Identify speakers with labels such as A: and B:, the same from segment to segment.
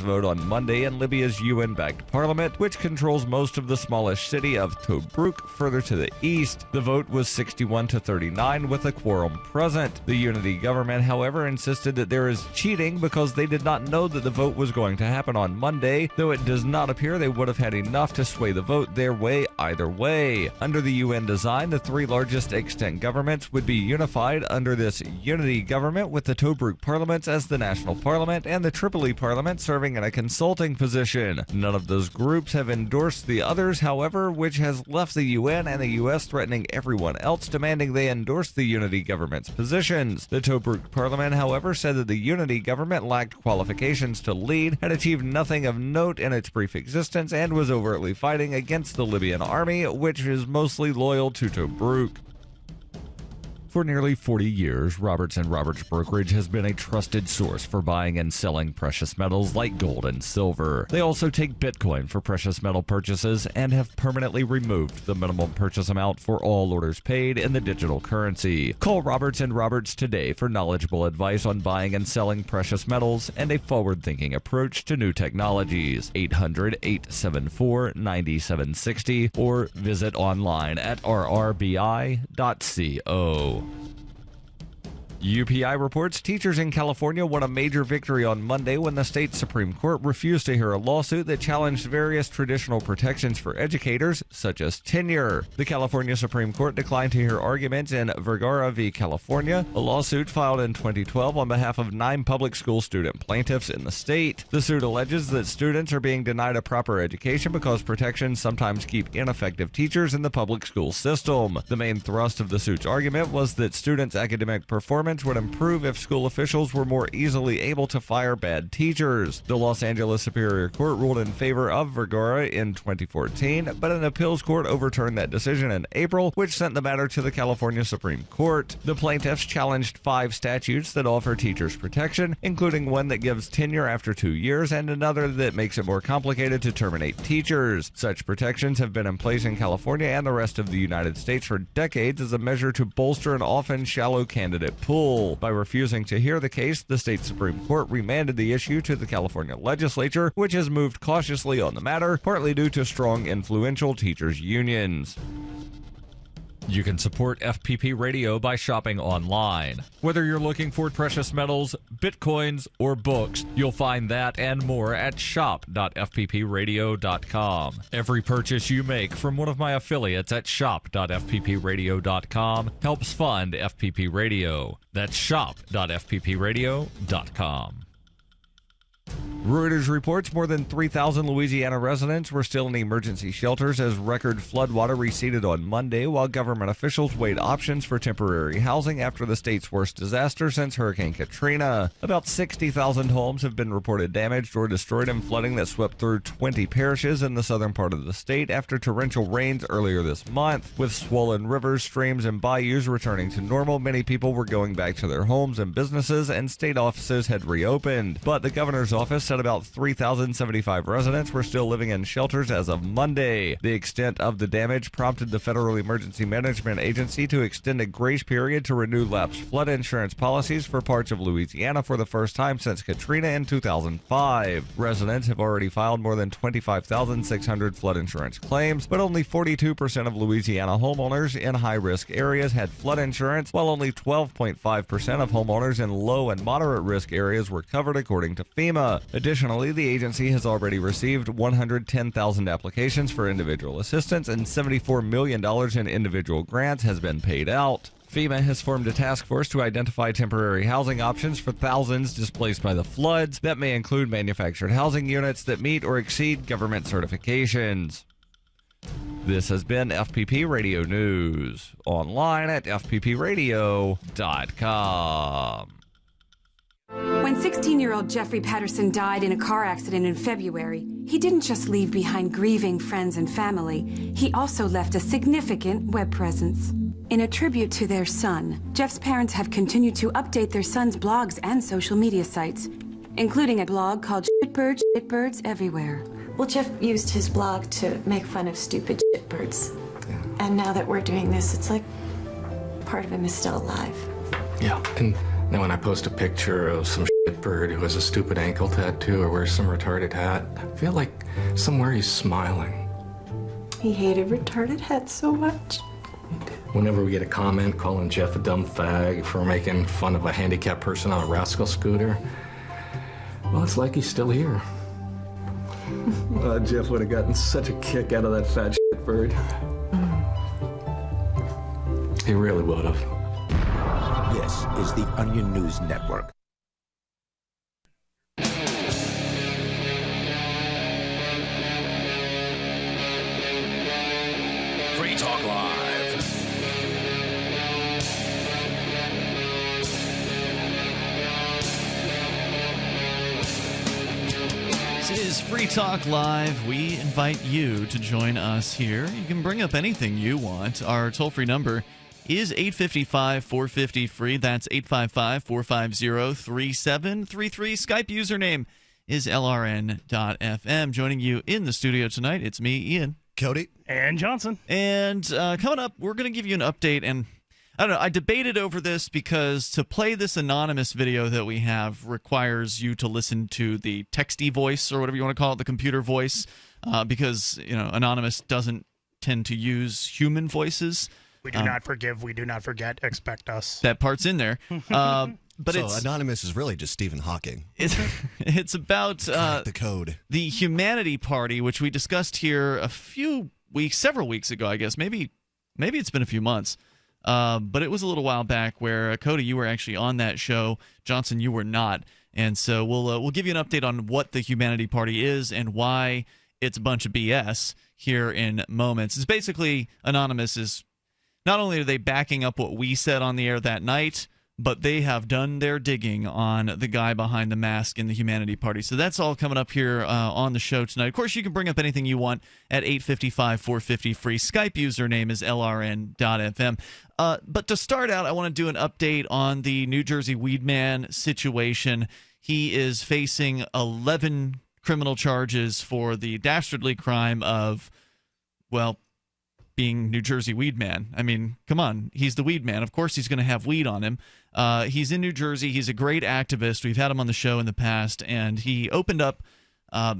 A: vote on Monday in Libya's UN-backed parliament, which controls most of the smallish city of Tobruk further to the east. The vote was 61 to 39 with a quorum present. The unity government, however, insisted that there is cheating because they did not know that the vote was going to happen on Monday, though it does not appear they would have had enough to sway the vote their way either way. Under the UN design, the three largest extant governments would be unified under this unity government, with the Tobruk parliament as the national parliament and the Tripoli parliament serving in a consulting position. None of those groups have endorsed the others, however, which has left the UN and the US threatening everyone else, demanding they endorse the unity government's positions. The Tobruk parliament, however, said that the unity government lacked qualifications to lead, had achieved nothing of note in its brief existence, and was overtly fighting against the Libyan army, which is mostly loyal to Tobruk. For nearly 40 years, Roberts & Roberts Brokerage has been a trusted source for buying and selling precious metals like gold and silver. They also take Bitcoin for precious metal purchases and have permanently removed the minimum purchase amount for all orders paid in the digital currency. Call Roberts & Roberts today for knowledgeable advice on buying and selling precious metals and a forward-thinking approach to new technologies. 800-874-9760 or visit online at rrbi.co. UPI reports teachers in California won a major victory on Monday when the state Supreme Court refused to hear a lawsuit that challenged various traditional protections for educators, such as tenure. The California Supreme Court declined to hear arguments in Vergara v. California, a lawsuit filed in 2012 on behalf of 9 public school student plaintiffs in the state. The suit alleges that students are being denied a proper education because protections sometimes keep ineffective teachers in the public school system. The main thrust of the suit's argument was that students' academic performance would improve if school officials were more easily able to fire bad teachers. The Los Angeles Superior Court ruled in favor of Vergara in 2014, but an appeals court overturned that decision in April, which sent the matter to the California Supreme Court. The plaintiffs challenged 5 statutes that offer teachers protection, including one that gives tenure after 2 years and another that makes it more complicated to terminate teachers. Such protections have been in place in California and the rest of the United States for decades as a measure to bolster an often shallow candidate pool. By refusing to hear the case, the state Supreme Court remanded the issue to the California legislature, which has moved cautiously on the matter, partly due to strong, influential teachers' unions. You can support FPP Radio by shopping online. Whether you're looking for precious metals, bitcoins, or books, you'll find that and more at shop.fppradio.com. Every purchase you make from one of my affiliates at shop.fppradio.com helps fund FPP Radio. That's shop.fppradio.com. Reuters reports more than 3,000 Louisiana residents were still in emergency shelters as record floodwater receded on Monday, while government officials weighed options for temporary housing after the state's worst disaster since Hurricane Katrina. About 60,000 homes have been reported damaged or destroyed in flooding that swept through 20 parishes in the southern part of the state after torrential rains earlier this month. With swollen rivers, streams, and bayous returning to normal, many people were going back to their homes and businesses, and state offices had reopened. But the governor's office said about 3,075 residents were still living in shelters as of Monday. The extent of the damage prompted the Federal Emergency Management Agency to extend a grace period to renew lapsed flood insurance policies for parts of Louisiana for the first time since Katrina in 2005. Residents have already filed more than 25,600 flood insurance claims, but only 42% of Louisiana homeowners in high-risk areas had flood insurance, while only 12.5% of homeowners in low and moderate risk areas were covered, according to FEMA. Additionally, the agency has already received 110,000 applications for individual assistance, and $74 million in individual grants has been paid out. FEMA has formed a task force to identify temporary housing options for thousands displaced by the floods. That may include manufactured housing units that meet or exceed government certifications. This has been FPP Radio News, online at fppradio.com.
B: When 16-year-old Jeffrey Patterson died in a car accident in February, he didn't just leave behind grieving friends and family, he also left a significant web presence. In a tribute to their son, Jeff's parents have continued to update their son's blogs and social media sites, including a blog called Shitbirds Everywhere.
C: Well, Jeff used his blog to make fun of stupid shitbirds. Yeah. And now that we're doing this, it's like part of him is still alive.
D: Yeah, and then when I post a picture of some bird who has a stupid ankle tattoo or wears some retarded hat. I feel like somewhere he's smiling.
C: He hated retarded hats so much.
D: Whenever we get a comment calling Jeff a dumb fag for making fun of a handicapped person on a rascal scooter, well, it's like he's still here. Jeff would have gotten such a kick out of that fat shit bird. He really would have.
E: This is the Onion News Network.
F: Free Talk Live.
G: This is Free Talk Live. We invite you to join us here. You can bring up anything you want. Our toll-free number is 855-450-FREE. That's 855-450-3733. Skype username is LRN.FM. Joining you in the studio tonight, it's me, Ian.
H: Cody.
I: And Johnson.
G: And coming up, we're going to give you an update. And I don't know, I debated over this because to play this anonymous video that we have requires you to listen to the texty voice, or whatever you want to call it, the computer voice, because, you know, Anonymous doesn't tend to use human voices.
I: We do not forgive, we do not forget, expect us.
G: That part's in there. But
H: so Anonymous is really just Stephen Hawking.
G: It's about
H: the code.
G: The Humanity Party, which we discussed here several weeks ago, I guess. Maybe it's been a few months. But it was a little while back where, Cody, you were actually on that show. Johnson, you were not. And so we'll give you an update on what the Humanity Party is and why it's a bunch of BS here in moments. It's basically, Anonymous is, not only are they backing up what we said on the air that night, but they have done their digging on the guy behind the mask in the Humanity Party. So that's all coming up here on the show tonight. Of course, you can bring up anything you want at 855-450-FREE. Skype username is LRN.FM. But to start out, I want to do an update on the New Jersey Weedman situation. He is facing 11 criminal charges for the dastardly crime of, well, being New Jersey Weedman. I mean, come on, he's the Weedman. Of course he's going to have weed on him. He's in New Jersey. He's a great activist. We've had him on the show in the past, and he opened up a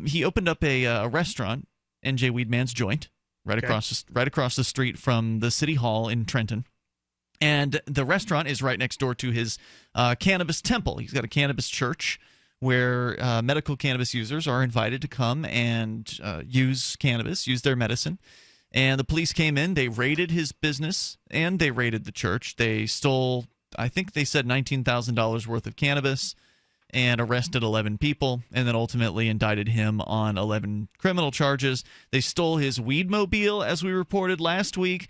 G: restaurant, NJ Weedman's Joint, right across the street from the City Hall in Trenton. And the restaurant is right next door to his cannabis temple. He's got a cannabis church where medical cannabis users are invited to come and use cannabis, use their medicine. And the police came in, they raided his business, and they raided the church. They stole, I think they said $19,000 worth of cannabis, and arrested 11 people, and then ultimately indicted him on 11 criminal charges. They stole his Weedmobile, as we reported last week,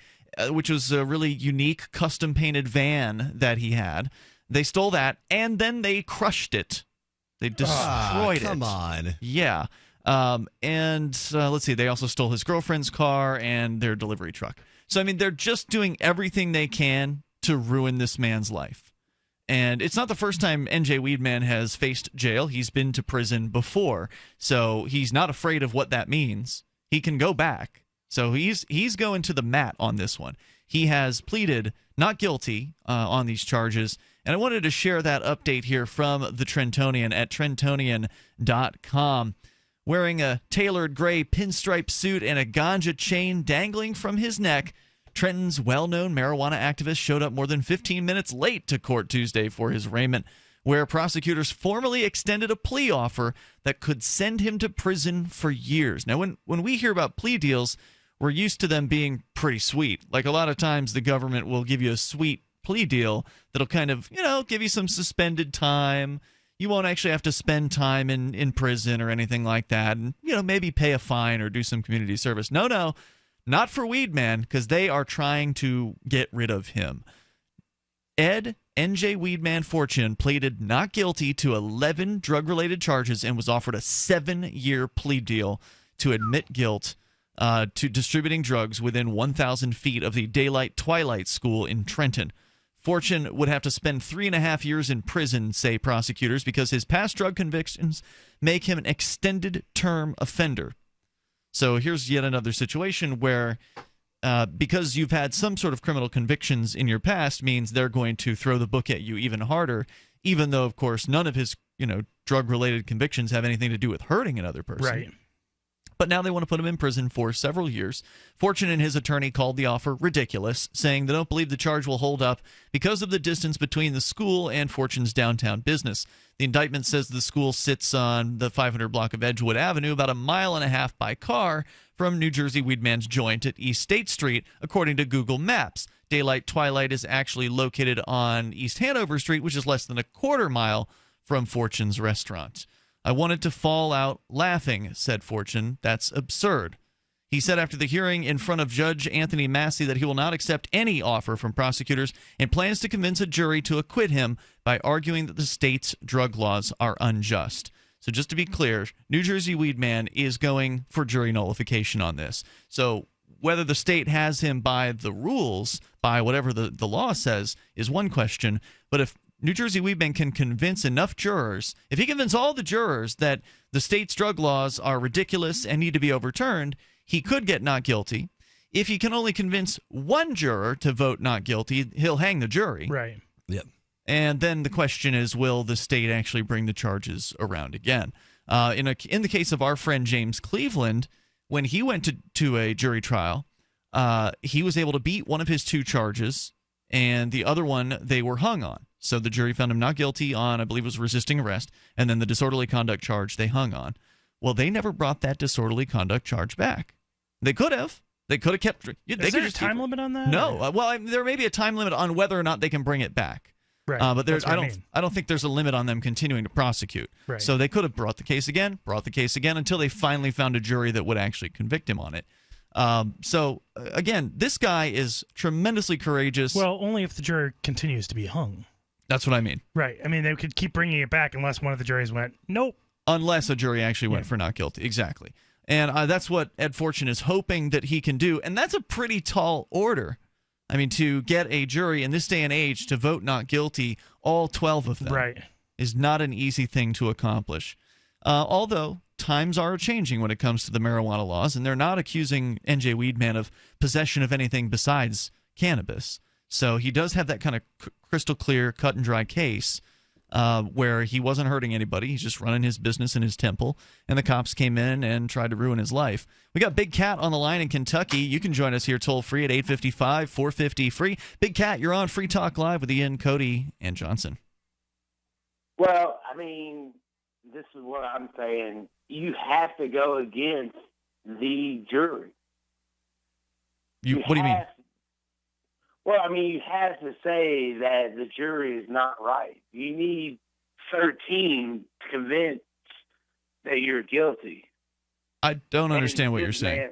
G: which was a really unique custom-painted van that he had. They stole that, and then they crushed it. They destroyed it.
H: Come on.
G: Yeah. Let's see, they also stole his girlfriend's car and their delivery truck. So, I mean, they're just doing everything they can to ruin this man's life. And it's not the first time NJ Weedman has faced jail. He's been to prison before. So he's not afraid of what that means. He can go back. So he's going to the mat on this one. He has pleaded not guilty on these charges. And I wanted to share that update here from the Trentonian at Trentonian.com. Wearing a tailored gray pinstripe suit and a ganja chain dangling from his neck, Trenton's well-known marijuana activist showed up more than 15 minutes late to court Tuesday for his arraignment, where prosecutors formally extended a plea offer that could send him to prison for years. Now, when we hear about plea deals, we're used to them being pretty sweet. Like, a lot of times the government will give you a sweet plea deal that'll kind of, give you some suspended time. You won't actually have to spend time in prison or anything like that, and maybe pay a fine or do some community service. No, not for Weedman, because they are trying to get rid of him. Ed NJ Weedman Fortune pleaded not guilty to 11 drug-related charges and was offered a 7-year plea deal to admit guilt to distributing drugs within 1,000 feet of the Daylight Twilight School in Trenton. Fortune would have to spend 3.5 years in prison, say prosecutors, because his past drug convictions make him an extended-term offender. So here's yet another situation where, because you've had some sort of criminal convictions in your past, means they're going to throw the book at you even harder, even though, of course, none of his drug-related convictions have anything to do with hurting another person.
I: Right.
G: But now they want to put him in prison for several years. Fortune and his attorney called the offer ridiculous, saying they don't believe the charge will hold up because of the distance between the school and Fortune's downtown business. The indictment says the school sits on the 500 block of Edgewood Avenue, about a mile and a half by car from New Jersey Weedman's joint at East State Street, according to Google Maps. Daylight Twilight is actually located on East Hanover Street, which is less than a quarter mile from Fortune's restaurant. I wanted to fall out laughing, said Fortune. That's absurd. He said after the hearing in front of Judge Anthony Massey that he will not accept any offer from prosecutors and plans to convince a jury to acquit him by arguing that the state's drug laws are unjust. So just to be clear, New Jersey Weedman is going for jury nullification on this. So whether the state has him by the rules, by whatever the law says, is one question. But if New Jersey Weedman can convince enough jurors, if he convinces all the jurors that the state's drug laws are ridiculous and need to be overturned, he could get not guilty. If he can only convince one juror to vote not guilty, he'll hang the jury.
I: Right.
H: Yep.
G: And then the question is, will the state actually bring the charges around again? In the case of our friend James Cleveland, when he went to a jury trial, he was able to beat one of his two charges, and the other one they were hung on. So the jury found him not guilty on, I believe it was resisting arrest, and then the disorderly conduct charge they hung on. Well, they never brought that disorderly conduct charge back. They could have. They could have kept.
I: Is there a time limit on that?
G: No. Well, there may be a time limit on whether or not they can bring it back.
I: Right.
G: But I don't think there's a limit on them continuing to prosecute.
I: Right.
G: So they could have brought the case again until they finally found a jury that would actually convict him on it. So again, this guy is tremendously courageous.
I: Well, only if the jury continues to be hung.
G: That's what I mean.
I: Right. I mean, they could keep bringing it back unless one of the juries went, nope.
G: Unless a jury actually went for not guilty. Exactly. And that's what Ed Fortune is hoping that he can do. And that's a pretty tall order. I mean, to get a jury in this day and age to vote not guilty, all 12 of them,
I: right,
G: is not an easy thing to accomplish. Although times are changing when it comes to the marijuana laws, and they're not accusing N.J. Weedman of possession of anything besides cannabis. So he does have that kind of crystal clear, cut and dry case where he wasn't hurting anybody. He's just running his business in his temple, and the cops came in and tried to ruin his life. We got Big Cat on the line in Kentucky. You can join us here toll-free at 855-450-FREE. Big Cat, you're on Free Talk Live with Ian, Cody, and Johnson.
F: Well, I mean, this is what I'm saying. You have to go against the jury.
G: What do you mean?
F: Well, I mean, you have to say that the jury is not right. You need 13 to convince that you're guilty.
G: I don't understand what you're saying.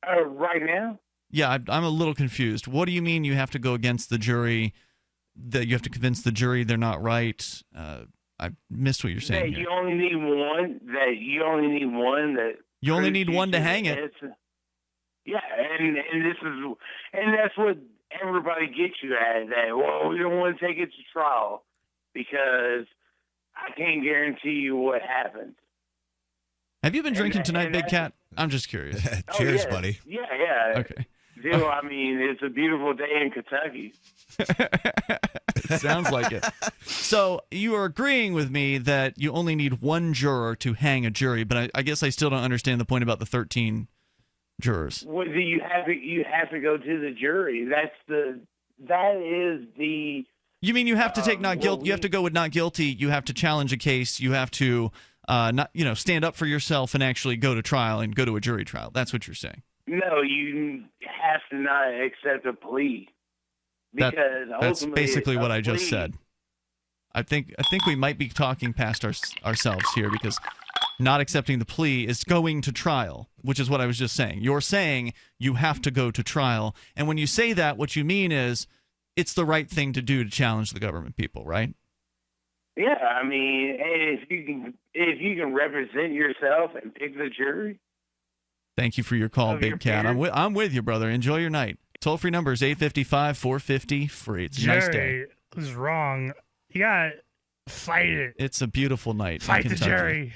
F: Right now?
G: Yeah, I'm a little confused. What do you mean you have to go against the jury, that you have to convince the jury they're not right? I missed what you're saying.
F: You only need one. You only need one
G: to hang it.
F: Yeah, and that's what everybody gets you at. That, well, we don't want to take it to trial because I can't guarantee you what happens.
G: Have you been drinking tonight, Big Cat? I'm just curious.
H: Cheers, buddy.
F: Yeah.
G: Okay.
F: Dude, I mean, it's a beautiful day in Kentucky.
G: It sounds like it. So you are agreeing with me that you only need one juror to hang a jury, but I guess I still don't understand the point about the 13 jurors.
F: Well, you have to go to the jury. That is the.
G: You mean you have to take not guilty? You have to go with not guilty. You have to challenge a case. You have to stand up for yourself and actually go to trial and go to a jury trial. That's what you're saying.
F: No, you have to not accept a plea because
G: that's basically what I just said. I think we might be talking past ourselves here, because not accepting the plea is going to trial, which is what I was just saying. You're saying you have to go to trial, and when you say that, what you mean is it's the right thing to do to challenge the government people, right?
F: Yeah, I mean, if you can represent yourself and pick the jury.
G: Thank you for your call, Big Cat. I'm with you, brother. Enjoy your night. Toll-free number is 855-450-FREE. It's a nice day.
I: Jerry was wrong. You got to fight it.
G: It's a beautiful night.
I: Fight
G: in
I: the jury.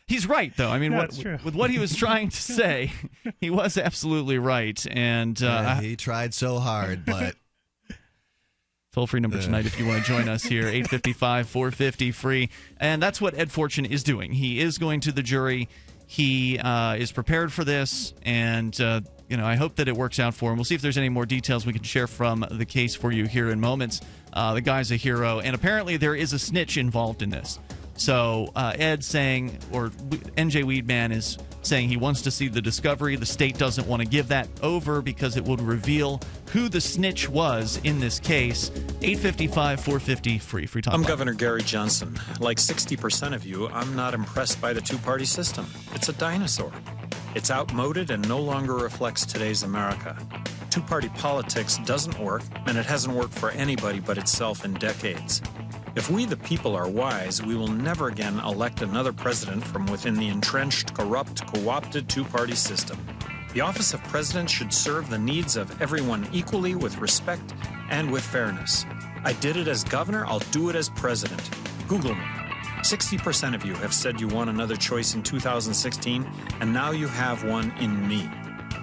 G: He's right, though. I mean,
I: no,
G: with what he was trying to say, he was absolutely right. And
H: he tried so hard, but
G: Toll-free number tonight if you want to join us here, 855-450-FREE. And that's what Ed Fortune is doing. He is going to the jury. He is prepared for this, and I hope that it works out for him. We'll see if there's any more details we can share from the case for you here in moments. The guy's a hero, and apparently there is a snitch involved in this. So Ed's saying, or NJ Weedman is saying he wants to see the discovery. The state doesn't want to give that over because it would reveal who the snitch was in this case. 855-450-FREE. Free talk.
J: I'm
G: Live.
J: Governor Gary Johnson. Like 60% of you, I'm not impressed by the two-party system. It's a dinosaur. It's outmoded and no longer reflects today's America. Two-party politics doesn't work, and it hasn't worked for anybody but itself in decades. If we the people are wise, we will never again elect another president from within the entrenched, corrupt, co-opted two-party system. The office of president should serve the needs of everyone equally, with respect and with fairness. I did it as governor, I'll do it as president. Google me. 60% of you have said you want another choice in 2016, and now you have one in me.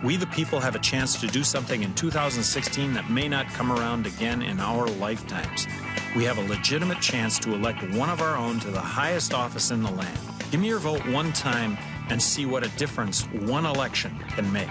J: We the people have a chance to do something in 2016 that may not come around again in our lifetimes. We have a legitimate chance to elect one of our own to the highest office in the land. Give me your vote one time and see what a difference one election can make.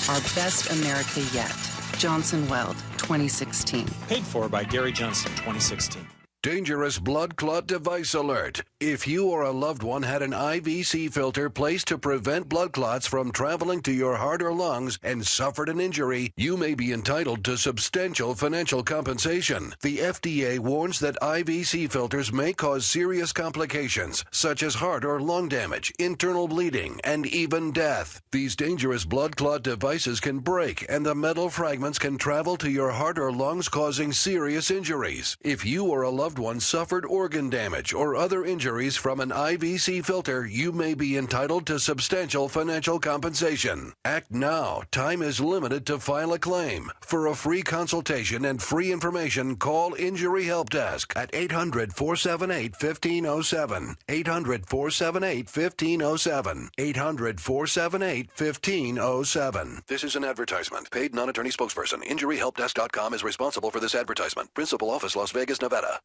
K: Our best America yet. Johnson Weld, 2016.
J: Paid for by Gary Johnson, 2016.
L: Dangerous blood clot device alert. If you or a loved one had an IVC filter placed to prevent blood clots from traveling to your heart or lungs and suffered an injury, you may be entitled to substantial financial compensation. The FDA warns that IVC filters may cause serious complications, such as heart or lung damage, internal bleeding, and even death. These dangerous blood clot devices can break, and the metal fragments can travel to your heart or lungs, causing serious injuries. If you or a loved one suffered organ damage or other injuries from an IVC filter, you may be entitled to substantial financial compensation. Act now. Time is limited to file a claim. For a free consultation and free information, call Injury Help Desk at 800-478-1507. 800-478-1507. 800-478-1507. This is an advertisement. Paid non-attorney spokesperson. InjuryHelpDesk.com is responsible for this advertisement. Principal office, Las Vegas, Nevada.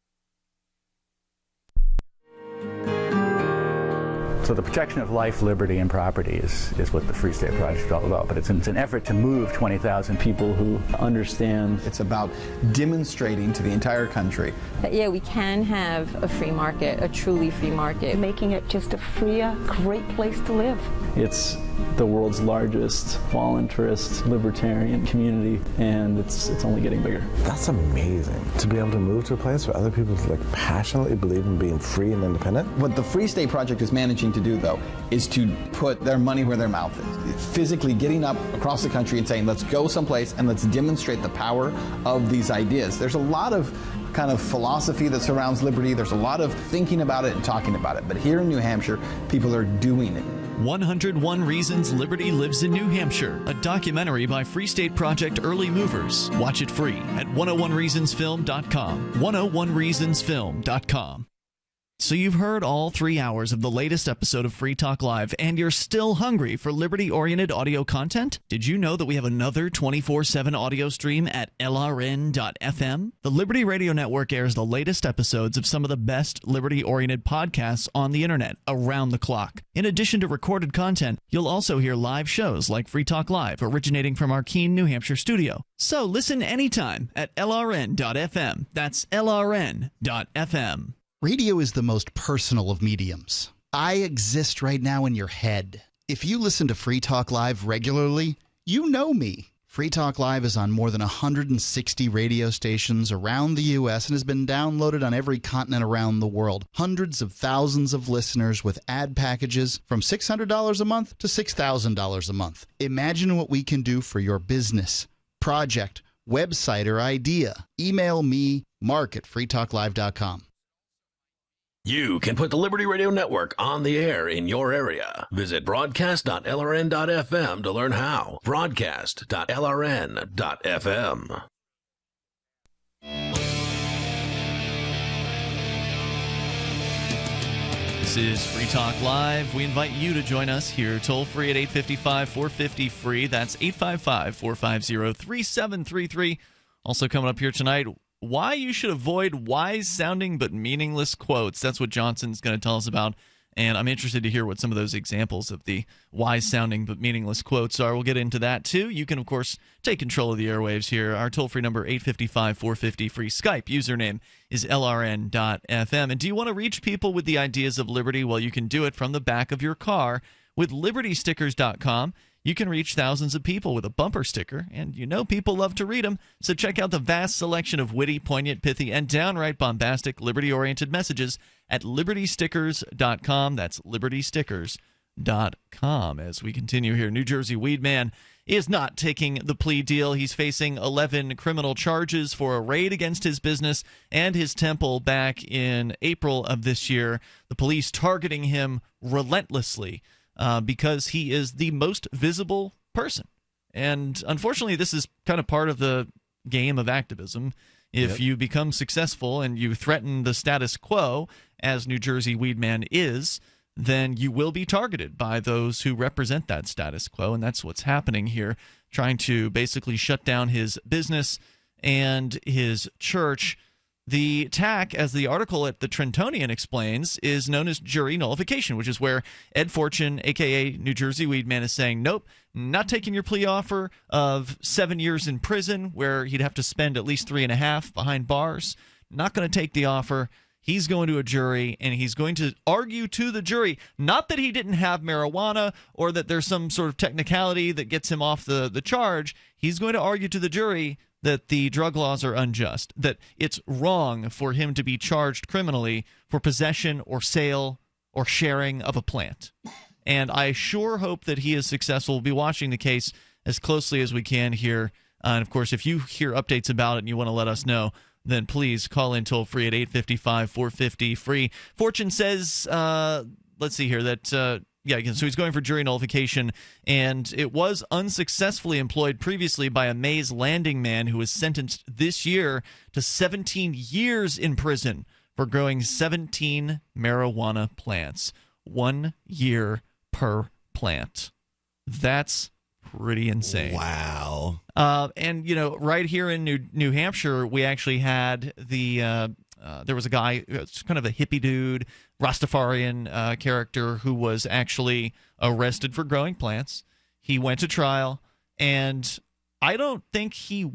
M: So the protection of life, liberty, and property is what the Free State Project is all about. But it's an effort to move 20,000 people who understand.
N: It's about demonstrating to the entire country
O: that, yeah, we can have a free market, a truly free market.
P: Making it just a freer, great place to live.
M: It's the world's largest voluntarist libertarian community, and it's only getting bigger.
Q: That's amazing, to be able to move to a place where other people passionately believe in being free and independent.
N: What the Free State Project is managing to do, though, is to put their money where their mouth is. Physically getting up across the country and saying, let's go someplace and let's demonstrate the power of these ideas. There's a lot of kind of philosophy that surrounds liberty. There's a lot of thinking about it and talking about it. But here in New Hampshire, people are doing it.
G: 101 Reasons Liberty Lives in New Hampshire, a documentary by Free State Project early movers. Watch it free at 101reasonsfilm.com. 101reasonsfilm.com. So you've heard all 3 hours of the latest episode of Free Talk Live, and you're still hungry for liberty-oriented audio content? Did you know that we have another 24/7 audio stream at LRN.FM? The Liberty Radio Network airs the latest episodes of some of the best liberty-oriented podcasts on the internet around the clock. In addition to recorded content, you'll also hear live shows like Free Talk Live, originating from our Keene, New Hampshire studio. So listen anytime at LRN.FM. That's LRN.FM.
R: Radio is the most personal of mediums. I exist right now in your head. If you listen to Free Talk Live regularly, you know me. Free Talk Live is on more than 160 radio stations around the U.S. and has been downloaded on every continent around the world. Hundreds of thousands of listeners with ad packages from $600 a month to $6,000 a month. Imagine what we can do for your business, project, website, or idea. Email me, mark@freetalklive.com.
S: You can put the Liberty Radio Network on the air in your area. Visit broadcast.lrn.fm to learn how. Broadcast.lrn.fm.
G: This is Free Talk Live. We invite you to join us here toll free at 855-450-FREE. That's 855-450-3733. Also coming up here tonight, why you should avoid wise-sounding but meaningless quotes. That's what Johnson's going to tell us about. And I'm interested to hear what some of those examples of the wise-sounding but meaningless quotes are. We'll get into that, too. You can, of course, take control of the airwaves here. Our toll-free number, 855-450, free Skype. Username is LRN.FM. And do you want to reach people with the ideas of liberty? Well, you can do it from the back of your car with LibertyStickers.com. You can reach thousands of people with a bumper sticker, and you know people love to read them. So check out the vast selection of witty, poignant, pithy, and downright bombastic, liberty-oriented messages at LibertyStickers.com. That's LibertyStickers.com. As we continue here, New Jersey Weedman is not taking the plea deal. He's facing 11 criminal charges for a raid against his business and his temple back in April of this year. The police targeting him relentlessly because he is the most visible person. And unfortunately, this is kind of part of the game of activism. If you become successful and you threaten the status quo, as New Jersey Weedman is, then you will be targeted by those who represent that status quo. And that's what's happening here, trying to basically shut down his business and his church. The tack, as the article at the Trentonian explains, is known as jury nullification, which is where Ed Fortune, a.k.a. New Jersey Weedman, is saying, nope, not taking your plea offer of 7 years in prison, where he'd have to spend at least 3.5 behind bars. Not going to take the offer. He's going to a jury, and he's going to argue to the jury, not that he didn't have marijuana or that there's some sort of technicality that gets him off the charge. He's going to argue to the jury that the drug laws are unjust, that it's wrong for him to be charged criminally for possession or sale or sharing of a plant. And I sure hope that he is successful. We'll be watching the case as closely as we can here. And, of course, if you hear updates about it and you want to let us know, then please call in toll-free at 855-450-FREE. Fortune says, let's see here, that... so he's going for jury nullification, and it was unsuccessfully employed previously by a Mays Landing man who was sentenced this year to 17 years in prison for growing 17 marijuana plants. 1 year per plant. That's pretty insane.
H: Wow.
G: And, right here in New Hampshire, we actually had there was a guy, kind of a hippie dude, Rastafarian character, who was actually arrested for growing plants. He went to trial, and I don't think he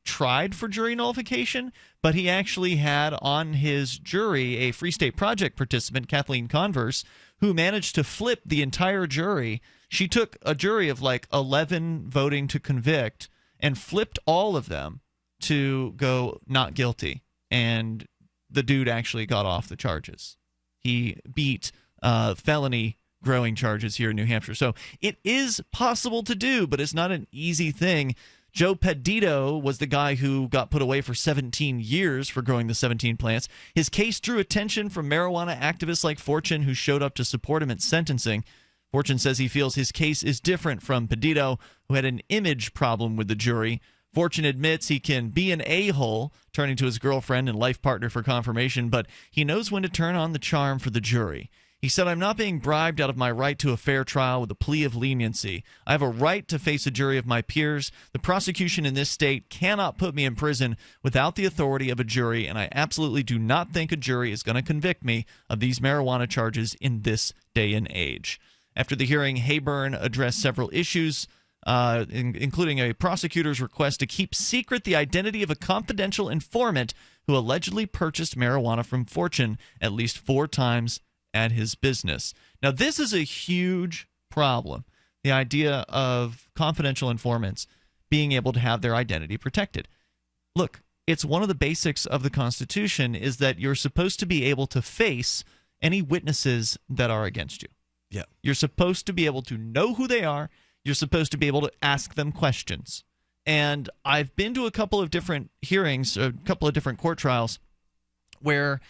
G: tried for jury nullification, but he actually had on his jury a Free State Project participant, Kathleen Converse, who managed to flip the entire jury. She took a jury of like 11 voting to convict and flipped all of them to go not guilty. And the dude actually got off the charges. He beat felony growing charges here in New Hampshire. So it is possible to do, but it's not an easy thing. Joe Pedito was the guy who got put away for 17 years for growing the 17 plants. His case drew attention from marijuana activists like Fortune, who showed up to support him at sentencing. Fortune says he feels his case is different from Pedito, who had an image problem with the jury. Fortune admits he can be an a-hole, turning to his girlfriend and life partner for confirmation, but he knows when to turn on the charm for the jury. He said, I'm not being bribed out of my right to a fair trial with a plea of leniency. I have a right to face a jury of my peers. The prosecution in this state cannot put me in prison without the authority of a jury, and I absolutely do not think a jury is going to convict me of these marijuana charges in this day and age. After the hearing, Hayburn addressed several issues, including a prosecutor's request to keep secret the identity of a confidential informant who allegedly purchased marijuana from Fortune at least 4 times at his business. Now, this is a huge problem, the idea of confidential informants being able to have their identity protected. Look, it's one of the basics of the Constitution is that you're supposed to be able to face any witnesses that are against you.
H: Yeah.
G: You're supposed to be able to know who they are. You're supposed to be able to ask them questions. And I've been to a couple of different hearings, a couple of different court trials where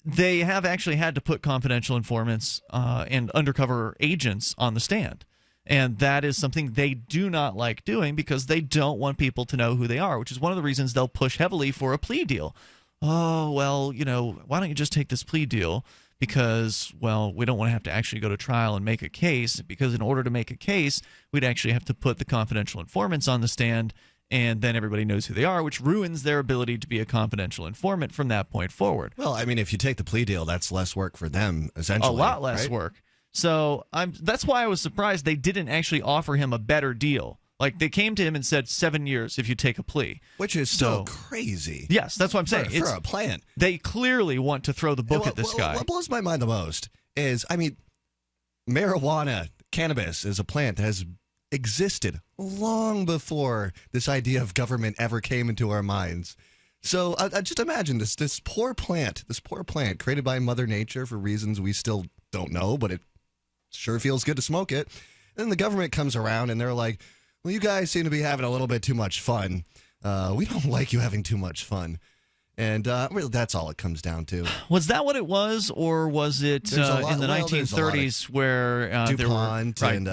G: they have actually had to put confidential informants and undercover agents on the stand. And that is something they do not like doing because they don't want people to know who they are, which is one of the reasons they'll push heavily for a plea deal. Oh, well, why don't you just take this plea deal? Because, well, we don't want to have to actually go to trial and make a case, because in order to make a case, we'd actually have to put the confidential informants on the stand, and then everybody knows who they are, which ruins their ability to be a confidential informant from that point forward.
H: Well, I mean, if you take the plea deal, that's less work for them, essentially.
G: A lot less
H: right?
G: work. So that's why I was surprised they didn't actually offer him a better deal. Like, they came to him and said 7 years if you take a plea.
H: Which is so crazy.
G: Yes, that's what I'm saying.
H: For a plant.
G: They clearly want to throw the book at this guy.
H: What blows my mind the most is, I mean, marijuana, cannabis is a plant that has existed long before this idea of government ever came into our minds. So I just imagine this poor plant created by Mother Nature for reasons we still don't know, but it sure feels good to smoke it. And then the government comes around and they're like, well, you guys seem to be having a little bit too much fun. We don't like you having too much fun. And really, that's all it comes down to.
G: Was that what it was, or was it in the 1930s where
H: DuPont
G: there were
H: and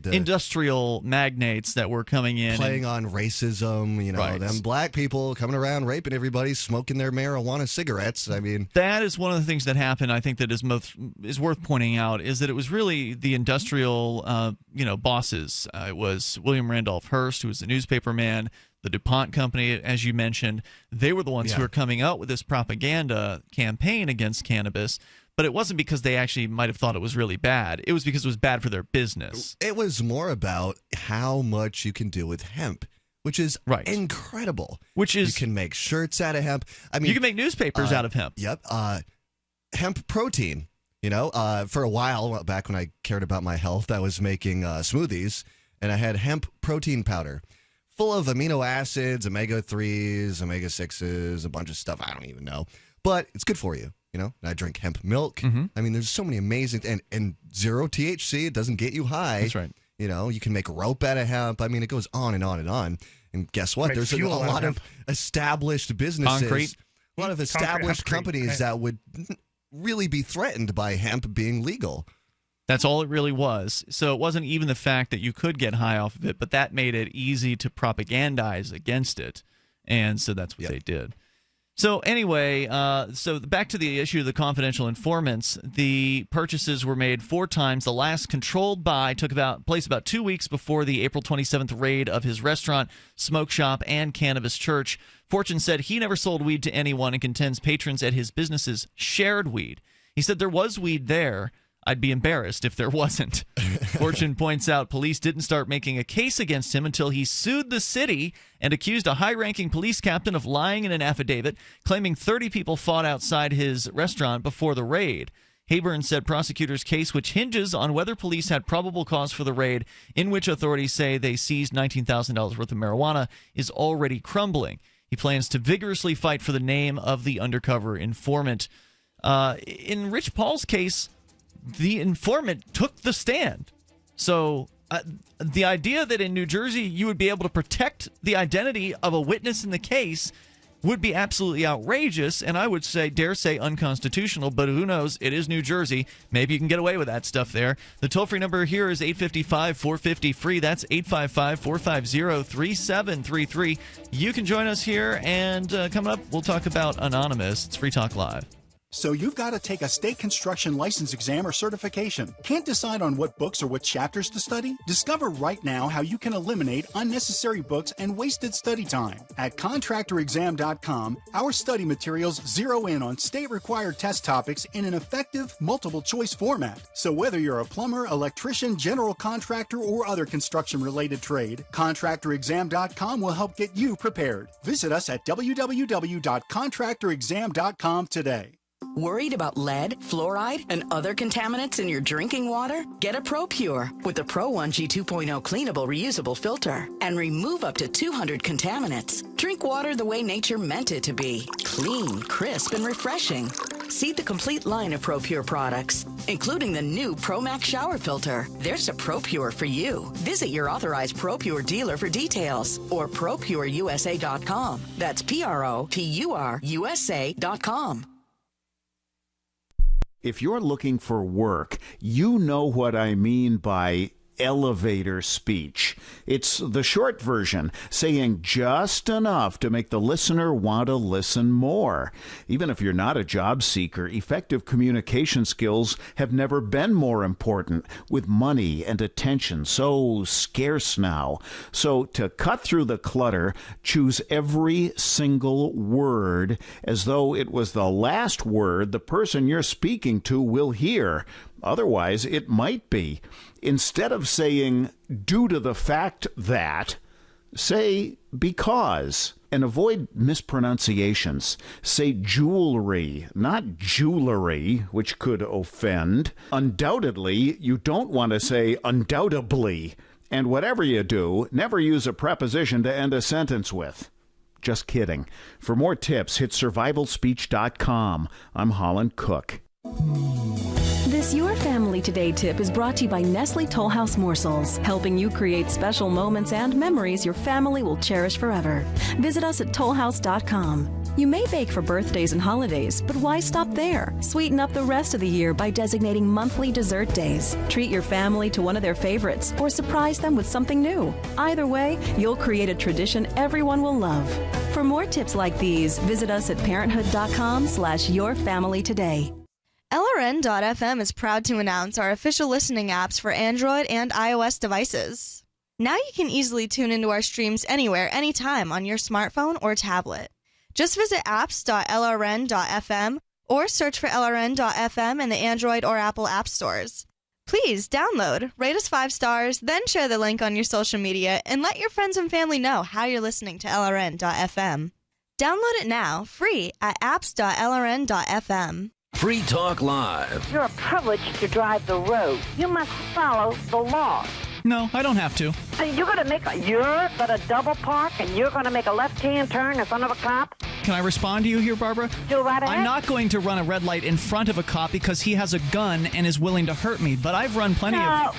H: the
G: industrial magnates that were coming in
H: playing on racism? Them black people coming around raping everybody, smoking their marijuana cigarettes. I mean,
G: that is one of the things that happened. I think that is worth pointing out is that it was really the industrial bosses. It was William Randolph Hearst, who was the newspaper man. The DuPont company, as you mentioned, they were the ones who were coming out with this propaganda campaign against cannabis, but it wasn't because they actually might have thought it was really bad. It was because it was bad for their business.
H: It was more about how much you can do with hemp, which is incredible.
G: Which is,
H: you can make shirts out of hemp. I mean,
G: you can make newspapers out of hemp.
H: Yep. Hemp protein. For a while back when I cared about my health, I was making smoothies, and I had hemp protein powder. Full of amino acids, omega-3s, omega-6s, a bunch of stuff I don't even know. But it's good for you, And I drink hemp milk.
G: Mm-hmm.
H: I mean, there's so many amazing... And zero THC, it doesn't get you high.
G: That's right.
H: You can make rope out of hemp. I mean, it goes on and on and on. And guess what? There's a lot of established businesses...
G: Concrete.
H: A lot of established companies that would really be threatened by hemp being legal.
G: That's all it really was. So it wasn't even the fact that you could get high off of it, but that made it easy to propagandize against it. And so that's what they did. So anyway, so back to the issue of the confidential informants. The purchases were made 4 times. The last controlled buy took place about 2 weeks before the April 27th raid of his restaurant, smoke shop, and cannabis church. Fortune said he never sold weed to anyone and contends patrons at his businesses shared weed. He said there was weed there. I'd be embarrassed if there wasn't. Fortune points out police didn't start making a case against him until he sued the city and accused a high-ranking police captain of lying in an affidavit, claiming 30 people fought outside his restaurant before the raid. Hayburn said prosecutors' case, which hinges on whether police had probable cause for the raid, in which authorities say they seized $19,000 worth of marijuana, is already crumbling. He plans to vigorously fight for the name of the undercover informant. In Rich Paul's case, the informant took the stand. So the idea that in New Jersey you would be able to protect the identity of a witness in the case would be absolutely outrageous, and I would dare say unconstitutional, but who knows? It is New Jersey. Maybe you can get away with that stuff there. The toll-free number here is 855-450-FREE. That's 855-450-3733. You can join us here, and coming up, we'll talk about Anonymous. It's Free Talk Live.
T: So you've got to take a state construction license exam or certification. Can't decide on what books or what chapters to study? Discover right now how you can eliminate unnecessary books and wasted study time. At contractorexam.com, our study materials zero in on state-required test topics in an effective multiple-choice format. So whether you're a plumber, electrician, general contractor, or other construction-related trade, contractorexam.com will help get you prepared. Visit us at www.contractorexam.com today.
U: Worried about lead, fluoride, and other contaminants in your drinking water? Get a ProPure with the Pro 1G 2.0 cleanable reusable filter and remove up to 200 contaminants. Drink water the way nature meant it to be. Clean, crisp, and refreshing. See the complete line of ProPure products, including the new ProMax shower filter. There's a ProPure for you. Visit your authorized ProPure dealer for details or ProPureUSA.com. That's ProPureUSA.com.
V: If you're looking for work, you know what I mean by
A: elevator speech. It's the short version, saying just enough to make the listener want to listen more. Even if you're not a job seeker, effective communication skills have never been more important, with money and attention so scarce now. So to cut through the clutter, choose every single word as though it was the last word the person you're speaking to will hear. Otherwise, it might be. Instead of saying, due to the fact that, say, because. And avoid mispronunciations. Say jewelry, not jewelry, which could offend. Undoubtedly, you don't want to say undoubtedly. And whatever you do, never use a preposition to end a sentence with. Just kidding. For more tips, hit survivalspeech.com. I'm Holland Cook.
V: This Your Family Today tip is brought to you by Nestle Toll House Morsels, helping you create special moments and memories your family will cherish forever. Visit us at tollhouse.com. You may bake for birthdays and holidays, but why stop there? Sweeten up the rest of the year by designating monthly dessert days. Treat your family to one of their favorites or surprise them with something new. Either way, you'll create a tradition everyone will love. For more tips like these, visit us at parenthood.com/yourfamilytoday.
W: LRN.FM is proud to announce our official listening apps for Android and iOS devices. Now you can easily tune into our streams anywhere, anytime on your smartphone or tablet. Just visit apps.lrn.fm or search for LRN.FM in the Android or Apple app stores. Please download, rate us 5 stars, then share the link on your social media and let your friends and family know how you're listening to LRN.FM. Download it now, free at apps.lrn.fm.
S: Free Talk Live.
P: You're a privilege to drive the road. You must follow the law.
G: No, I don't have to.
P: You're going to make you're going to double park and you're going to make a left-hand turn in front of a cop?
G: Can I respond to you here, Barbara?
P: Go right ahead.
G: I'm not going to run a red light in front of a cop because he has a gun and is willing to hurt me, but I've run plenty of...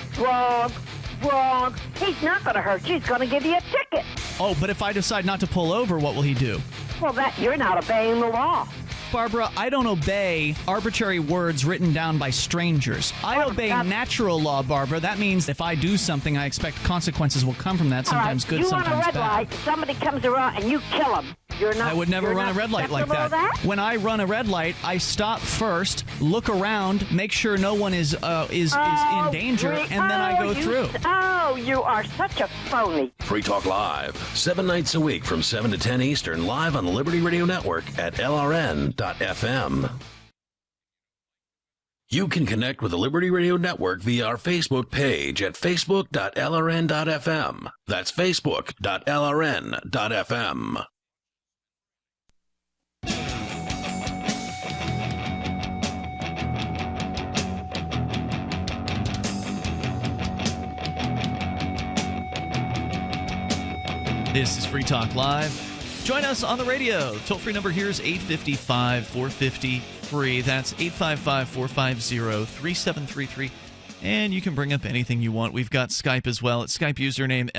P: Wrong. He's not going to hurt you. He's going to give you a ticket.
G: Oh, but if I decide not to pull over, what will he do?
P: Well, you're not obeying the law.
G: Barbara, I don't obey arbitrary words written down by strangers. I obey natural law, Barbara. That means if I do something, I expect consequences will come from that, sometimes good, sometimes bad.
P: You run a red light, somebody comes around and you kill him.
G: I would never run a red light like that. When I run a red light, I stop first, look around, make sure no one is in danger, and then I go through.
P: You are such a phony.
S: Free Talk Live, 7 nights a week from 7 to 10 Eastern, live on the Liberty Radio Network at LRN.FM. You can connect with the Liberty Radio Network via our Facebook page at facebook.lrn.fm. That's facebook.lrn.fm.
G: This is Free Talk Live. Join us on the radio. Toll-free number here is 855-450-FREE. That's 855-450-3733. And you can bring up anything you want. We've got Skype as well. It's Skype username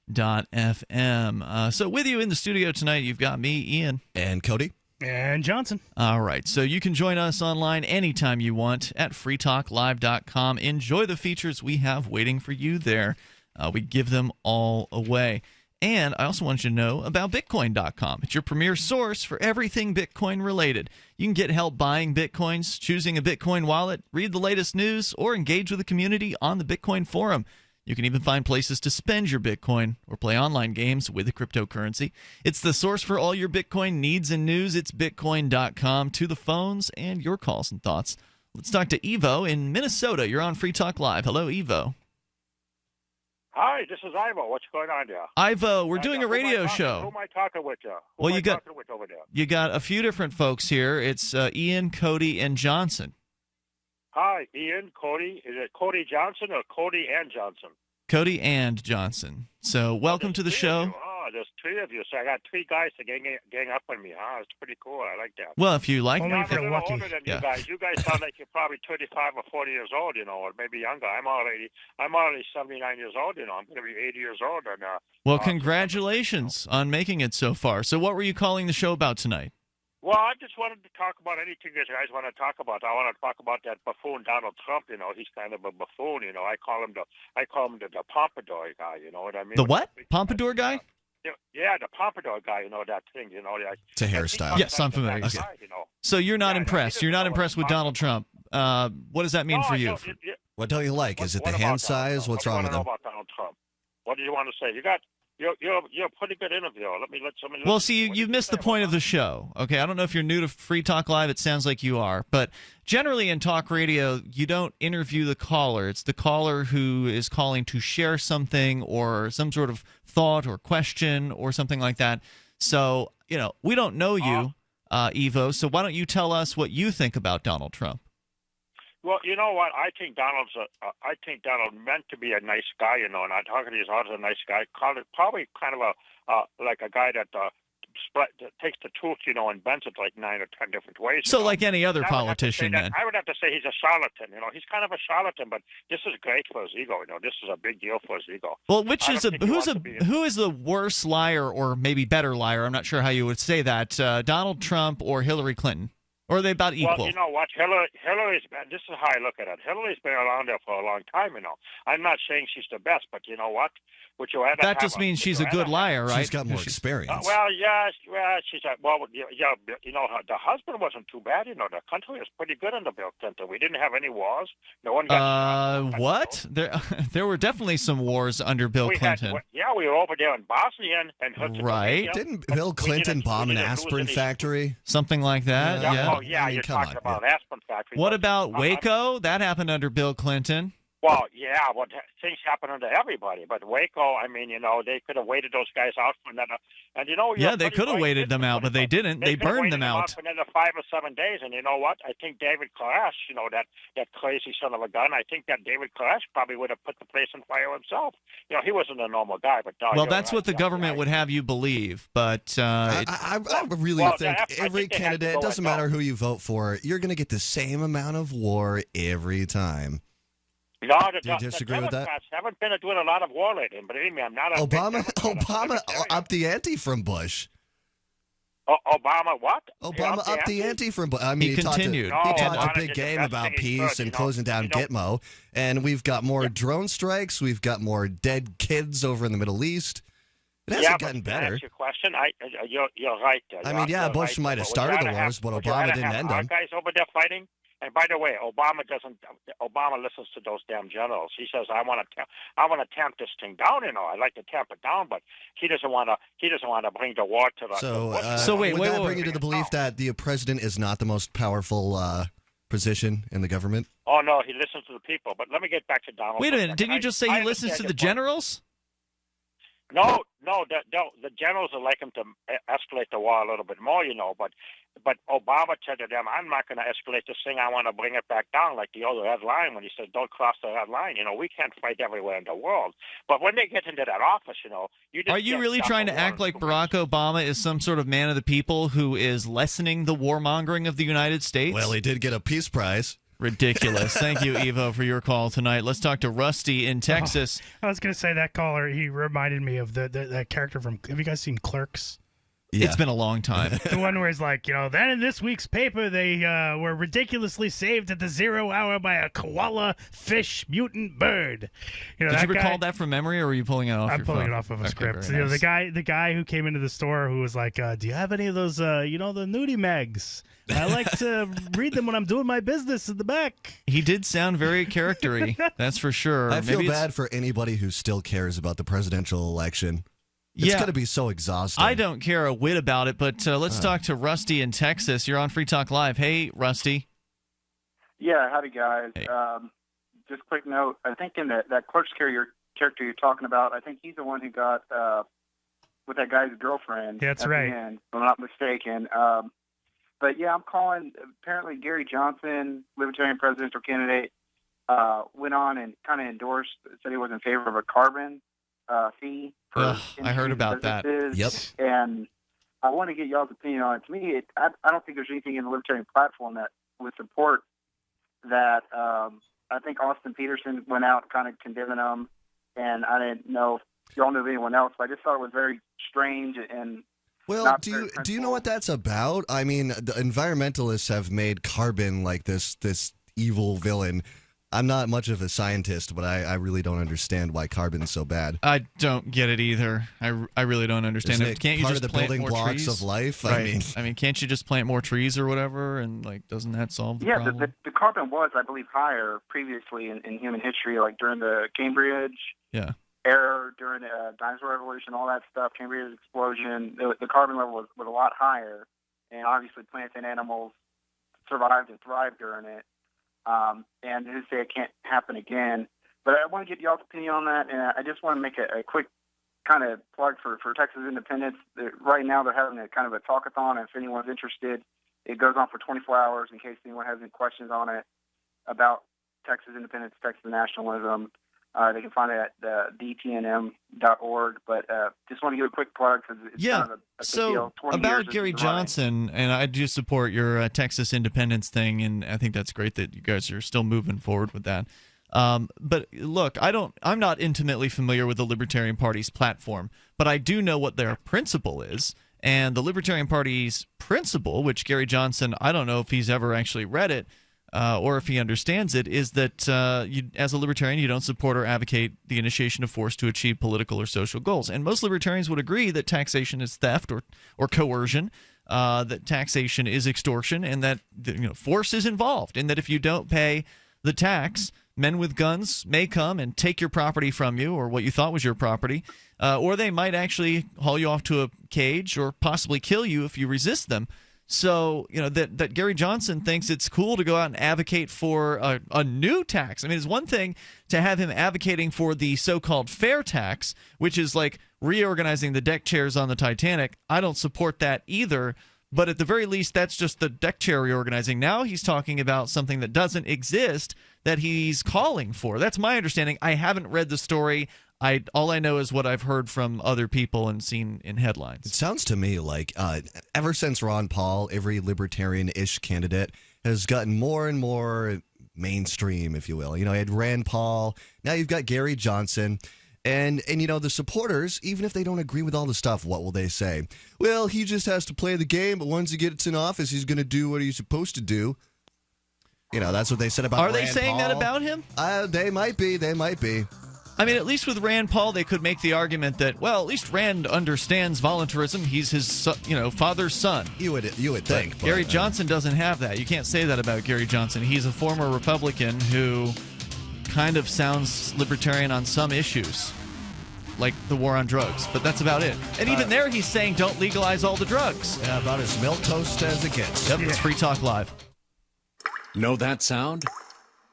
G: LRN.FM. So with you in the studio tonight, you've got me, Ian.
H: And Cody.
I: And Johnson.
G: All right. So you can join us online anytime you want at freetalklive.com. Enjoy the features we have waiting for you there. We give them all away. And I also want you to know about Bitcoin.com. It's your premier source for everything Bitcoin related. You can get help buying Bitcoins, choosing a Bitcoin wallet, read the latest news, or engage with the community on the Bitcoin forum. You can even find places to spend your Bitcoin or play online games with the cryptocurrency. It's the source for all your Bitcoin needs and news. It's Bitcoin.com. To the phones and your calls and thoughts. Let's talk to Evo in Minnesota. You're on Free Talk Live. Hello, Evo.
X: Hi, this is Ivo. What's going on there?
G: Ivo, we're doing a radio show.
X: Who am I talking with?
G: Well, you got
X: over there?
G: You got a few different folks here. It's Ian, Cody, and Johnson.
X: Hi, Ian, Cody. Is it Cody Johnson or Cody and Johnson?
G: Cody and Johnson. So welcome to the show.
X: There's 3 of you. So I got 3 guys to gang up on me. It's pretty cool. I like that.
G: Well, if you like
X: I'm
G: that.
X: a little older than you guys. You guys sound like you're probably 35 or 40 years old, or maybe younger. I'm already 79 years old, I'm going to be 80 years old.
G: Well, congratulations on making it so far. So what were you calling the show about tonight?
X: Well, I just wanted to talk about anything you guys want to talk about. I want to talk about that buffoon Donald Trump. He's kind of a buffoon. I call him the pompadour guy. You know what I mean?
G: The what? Pompadour guy?
X: Yeah, the pompadour guy. That thing.
H: It's a hairstyle.
G: Yes, I'm familiar.
X: Okay.
G: So you're not impressed. You're not impressed with Donald Trump. What does that mean for you?
H: What don't you like? Is it the hand size? What's wrong with him?
X: What do you want to know about Donald Trump? What do you want to say? You're a pretty good interviewer. Let somebody.
G: Well, see, you missed the point of the show. Okay, I don't know if you're new to Free Talk Live. It sounds like you are, but generally in talk radio, you don't interview the caller. It's the caller who is calling to share something or some sort of thought or question or something like that. So, we don't know you, Evo. So why don't you tell us what you think about Donald Trump?
X: Well, you know what? I think Donald meant to be a nice guy, and I talk to his heart as a nice guy. Probably kind of like a guy that takes the truth, and bends it like 9 or 10 different ways.
G: So, like any other politician, then.
X: I would have to say he's a charlatan. He's kind of a charlatan, but this is great for his ego. This is a big deal for his ego.
G: Well, who is the worse liar, or maybe better liar? I'm not sure how you would say that. Donald Trump or Hillary Clinton? Or are they about equal?
X: Well, you know what? Hillary's been, this is how I look at it. Hillary's been around there for a long time, I'm not saying she's the best, but you know what?
G: That just means she's a good liar, right?
H: She's got more experience.
X: She's the husband wasn't too bad. The country was pretty good under Bill Clinton. We didn't have any wars. No one got
G: what? There were definitely some wars under Bill Clinton.
X: We were over there in Bosnia and
G: right.
H: Didn't Bill Clinton bomb an aspirin factory?
G: Something like that. Yeah.
X: Oh yeah, you're talking about aspirin factory.
G: What about Waco? That happened under Bill Clinton.
X: Well, yeah, things happen under everybody. But Waco, they could have waited those guys out for another. And
G: they could have waited them out, but they didn't. They burned them out
X: for another 5 or 7 days. And you know what? I think David Koresh, that crazy son of a gun. I think that David Koresh probably would have put the place on fire himself. He wasn't a normal guy, but
G: that's what the government would have you believe. But
H: I really think every candidate, it doesn't matter who you vote for, you're going to get the same amount of war every time.
X: No,
H: do you disagree with that?
X: Democrats haven't been doing a lot of war lately. Believe me, I'm not a
H: Obama upped the ante from Bush.
X: Obama what?
H: Obama upped the ante from Bush.
G: He continued.
H: He talked a big game about peace and closing down Gitmo. And we've got more drone strikes. We've got more dead kids over in the Middle East. It hasn't gotten better.
X: That's your question. You're right.
H: Bush might have started the wars, but Obama didn't end them.
X: Guys over there fighting. And by the way, Obama listens to those damn generals. He says, I want to tamp this thing down. I like to tamp it down, but he doesn't want to bring the war to the.
H: So wait, would that bring you to the belief that the president is not the most powerful position in the government?
X: Oh no, he listens to the people. But let me get back to Donald.
G: Wait a minute, didn't you just say he listens to the generals?
X: No, the generals would like him to escalate the war a little bit more, But Obama said to them, I'm not going to escalate this thing. I want to bring it back down, like the old red line when he said, don't cross the red line. We can't fight everywhere in the world. But when they get into that office, you just
G: Are you really trying to act like Barack Obama is some sort of man of the people who is lessening the warmongering of the United States?
H: Well, he did get a Peace Prize.
G: Ridiculous. Thank you, Evo, for your call tonight. Let's talk to Rusty in Texas.
I: I was going to say that caller, he reminded me of that character from, have you guys seen Clerks?
G: Yeah. It's been a long time.
I: The one where it's like, then in this week's paper, they were ridiculously saved at the 0 hour by a koala fish mutant bird.
G: Did you recall that from memory, or were you pulling it off?
I: I'm pulling it off of a script. Nice. The guy who came into the store who was like, do you have any of those, the nudie mags? I like to read them when I'm doing my business in the back.
G: He did sound very character-y, that's for sure.
H: I feel bad for anybody who still cares about the presidential election. It's going to be so exhausting.
G: I don't care a whit about it, but let's talk to Rusty in Texas. You're on Free Talk Live. Hey, Rusty.
B: Yeah, howdy, guys.
G: Hey.
B: Just a quick note. I think in that clerk's character you're talking about, I think he's the one who got with that guy's girlfriend.
I: That's right.
B: The end, if I'm not mistaken. But, yeah, I'm calling. Apparently, Gary Johnson, Libertarian presidential candidate, went on and kind of endorsed, said he was in favor of a carbon fee.
G: I heard about that.
H: Yep.
B: And I want to get y'all's opinion on it. To me, I don't think there's anything in the Libertarian platform that would support that. I think Austin Peterson went out kind of condemning them, and I didn't know if y'all knew of anyone else, but I just thought it was very strange and
H: Well, do you know what that's about? I mean, the environmentalists have made carbon like this evil villain. I'm not much of a scientist, but I really don't understand why carbon's so bad.
G: I don't get it either. I really don't understand
H: Isn't
G: it. Can't you
H: part
G: just
H: of the
G: plant
H: building
G: more
H: blocks
G: trees?
H: of life?
G: Right. I mean, can't you just plant more trees or whatever? And like, doesn't that solve the problem?
B: The carbon was, I believe, higher previously in human history, like during the Cambrian era, during the dinosaur revolution, all that stuff, Cambrian explosion. The carbon level was a lot higher, and obviously plants and animals survived and thrived during it. And who say it can't happen again. But I want to get y'all's opinion on that, and I just want to make a quick kind of plug for Texas Independence. Right now they're having a kind of a talkathon. If anyone's interested, it goes on for 24 hours in case anyone has any questions on it about Texas Independence, Texas nationalism. They can find it at dtnm.org. But just want to give a quick plug because it's kind of a big deal. 20
G: about
B: years
G: Gary
B: into running.
G: Johnson, and I do support your Texas independence thing, and I think that's great that you guys are still moving forward with that. But look, I'm not intimately familiar with the Libertarian Party's platform, but I do know what their principle is. And the Libertarian Party's principle, which Gary Johnson, I don't know if he's ever actually read it, or if he understands it, is that as a libertarian, you don't support or advocate the initiation of force to achieve political or social goals. And most libertarians would agree that taxation is theft or coercion, that taxation is extortion, and that force is involved, and that if you don't pay the tax, men with guns may come and take your property from you, or what you thought was your property, or they might actually haul you off to a cage or possibly kill you if you resist them. So, that Gary Johnson thinks it's cool to go out and advocate for a new tax. I mean, it's one thing to have him advocating for the so-called fair tax, which is like reorganizing the deck chairs on the Titanic. I don't support that either. But at the very least, that's just the deck chair reorganizing. Now he's talking about something that doesn't exist that he's calling for. That's my understanding. I haven't read the story. All I know is what I've heard from other people and seen in headlines.
H: It sounds to me like ever since Ron Paul, every libertarian-ish candidate has gotten more and more mainstream, if you will. You had Rand Paul. Now you've got Gary Johnson. And the supporters, even if they don't agree with all the stuff, what will they say? Well, he just has to play the game, but once he gets in office, he's going to do what he's supposed to do. That's what they said about Rand Paul.
G: Are they saying that about him?
H: They might be. They might be.
G: I mean, at least with Rand Paul, they could make the argument that, well, at least Rand understands voluntarism. He's his, father's son.
H: You would think.
G: But Gary Johnson doesn't have that. You can't say that about Gary Johnson. He's a former Republican who kind of sounds libertarian on some issues, like the war on drugs, but that's about it. And even there, he's saying don't legalize all the drugs.
H: Yeah, about as milquetoast as it gets.
G: Yep, it's Free Talk Live.
C: Know that sound?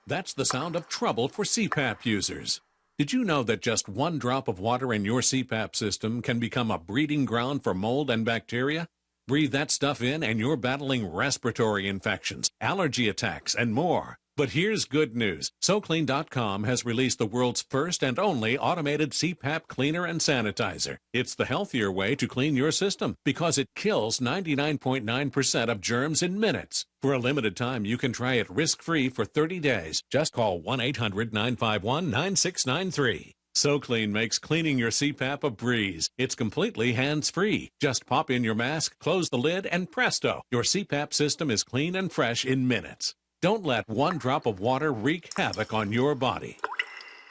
C: That's the sound of trouble for CPAP users. Did you know that just one drop of water in your CPAP system can become a breeding ground for mold and bacteria? Breathe that stuff in and you're battling respiratory infections, allergy attacks, and more. But here's good news. SoClean.com has released the world's first and only automated CPAP cleaner and sanitizer. It's the healthier way to clean your system because it kills 99.9% of germs in minutes. For a limited time, you can try it risk-free for 30 days. Just call 1-800-951-9693. SoClean makes cleaning your CPAP a breeze. It's completely hands-free. Just pop in your mask, close the lid, and presto, your CPAP system is clean and fresh in minutes. Don't let one drop of water wreak havoc on your body.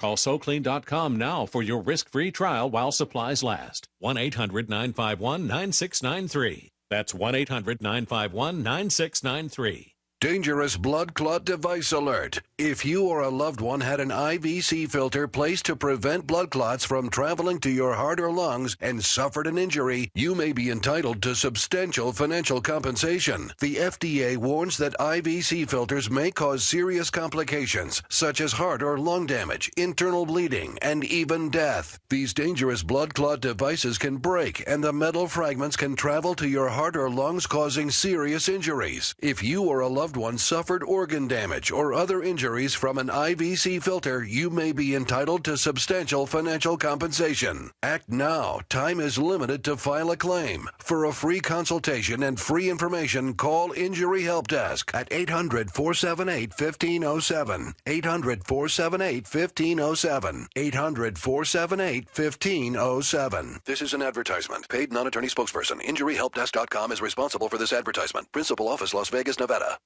C: Call SoClean.com now for your risk-free trial while supplies last. 1-800-951-9693. That's 1-800-951-9693.
L: Dangerous blood clot device alert. If you or a loved one had an IVC filter placed to prevent blood clots from traveling to your heart or lungs and suffered an injury, you may be entitled to substantial financial compensation. The FDA warns that IVC filters may cause serious complications, such as heart or lung damage, internal bleeding, and even death. These dangerous blood clot devices can break, and the metal fragments can travel to your heart or lungs, causing serious injuries. If you or a loved loved one suffered organ damage or other injuries from an IVC filter, you may be entitled to substantial financial compensation. Act now. Time is limited to file a claim. For a free consultation and free information, call Injury Help Desk at 800-478-1507. 800-478-1507. 800-478-1507. This is an advertisement. Paid non-attorney spokesperson. InjuryHelpDesk.com is responsible for this advertisement. Principal office, Las Vegas, Nevada.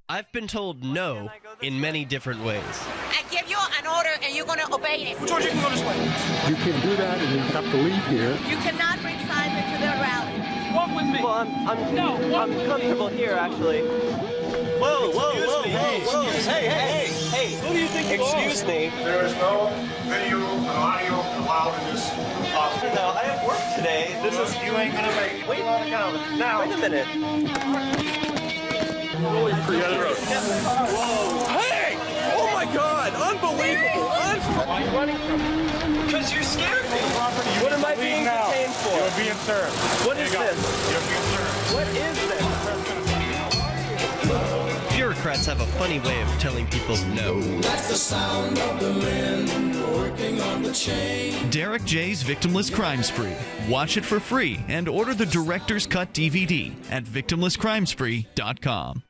D: I've been told no in many different ways.
E: I give you an order and you're going to obey it.
F: Which one you can go this way? You can't do that and you have to leave here.
E: You cannot bring signs into the rally.
D: Walk with me. Well, I'm comfortable here, actually. Whoa, hey, who do you think you are? Excuse me.
F: There is no video and audio allowed in this office.
D: No, I have work today. This is...
F: You ain't gonna make it.
D: Wait, now. Wait a minute.
F: Really forget it.
D: Hey! Oh my God! Unbelievable! Why are you running from me? Because you scared me. What am I being detained for?
F: You're being served.
D: What is this?
F: You're being served.
D: What is this? Bureaucrats have a funny way of telling people no.
K: That's the sound of the men working on the chain.
G: Derek J's Victimless Crime Spree. Watch it for free and order the Director's Cut DVD at victimlesscrimespree.com.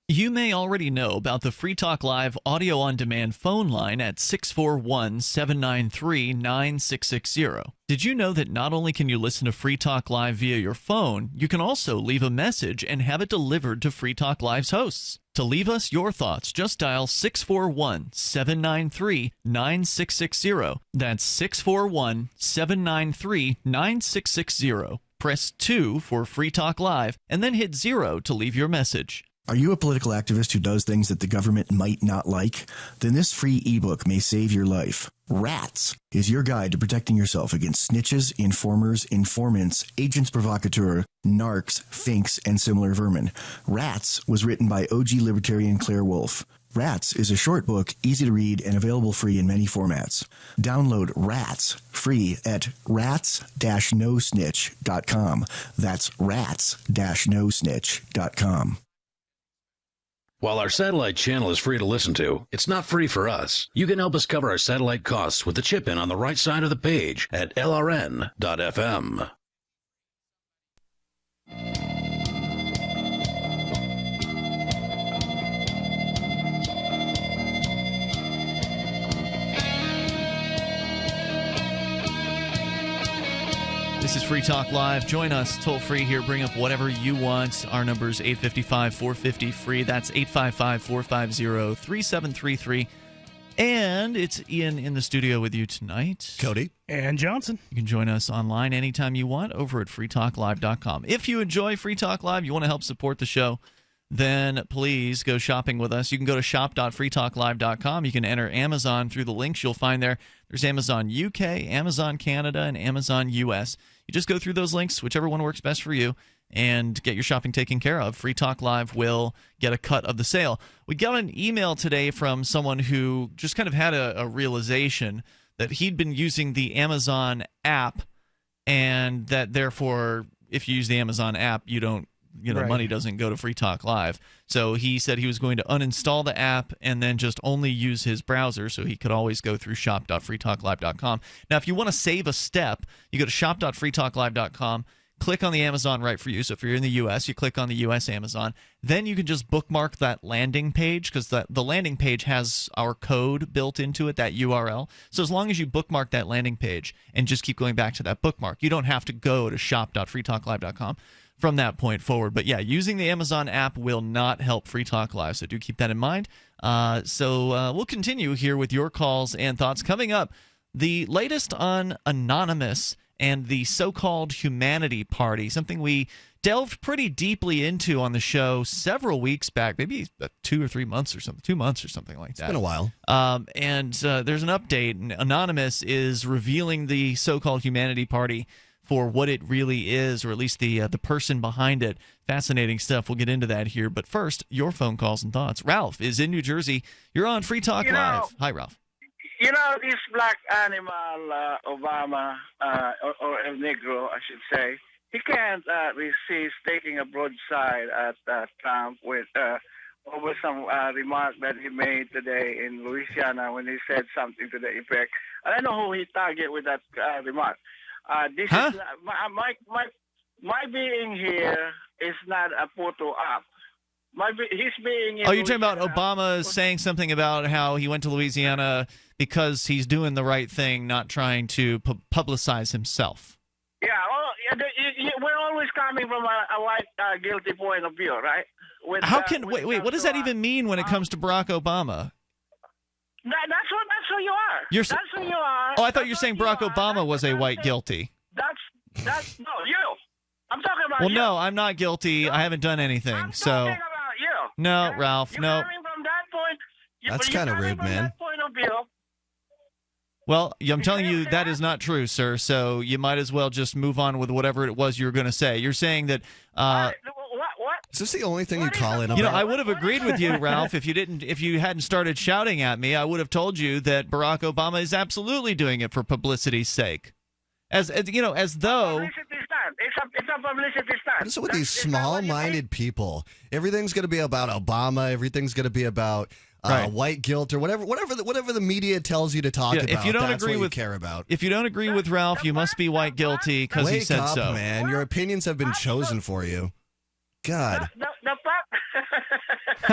G: You may already know about the Free Talk Live audio-on-demand phone line at 641-793-9660. Did you know that not only can you listen to Free Talk Live via your phone, you can also leave a message and have it delivered to Free Talk Live's hosts? To leave us your thoughts, just dial 641-793-9660. That's 641-793-9660. Press 2 for Free Talk Live, and then hit 0 to leave your message.
Y: Are you a political activist who does things that the government might not like? Then this free ebook may save your life. Rats is your guide to protecting yourself against snitches, informers, informants, agents provocateur, narcs, finks, and similar vermin. Rats was written by OG libertarian Claire Wolfe. Rats is a short book, easy to read, and available free in many formats. Download Rats free at rats-nosnitch.com. That's rats-nosnitch.com.
S: While our satellite channel is free to listen to, it's not free for us. You can help us cover our satellite costs with the chip-in on the right side of the page at lrn.fm.
G: This is Free Talk Live. Join us toll free here. Bring up whatever you want. Our number is 855-450-FREE. That's 855-450-3733. And it's Ian in the studio with you tonight.
H: Cody.
I: And Johnson.
G: You can join us online anytime you want over at freetalklive.com. If you enjoy Free Talk Live, you want to help support the show, then please go shopping with us. You can go to shop.freetalklive.com. You can enter Amazon through the links you'll find there. There's Amazon UK, Amazon Canada, and Amazon US. You just go through those links, whichever one works best for you, and get your shopping taken care of. Free Talk Live will get a cut of the sale. We got an email today from someone who just kind of had a realization that he'd been using the Amazon app, and that therefore, if you use the Amazon app, you don't, right, money doesn't go to Free Talk Live. So he said he was going to uninstall the app and then just only use his browser, so he could always go through shop.freetalklive.com. Now, if you want to save a step, you go to shop.freetalklive.com, click on the Amazon right for you. So if you're in the U.S., you click on the U.S. Amazon. Then you can just bookmark that landing page, because the landing page has our code built into it, that URL. So as long as you bookmark that landing page and just keep going back to that bookmark, you don't have to go to shop.freetalklive.com from that point forward. But yeah, using the Amazon app will not help Free Talk Live, so do keep that in mind. So we'll continue here with your calls and thoughts. Coming up, the latest on Anonymous and the so-called Humanity Party, something we delved pretty deeply into on the show several weeks back, maybe 2 or 3 months or something, 2 months or something like that.
H: It's been a while.
G: And there's an update. Anonymous is revealing the so-called Humanity Party for what it really is, or at least the person behind it. Fascinating stuff. We'll get into that here. But first, your phone calls and thoughts. Ralph is in New Jersey. You're on Free Talk Live. Hi, Ralph.
Z: You know, this black animal, Obama, or a Negro, I should say,
J: he can't resist taking a broadside at Trump with over some remark that he made today in Louisiana when he said something to the effect. I don't know who he targeted with that remark. This is my being here is not a photo op. He's being.
G: Oh, you're talking about Obama saying something about how he went to Louisiana because he's doing the right thing, not trying to publicize himself.
J: Yeah, we're always coming from a white guilty point of view, right?
G: Wait, what does that even mean when it comes to Barack Obama?
J: That's who you are. That's who you are.
G: Oh, I thought you were saying Barack Obama was a white guilty.
J: That's no, you. I'm talking about
G: you.
J: you.
G: No, I'm not guilty. I haven't done anything.
J: I'm talking about you.
G: No, Ralph,
J: you're
G: no.
J: Coming from that point,
H: that's kind of rude, man.
J: That point of view.
G: Well, I'm telling you that is not true, sir. So you might as well just move on with whatever it was you were going to say. You're saying that.
J: What?
H: Is this the only thing you call it?
G: You know, I would have agreed with you, Ralph, if you hadn't started shouting at me. I would have told you that Barack Obama is absolutely doing it for publicity's sake, as though.
J: It's a publicity stunt.
H: What is it with these small-minded people? Everything's going to be about Obama. Everything's going to be about white guilt or whatever the media tells you to talk about.
G: If you don't
H: that's
G: agree
H: what
G: with
H: you care about.
G: If you don't agree with Ralph, you must be white guilty because he said so.
H: Wake up, man! Your opinions have been chosen for you. God.
J: The fact of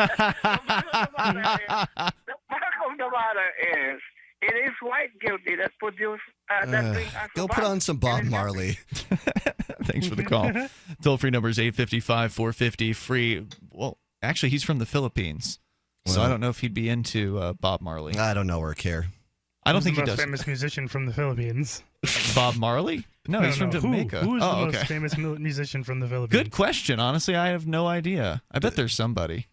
J: the matter is, it is white guilty that produced that thing.
H: Go put on some Bob Marley.
G: Thanks for the call. Toll-free number is 855-450-FREE. Well, actually, he's from the Philippines, so I don't know if he'd be into Bob Marley.
H: I don't know or care.
G: I don't think he does.
I: Who's the most famous musician from the Philippines?
G: Bob Marley? No, he's from Jamaica.
I: Who's the most famous musician from the Philippines?
G: Good question. Honestly, I have no idea. I bet there's somebody.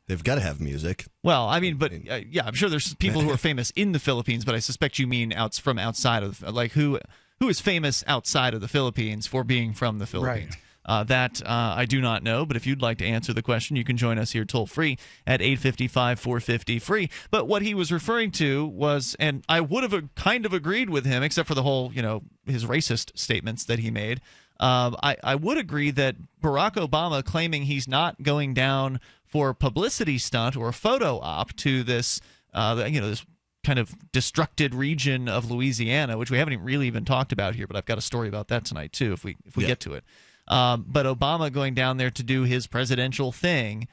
H: They've got to have music.
G: Well, I mean, but yeah, I'm sure there's people who are famous in the Philippines, but I suspect you mean from outside of, like, who is famous outside of the Philippines for being from the Philippines.
I: Right.
G: That I do not know, but if you'd like to answer the question, you can join us here toll-free at 855-450-FREE. But what he was referring to was, and I would have kind of agreed with him, except for the whole, his racist statements that he made. I would agree that Barack Obama claiming he's not going down for a publicity stunt or a photo op to this, this kind of destructed region of Louisiana, which we haven't really even talked about here, but I've got a story about that tonight too, if we get to it. But Obama going down there to do his presidential thing,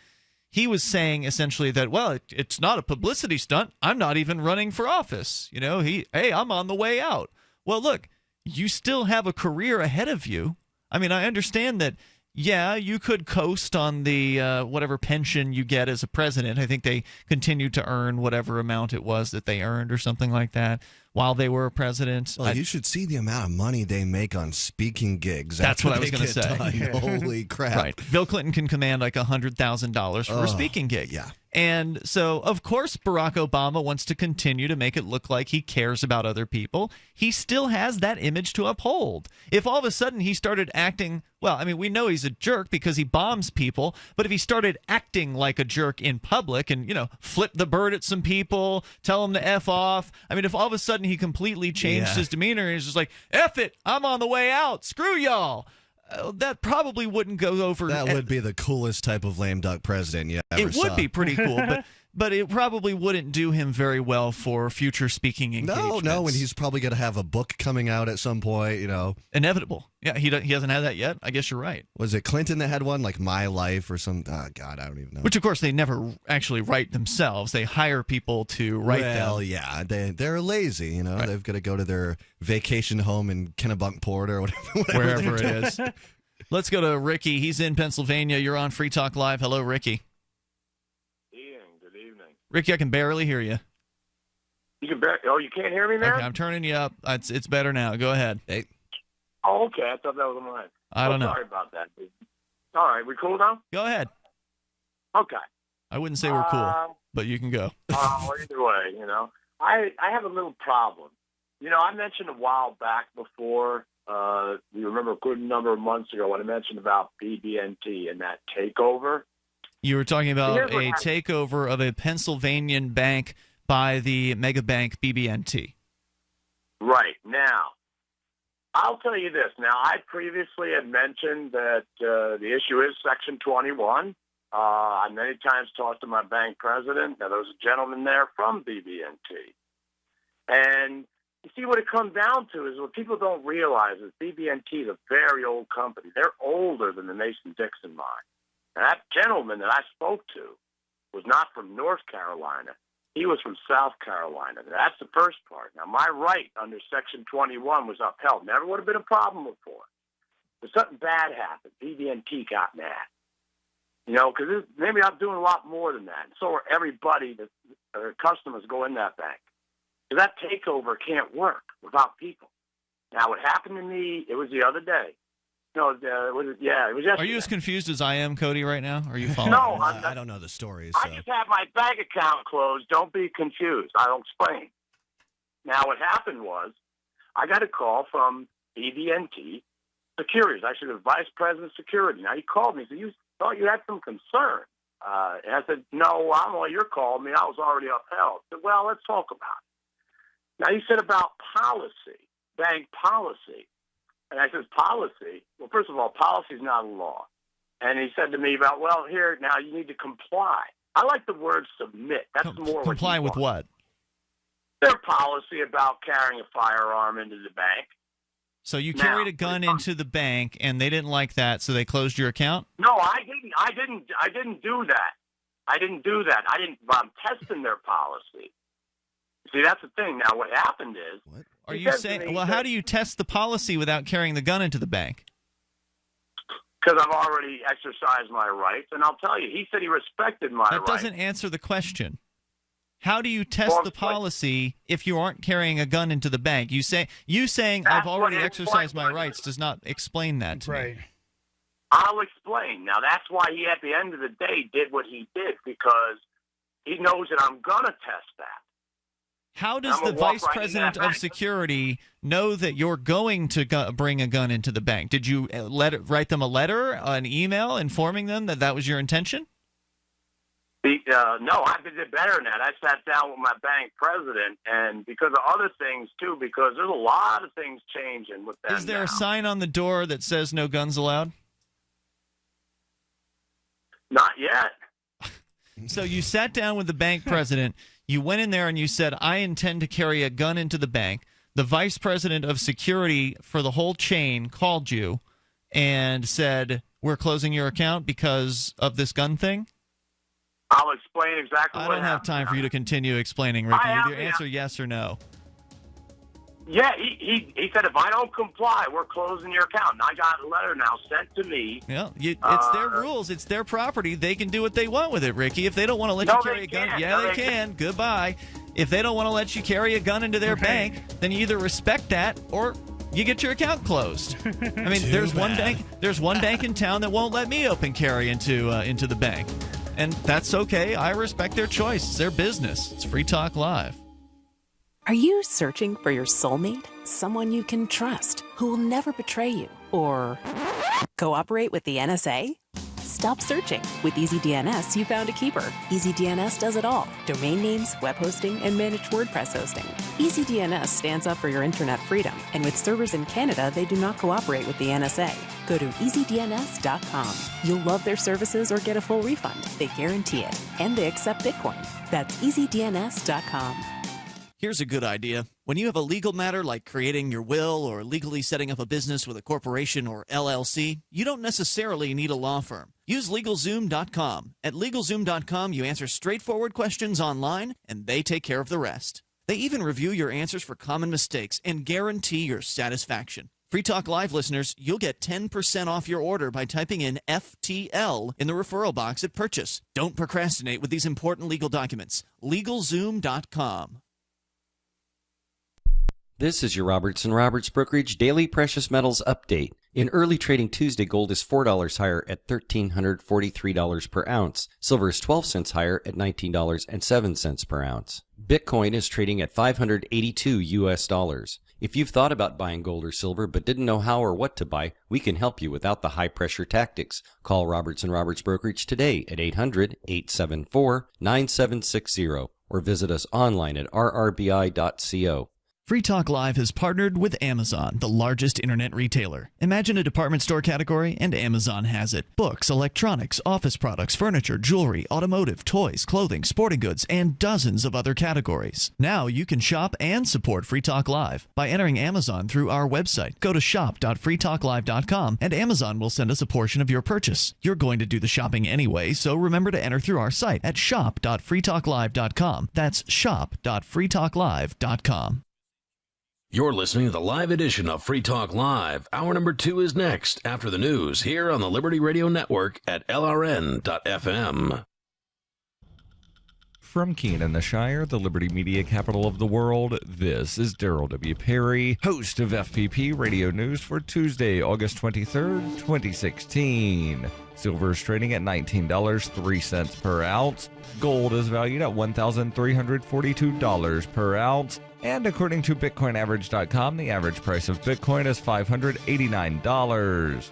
G: he was saying essentially that, well, it's not a publicity stunt. I'm not even running for office. Hey, I'm on the way out. Well, look, you still have a career ahead of you. I mean, I understand that, yeah, you could coast on the whatever pension you get as a president. I think they continued to earn whatever amount it was that they earned or something like that while they were president.
H: Well, you should see the amount of money they make on speaking gigs.
G: That's what I was going to say.
H: Holy crap.
G: Right. Bill Clinton can command like $100,000 for a speaking gig.
H: Yeah.
G: And so, of course, Barack Obama wants to continue to make it look like he cares about other people. He still has that image to uphold. If all of a sudden he started acting, well, I mean, we know he's a jerk because he bombs people, but if he started acting like a jerk in public and, flip the bird at some people, tell them to F off, I mean, if all of a sudden he completely changed his demeanor and he's just like, F it, I'm on the way out, screw y'all. That probably wouldn't go over.
H: That would be the coolest type of lame duck president you ever saw.
G: It would be pretty cool, but it probably wouldn't do him very well for future speaking engagements.
H: No, and he's probably going to have a book coming out at some point,
G: Inevitable. Yeah, he hasn't had that yet. I guess you're right.
H: Was it Clinton that had one, like My Life or some? Oh, God, I don't even know.
G: Which, of course, they never actually write themselves. They hire people to write them.
H: Well, yeah, they're lazy, Right. They've got to go to their vacation home in Kennebunkport or whatever
G: wherever it is. Let's go to Ricky. He's in Pennsylvania. You're on Free Talk Live. Hello, Ricky.
M: Ian, good evening.
G: Ricky, I can barely hear you.
M: You can't hear me now?
G: Okay, I'm turning you up. It's better now. Go ahead.
H: Hey.
M: Oh, okay. I thought that was mine.
G: I don't know.
M: Sorry about that. All right, we cool now?
G: Go ahead.
M: Okay.
G: I wouldn't say we're cool, but you can go.
M: Either way, I have a little problem. I mentioned a while back before, you remember a good number of months ago when I mentioned about BB&T and that takeover.
G: You were talking about a takeover of a Pennsylvanian bank by the mega bank BB&T.
M: Right. Now, I'll tell you this. Now, I previously had mentioned that the issue is Section 21. I many times talked to my bank president. Now, there was a gentleman there from BB&T. And you see, what it comes down to is what people don't realize is BB&T is a very old company. They're older than the Mason-Dixon mine. And that gentleman that I spoke to was not from North Carolina. He was from South Carolina. That's the first part. Now, my right under Section 21 was upheld. Never would have been a problem before. But something bad happened. BB&T got mad. You know, because maybe I'm doing a lot more than that. And so are everybody that customers go in that bank. Because that takeover can't work without people. Now, what happened to me, it was the other day. No, it was yesterday.
G: Are you as confused as I am, Cody, right now? Are you following?
M: No,
H: I don't know the story. So.
M: I just had my bank account closed. Don't be confused. I'll explain. Now, what happened was I got a call from BB&T Securities, actually the vice president of security. Now, he called me and said, you thought you had some concern. And I said, no, I don't know why you're calling me. I was already upheld. I said, well, let's talk about it. Now, you said about policy, bank policy. And I said, policy? Well, first of all, policy is not a law. And he said to me about, well, here, now you need to comply. I like the word submit. That's more
G: comply with what?
M: Their policy about carrying a firearm into the bank.
G: So you carried a gun into the bank, and they didn't like that, so they closed your account?
M: No, I didn't. I didn't do that. I'm testing their policy. See, that's the thing. Now, what happened is...
G: What? Are you saying... Well, how do you test the policy without carrying the gun into the bank?
M: Because I've already exercised my rights, and I'll tell you, he said he respected my rights.
G: That doesn't answer the question. How do you test the policy if you aren't carrying a gun into the bank? You saying I've already exercised my rights does not explain that to me.
M: I'll explain. Now, that's why he, at the end of the day, did what he did, because he knows that I'm going to test that.
G: How does the vice president of security know that you're going to bring a gun into the bank? Did you write them a letter, an email, informing them that that was your intention?
M: No, I did better than that. I sat down with my bank president, and because of other things, too, because there's a lot of things changing with them.
G: Is there a sign on the door that says no guns allowed?
M: Not yet.
G: So you sat down with the bank president, you went in there and you said, I intend to carry a gun into the bank. The vice president of security for the whole chain called you and said, we're closing your account because of this gun thing?
M: I'll explain exactly what happened.
G: I don't have time for you to continue explaining, Ricky. Either answer yes or no.
M: Yeah, he said if I don't comply, we're closing your account. And I got a letter now sent to me.
G: Yeah, it's their rules. It's their property. They can do what they want with it, Ricky. If they don't want to let you carry a gun, they can. Goodbye. If they don't want to let you carry a gun into their bank, then you either respect that or you get your account closed. I mean, there's one bank in town that won't let me open carry into the bank. And that's okay. I respect their choice. It's their business. It's Free Talk Live.
N: Are you searching for your soulmate? Someone you can trust, who will never betray you? Or cooperate with the NSA? Stop searching. With EasyDNS, you found a keeper. EasyDNS does it all. Domain names, web hosting, and managed WordPress hosting. EasyDNS stands up for your internet freedom. And with servers in Canada, they do not cooperate with the NSA. Go to EasyDNS.com. You'll love their services or get a full refund. They guarantee it. And they accept Bitcoin. That's EasyDNS.com.
G: Here's a good idea. When you have a legal matter like creating your will or legally setting up a business with a corporation or LLC, you don't necessarily need a law firm. Use LegalZoom.com. At LegalZoom.com, you answer straightforward questions online, and they take care of the rest. They even review your answers for common mistakes and guarantee your satisfaction. Free Talk Live listeners, you'll get 10% off your order by typing in FTL in the referral box at purchase. Don't procrastinate with these important legal documents. LegalZoom.com.
O: This is your Robertson Roberts Brokerage Daily Precious Metals Update. In early trading Tuesday, gold is $4 higher at $1,343 per ounce. Silver is 12 cents higher at $19.07 per ounce. Bitcoin is trading at $582 US. If you've thought about buying gold or silver but didn't know how or what to buy, we can help you without the high-pressure tactics. Call Robertson Roberts Brokerage today at 800-874-9760 or visit us online at rrbi.co.
G: Free Talk Live has partnered with Amazon, the largest internet retailer. Imagine a department store category, and Amazon has it. Books, electronics, office products, furniture, jewelry, automotive, toys, clothing, sporting goods, and dozens of other categories. Now you can shop and support Free Talk Live by entering Amazon through our website. Go to shop.freetalklive.com, and Amazon will send us a portion of your purchase. You're going to do the shopping anyway, so remember to enter through our site at shop.freetalklive.com. That's shop.freetalklive.com.
S: You're listening to the live edition of Free Talk Live. Hour number 2 is next after the news here on the Liberty Radio Network at LRN.FM.
A: From Keene in the Shire, the Liberty Media capital of the world, this is Daryl W. Perry, host of FPP Radio News for Tuesday, August 23rd, 2016. Silver is trading at $19.03 per ounce. Gold is valued at $1,342 per ounce. And according to BitcoinAverage.com, the average price of Bitcoin is $589.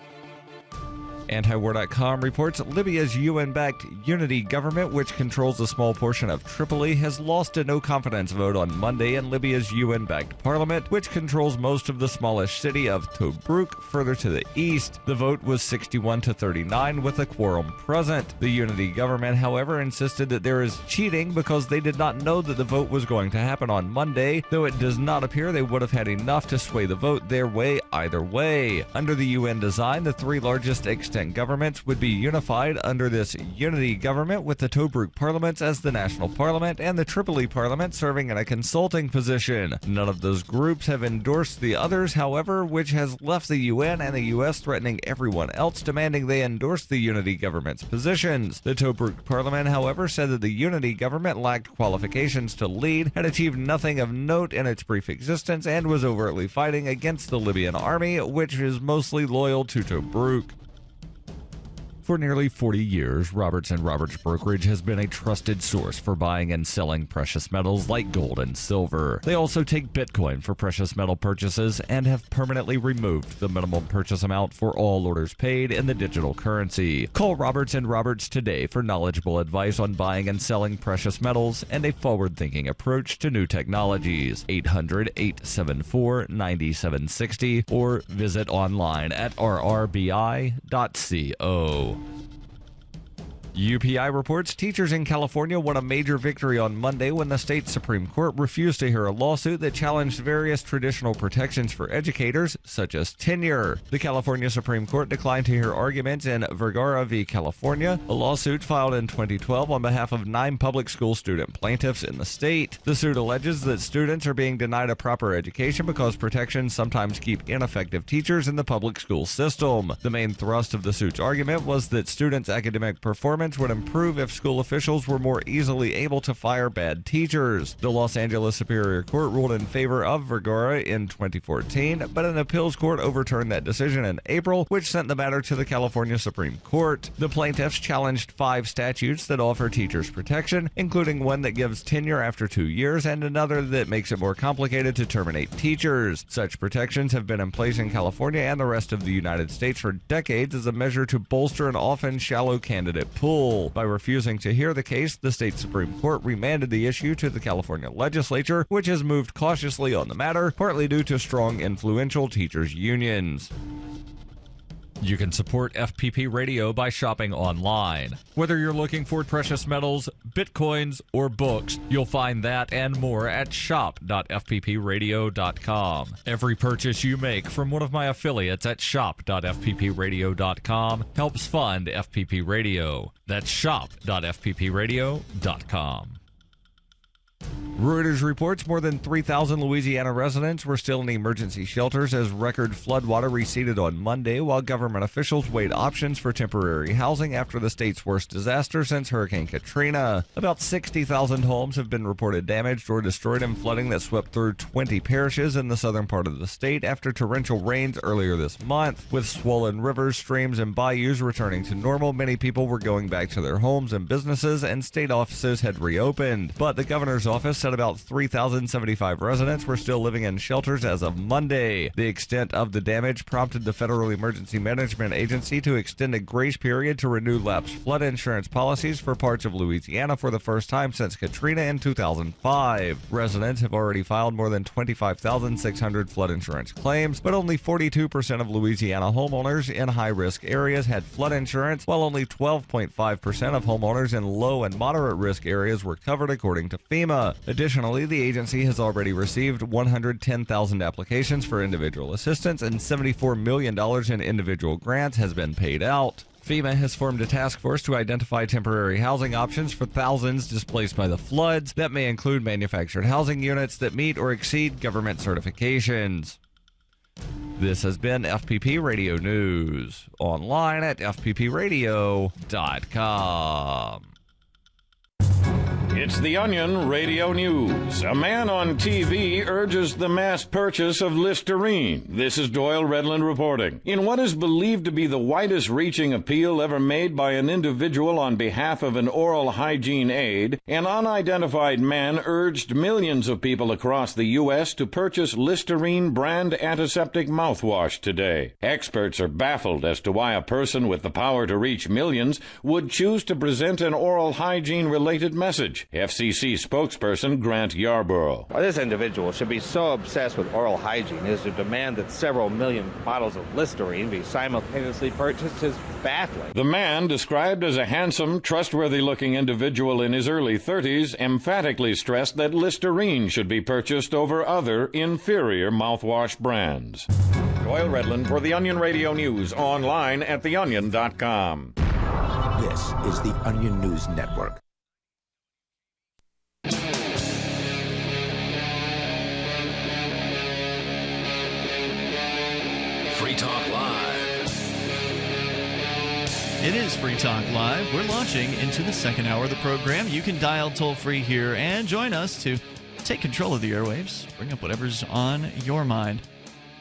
A: Antiwar.com reports Libya's UN-backed unity government, which controls a small portion of Tripoli, has lost a no-confidence vote on Monday in Libya's UN-backed parliament, which controls most of the smallish city of Tobruk further to the east. The vote was 61-39 with a quorum present. The unity government, however, insisted that there is cheating because they did not know that the vote was going to happen on Monday, though it does not appear they would have had enough to sway the vote their way either way. Under the UN design, the three largest extant governments would be unified under this unity government, with the Tobruk parliament as the national parliament and the Tripoli parliament serving in a consulting position. None of those groups have endorsed the others, however, which has left the UN and the US threatening everyone else, demanding they endorse the unity government's positions. The Tobruk parliament, however, said that the unity government lacked qualifications to lead, had achieved nothing of note in its brief existence, and was overtly fighting against the Libyan army, which is mostly loyal to Tobruk. For nearly 40 years, Roberts & Roberts Brokerage has been a trusted source for buying and selling precious metals like gold and silver. They also take Bitcoin for precious metal purchases and have permanently removed the minimum purchase amount for all orders paid in the digital currency. Call Roberts & Roberts today for knowledgeable advice on buying and selling precious metals and a forward-thinking approach to new technologies. 800-874-9760 or visit online at rrbi.co. UPI reports teachers in California won a major victory on Monday when the state Supreme Court refused to hear a lawsuit that challenged various traditional protections for educators, such as tenure. The California Supreme Court declined to hear arguments in Vergara v. California, a lawsuit filed in 2012 on behalf of 9 public school student plaintiffs in the state. The suit alleges that students are being denied a proper education because protections sometimes keep ineffective teachers in the public school system. The main thrust of the suit's argument was that students' academic performance would improve if school officials were more easily able to fire bad teachers. The Los Angeles Superior Court ruled in favor of Vergara in 2014, but an appeals court overturned that decision in April, which sent the matter to the California Supreme Court. The plaintiffs challenged 5 statutes that offer teachers protection, including one that gives tenure after 2 years and another that makes it more complicated to terminate teachers. Such protections have been in place in California and the rest of the United States for decades as a measure to bolster an often shallow candidate pool. By refusing to hear the case, the state Supreme Court remanded the issue to the California legislature, which has moved cautiously on the matter, partly due to strong, influential teachers' unions. You can support FPP Radio by shopping online. Whether you're looking for precious metals, bitcoins, or books, you'll find that and more at shop.fppradio.com. Every purchase you make from one of my affiliates at shop.fppradio.com helps fund FPP Radio. That's shop.fppradio.com. Reuters reports more than 3,000 Louisiana residents were still in emergency shelters as record floodwater receded on Monday, while government officials weighed options for temporary housing after the state's worst disaster since Hurricane Katrina. About 60,000 homes have been reported damaged or destroyed in flooding that swept through 20 parishes in the southern part of the state after torrential rains earlier this month. With swollen rivers, streams, and bayous returning to normal, many people were going back to their homes and businesses, and state offices had reopened. But the governor's office said said about 3,075 residents were still living in shelters as of Monday. The extent of the damage prompted the Federal Emergency Management Agency to extend a grace period to renew lapsed flood insurance policies for parts of Louisiana for the first time since Katrina in 2005. Residents have already filed more than 25,600 flood insurance claims, but only 42% of Louisiana homeowners in high-risk areas had flood insurance, while only 12.5% of homeowners in low and moderate risk areas were covered, according to FEMA. Additionally, the agency has already received 110,000 applications for individual assistance, and $74 million in individual grants has been paid out. FEMA has formed a task force to identify temporary housing options for thousands displaced by the floods. That may include manufactured housing units that meet or exceed government certifications. This has been FPP Radio News, online at fppradio.com.
Q: It's the Onion Radio News. A man on TV urges the mass purchase of Listerine. This is Doyle Redland reporting. In what is believed to be the widest-reaching appeal ever made by an individual on behalf of an oral hygiene aid, an unidentified man urged millions of people across the U.S. to purchase Listerine brand antiseptic mouthwash today. Experts are baffled as to why a person with the power to reach millions would choose to present an oral hygiene-related message. FCC spokesperson Grant Yarborough.
R: This individual should be so obsessed with oral hygiene as to demand that several million bottles of Listerine be simultaneously purchased is baffling.
Q: The man, described as a handsome, trustworthy-looking individual in his early 30s, emphatically stressed that Listerine should be purchased over other, inferior mouthwash brands. Doyle Redland for the Onion Radio News, online at theonion.com.
T: This is the Onion News Network.
S: Free Talk Live.
G: It is Free Talk Live. We're launching into the second hour of the program. You can dial toll-free here and join us to take control of the airwaves. Bring up whatever's on your mind.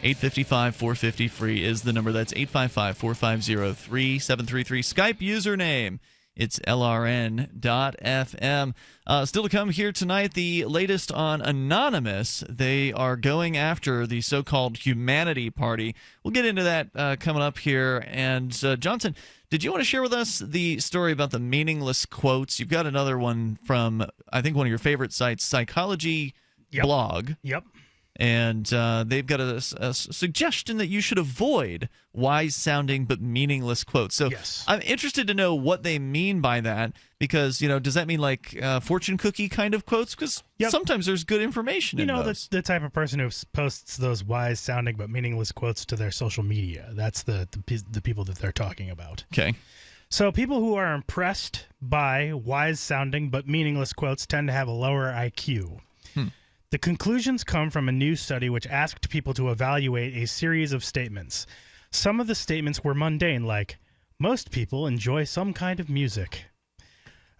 G: 855-450-FREE is the number. That's 855-450-3733. Skype username. It's LRN.FM. Still to come here tonight, the latest on Anonymous. They are going after the so-called Humanity Party. We'll get into that coming up here. And Johnson, did you want to share with us the story about the meaningless quotes? You've got another one from, I think, one of your favorite sites, Psychology Blog.
I: Yep.
G: And they've got a suggestion that you should avoid wise-sounding but meaningless quotes. So I'm interested to know what they mean by that, because, does that mean like fortune cookie kind of quotes? Because sometimes there's good information in those.
I: The type of person who posts those wise-sounding but meaningless quotes to their social media. That's the people that they're talking about.
G: Okay.
I: So people who are impressed by wise-sounding but meaningless quotes tend to have a lower IQ. The conclusions come from a new study which asked people to evaluate a series of statements. Some of the statements were mundane, like, most people enjoy some kind of music.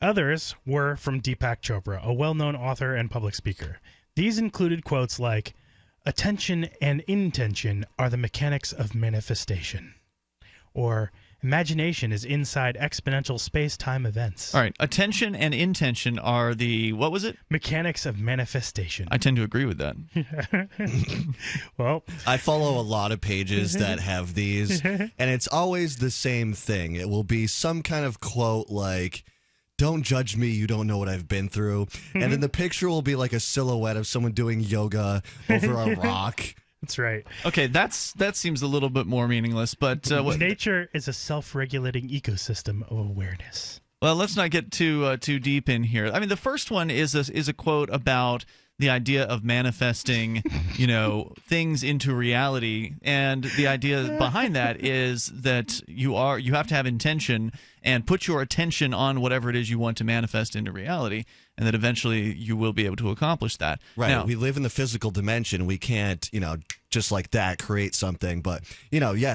I: Others were from Deepak Chopra, a well-known author and public speaker. These included quotes like, attention and intention are the mechanics of manifestation. Or, imagination is inside exponential space-time events.
G: All right. Attention and intention are the, what was it?
I: Mechanics of manifestation.
G: I tend to agree with that.
I: Well,
H: I follow a lot of pages that have these, and it's always the same thing. It will be some kind of quote like, don't judge me, you don't know what I've been through. And then the picture will be like a silhouette of someone doing yoga over a rock.
I: That's right.
G: Okay, that seems a little bit more meaningless, but
I: nature is a self-regulating ecosystem of awareness.
G: Well, let's not get too deep in here. I mean, the first one is a quote about the idea of manifesting, things into reality, and the idea behind that is that you have to have intention and put your attention on whatever it is you want to manifest into reality, and that eventually you will be able to accomplish that.
H: Right.
G: Now,
H: we live in the physical dimension. We can't, just like that create something. But,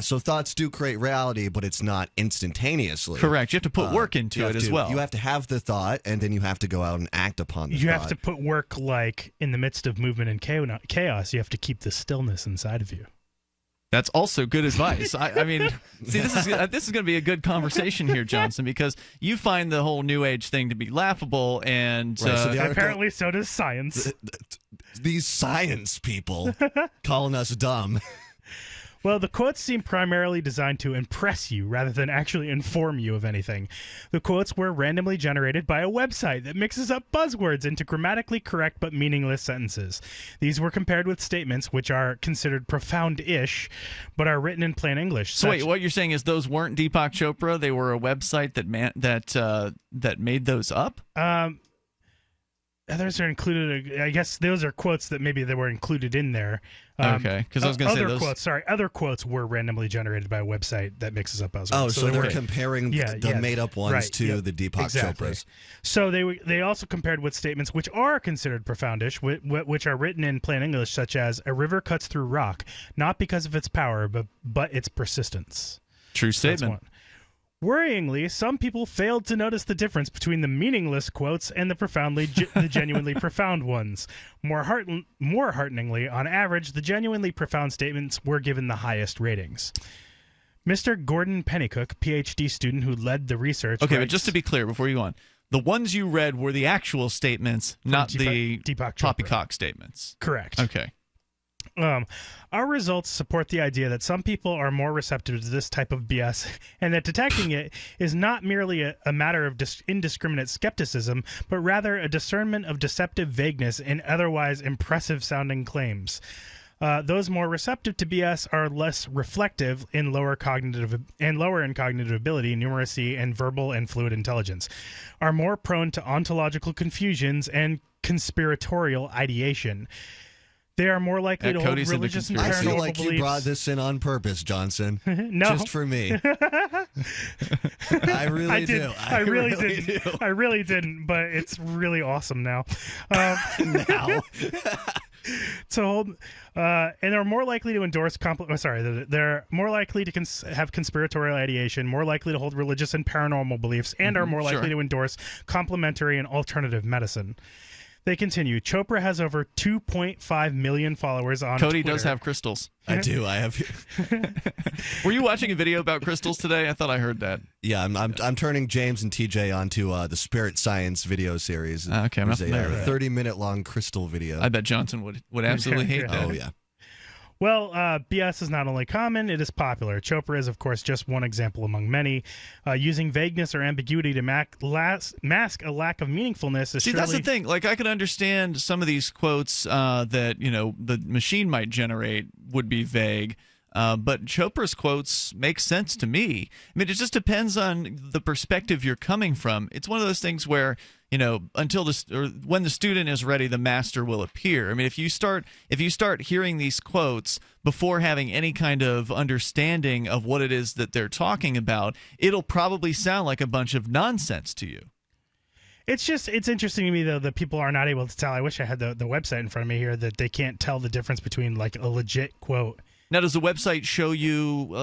H: so thoughts do create reality, but it's not instantaneously.
G: Correct. You have to put work into it as well.
H: You have to have the thought, and then you have to go out and act upon the thought.
I: You have to put work like in the midst of movement and chaos. You have to keep the stillness inside of you.
G: That's also good advice. I mean, see, this is going to be a good conversation here, Johnson, because you find the whole New Age thing to be laughable, and
I: apparently so does science.
H: These science people calling us dumb.
I: Well, the quotes seem primarily designed to impress you rather than actually inform you of anything. The quotes were randomly generated by a website that mixes up buzzwords into grammatically correct but meaningless sentences. These were compared with statements which are considered profound-ish but are written in plain English.
G: So wait, what you're saying is those weren't Deepak Chopra? They were a website that made those up?
I: Others are included. I guess those are quotes that maybe they were included in there.
G: Okay, because I was going to say those
I: quotes. Sorry, other quotes were randomly generated by a website that mixes up buzzwords.
H: Oh, so they were comparing the made-up ones to the Deepak Chopras.
I: So they also compared with statements which are considered profoundish, which are written in plain English, such as "A river cuts through rock, not because of its power, but its persistence."
G: True statement.
I: Worryingly, some people failed to notice the difference between the meaningless quotes and the genuinely profound ones. More hearteningly, on average, the genuinely profound statements were given the highest ratings. Mr. Gordon Pennycook, PhD student who led the research.
G: Okay, but just to be clear before you go on, the ones you read were the actual statements, not the poppycock statements.
I: Correct.
G: Okay.
I: Our results support the idea that some people are more receptive to this type of BS, and that detecting it is not merely a matter of indiscriminate skepticism, but rather a discernment of deceptive vagueness in otherwise impressive-sounding claims. Those more receptive to BS are less reflective in lower in cognitive ability, numeracy, and verbal and fluid intelligence, are more prone to ontological confusions and conspiratorial ideation. They are more likely to hold religious and paranormal beliefs.
H: I feel like you brought this in on purpose, Johnson.
I: No.
H: Just for me. I really do.
I: I really didn't, but it's really awesome now.
H: Now.
I: To hold, and they're more likely to endorse. They're more likely to have conspiratorial ideation, more likely to hold religious and paranormal beliefs, and are more likely to endorse complementary and alternative medicine. They continue. Chopra has over 2.5 million followers on
G: Cody
I: Twitter.
G: does have crystals.
H: I do. I have.
G: Were you watching a video about crystals today? I thought I heard that.
H: Yeah, I'm turning James and TJ onto the Spirit Science video series.
G: Okay, I'm not familiar with that.
H: 30-minute long crystal video.
G: I bet Johnson would absolutely hate that.
H: Oh, yeah.
I: Well, BS is not only common, it is popular. Chopra is, of course, just one example among many. Using vagueness or ambiguity to mask a lack of meaningfulness is
G: that's the thing. Like, I could understand some of these quotes that, the machine might generate would be vague. But Chopra's quotes make sense to me. I mean, it just depends on the perspective you're coming from. It's one of those things where, when the student is ready, the master will appear. I mean, if you start hearing these quotes before having any kind of understanding of what it is that they're talking about, it'll probably sound like a bunch of nonsense to you.
I: It's interesting to me, though, that people are not able to tell. I wish I had the website in front of me here, that they can't tell the difference between, like, a legit quote.
G: Now, does the website show you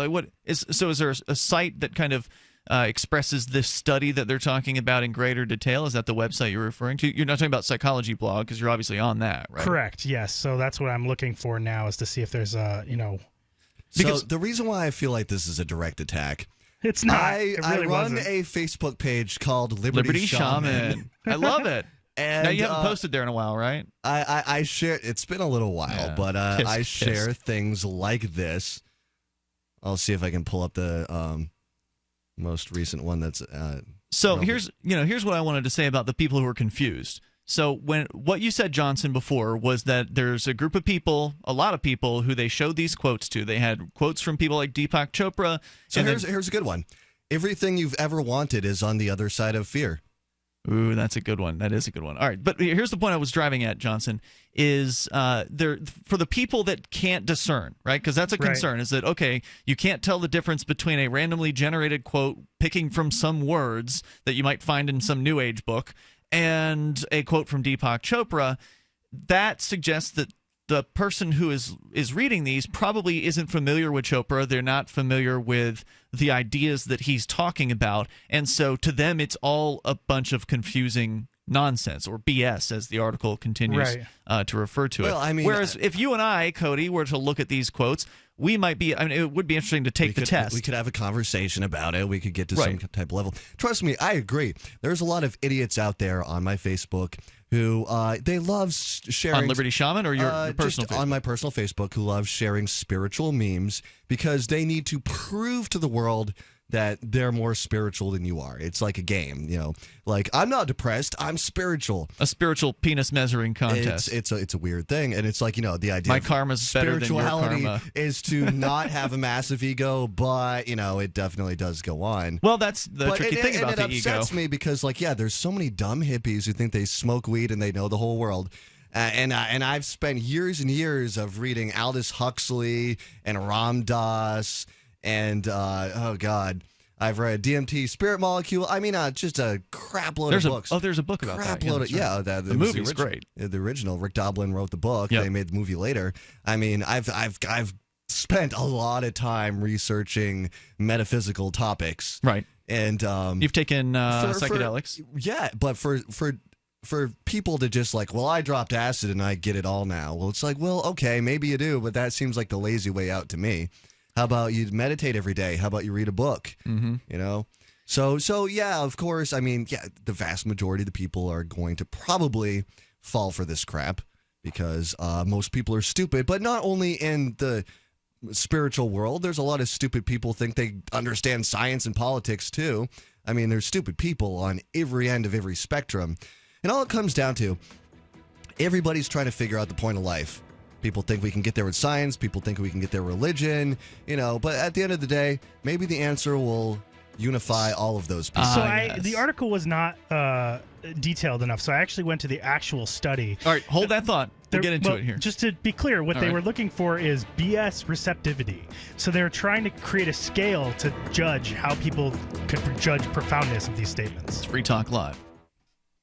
G: is there a site that kind of expresses this study that they're talking about in greater detail? Is that the website you're referring to? You're not talking about Psychology Blog, because you're obviously on that, right?
I: Correct. Yes. So that's what I'm looking for now, is to see if there's
H: Because the reason why I feel like this is a direct attack.
I: It's not.
H: I run a Facebook page called Liberty Shaman.
G: I love it.
H: And
G: now, you haven't posted there in a while, right?
H: I share. It's been a little while, but I share things like this. I'll see if I can pull up the most recent one. That's
G: so here's what I wanted to say about the people who are confused. So what you said, Johnson, before was that there's a group of people, a lot of people, who they showed these quotes to. They had quotes from people like Deepak Chopra.
H: So here's a good one. Everything you've ever wanted is on the other side of fear.
G: Ooh, that's a good one. That is a good one. All right, but here's the point I was driving at, Johnson, is there for the people that can't discern, right? Because that's a concern, is that, okay, you can't tell the difference between a randomly generated quote picking from some words that you might find in some New Age book and a quote from Deepak Chopra. That suggests that the person who is reading these probably isn't familiar with Chopra. They're not familiar with the ideas that he's talking about. And so to them, it's all a bunch of confusing nonsense, or BS, as the article continues to refer to it.
H: I mean,
G: whereas if you and I, Cody, were to look at these quotes, we might be. I mean, it would be interesting to take the test.
H: We could have a conversation about it. We could get to some type of level. Trust me, I agree. There's a lot of idiots out there on my Facebook who they love sharing
G: on Liberty Shaman or your personal
H: just
G: Facebook?
H: On my personal Facebook, who love sharing spiritual memes because they need to prove to the world that they're more spiritual than you are. It's like a game, you know. Like, I'm not depressed, I'm spiritual.
G: A spiritual penis measuring contest.
H: It's a weird thing, and it's like, you know, the idea
G: my
H: of
G: karma's better than your karma
H: is to not have a massive ego, but, you know, it definitely does go on.
G: Well, that's the tricky thing about the ego.
H: It upsets me because, like, yeah, there's so many dumb hippies who think they smoke weed and they know the whole world. And I've spent years and years of reading Aldous Huxley and Ram Dass and, oh, God, I've read DMT, Spirit Molecule. I mean, just a crap load of books.
G: There's a book about that.
H: Yeah,
G: the movie's great.
H: The original. Rick Doblin wrote the book.
G: Yep.
H: They made the movie later. I mean, I've spent a lot of time researching metaphysical topics.
G: Right.
H: And
G: you've taken psychedelics.
H: Yeah, but for people to just like, well, I dropped acid and I get it all now. Well, it's like, well, okay, maybe you do, but that seems like the lazy way out to me. How about you meditate every day? How about you read a book?
G: Mm-hmm.
H: You know? So yeah, of course, I mean, yeah, the vast majority of the people are going to probably fall for this crap because most people are stupid, but not only in the spiritual world. There's a lot of stupid people think they understand science and politics too. I mean, there's stupid people on every end of every spectrum. And all it comes down to, everybody's trying to figure out the point of life. People think we can get there with science. People think we can get there with religion, you know. But at the end of the day, maybe the answer will unify all of those people.
I: So the article was not detailed enough, so I actually went to the actual study.
G: All right, hold that thought. We'll get into it here.
I: Just to be clear, what they were looking for is BS receptivity. So they're trying to create a scale to judge how people could judge profoundness of these statements.
G: It's Free Talk Live.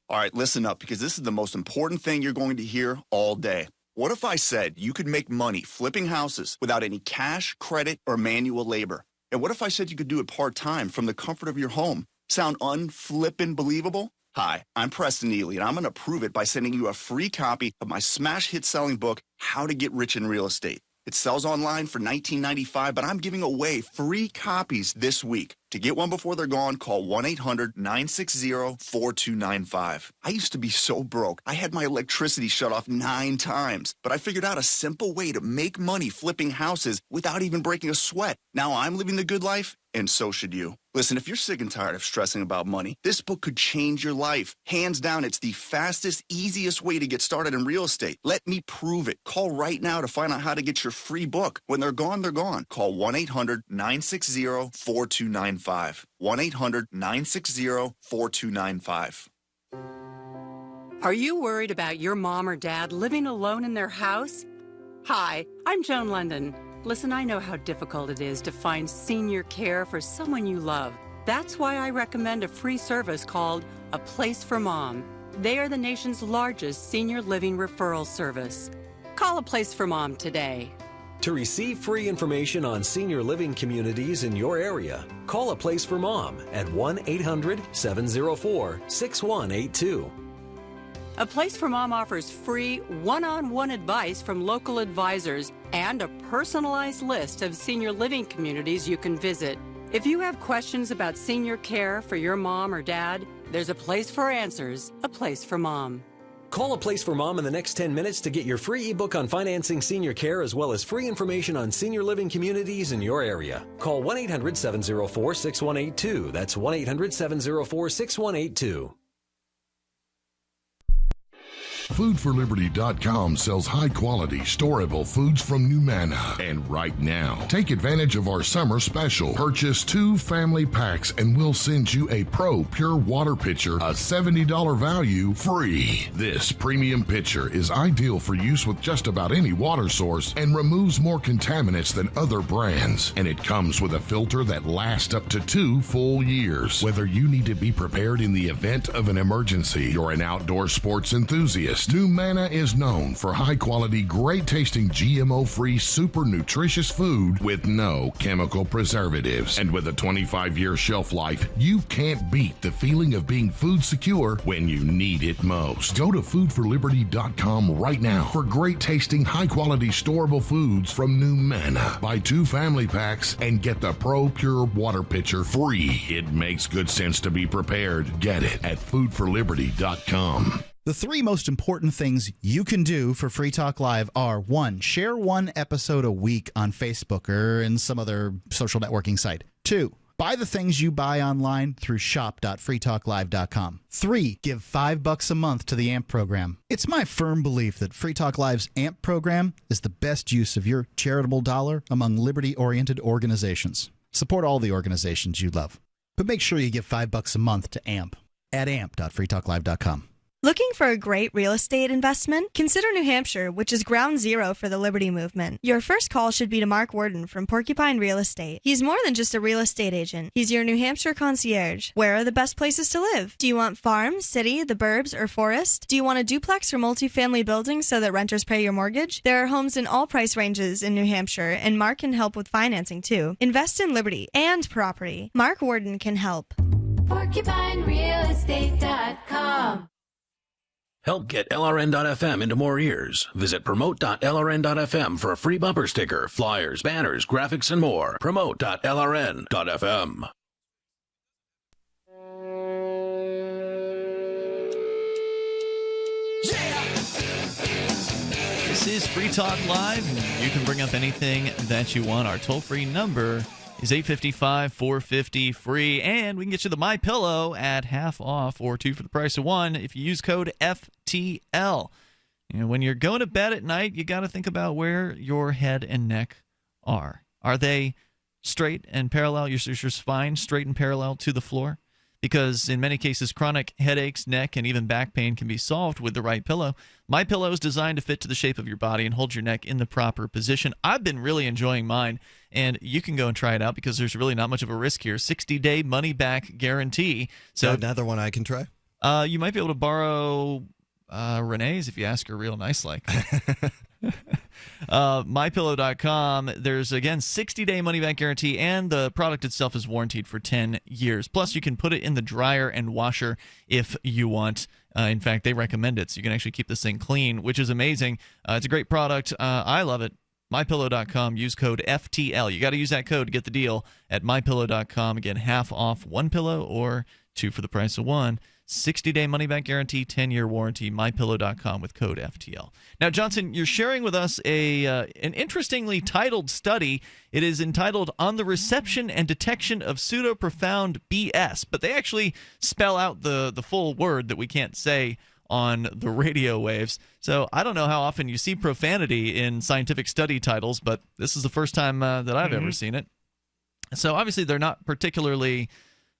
P: All right, listen up, because this is the most important thing you're going to hear all day. What if I said you could make money flipping houses without any cash, credit, or manual labor? And what if I said you could do it part-time from the comfort of your home? Sound unflippin' believable? Hi, I'm Preston Neely, and I'm going to prove it by sending you a free copy of my smash hit selling book, How to Get Rich in Real Estate. It sells online for $19.95, but I'm giving away free copies this week. To get one before they're gone, call 1-800-960-4295. I used to be so broke, I had my electricity shut off 9 times, but I figured out a simple way to make money flipping houses without even breaking a sweat. Now I'm living the good life, and so should you. Listen, if you're sick and tired of stressing about money, this book could change your life. Hands down, it's the fastest, easiest way to get started in real estate. Let me prove it. Call right now to find out how to get your free book. When they're gone, they're gone. Call 1-800-960-4295. 1-800-960-4295.
U: Are you worried about your mom or dad living alone in their house? Hi, I'm Joan London. Listen, I know how difficult it is to find senior care for someone you love. That's why I recommend a free service called A Place for Mom. They are the nation's largest senior living referral service. Call A Place for Mom today.
V: To receive free information on senior living communities in your area, call A Place for Mom at 1-800-704-6182.
U: A Place for Mom offers free one-on-one advice from local advisors and a personalized list of senior living communities you can visit. If you have questions about senior care for your mom or dad, there's a place for answers, A Place for Mom.
V: Call A Place for Mom in the next 10 minutes to get your free ebook on financing senior care as well as free information on senior living communities in your area. Call 1-800-704-6182. That's 1-800-704-6182.
W: FoodForLiberty.com sells high-quality, storable foods from Numanna. And right now, take advantage of our summer special. Purchase 2 family packs and we'll send you a Pro Pure Water Pitcher, a $70 value, free. This premium pitcher is ideal for use with just about any water source and removes more contaminants than other brands. And it comes with a filter that lasts up to 2 full years. Whether you need to be prepared in the event of an emergency, you're an outdoor sports enthusiast, breakfast. New Manna is known for high-quality, great-tasting, GMO-free, super nutritious food with no chemical preservatives. And with a 25-year shelf life, you can't beat the feeling of being food secure when you need it most. Go to foodforliberty.com right now for great-tasting, high-quality, storable foods from New Manna. Buy 2 family packs and get the Pro Pure water pitcher free. It makes good sense to be prepared. Get it at foodforliberty.com.
B: The 3 most important things you can do for Free Talk Live are: 1, share 1 episode a week on Facebook or in some other social networking site. 2, buy the things you buy online through shop.freetalklive.com. 3, give $5 a month to the AMP program. It's my firm belief that Free Talk Live's AMP program is the best use of your charitable dollar among liberty-oriented organizations. Support all the organizations you love, but make sure you give $5 a month to AMP at amp.freetalklive.com.
C: Looking for a great real estate investment? Consider New Hampshire, which is ground zero for the Liberty Movement. Your first call should be to Mark Worden from Porcupine Real Estate. He's more than just a real estate agent. He's your New Hampshire concierge. Where are the best places to live? Do you want farm, city, the burbs, or forest? Do you want a duplex or multifamily building so that renters pay your mortgage? There are homes in all price ranges in New Hampshire, and Mark can help with financing too. Invest in liberty and property. Mark Worden can help.
E: PorcupineRealEstate.com.
S: Help get LRN.FM into more ears. Visit promote.lrn.fm for a free bumper sticker, flyers, banners, graphics, and more. Promote.lrn.fm.
G: This is Free Talk Live. You can bring up anything that you want. Our toll-free number is 855-450-FREE, and we can get you the MyPillow at half off or 2 for the price of 1 if you use code FTL. And when you're going to bed at night, you got to think about where your head and neck are. Are they straight and parallel, your spine straight and parallel to the floor? Because in many cases, chronic headaches, neck, and even back pain can be solved with the right pillow. MyPillow is designed to fit to the shape of your body and hold your neck in the proper position. I've been really enjoying mine, and you can go and try it out because there's really not much of a risk here. 60-day money-back guarantee. So
H: another one I can try?
G: You might be able to borrow Renee's if you ask her real nice like. MyPillow.com. There's, again, 60-day money-back guarantee, and the product itself is warranted for 10 years. Plus, you can put it in the dryer and washer if you want. In fact, they recommend it, so you can actually keep this thing clean, which is amazing. It's a great product. I love it. MyPillow.com. Use code FTL. You got to use that code to get the deal at MyPillow.com. Again, half off 1 pillow or 2 for the price of 1. 60-day money-back guarantee, 10-year warranty, MyPillow.com with code FTL. Now, Johnson, you're sharing with us an interestingly titled study. It is entitled On the Reception and Detection of Pseudo-Profound BS, but they actually spell out the full word that we can't say on the radio waves. So I don't know how often you see profanity in scientific study titles, but this is the first time that I've ever seen it. So obviously they're not particularly...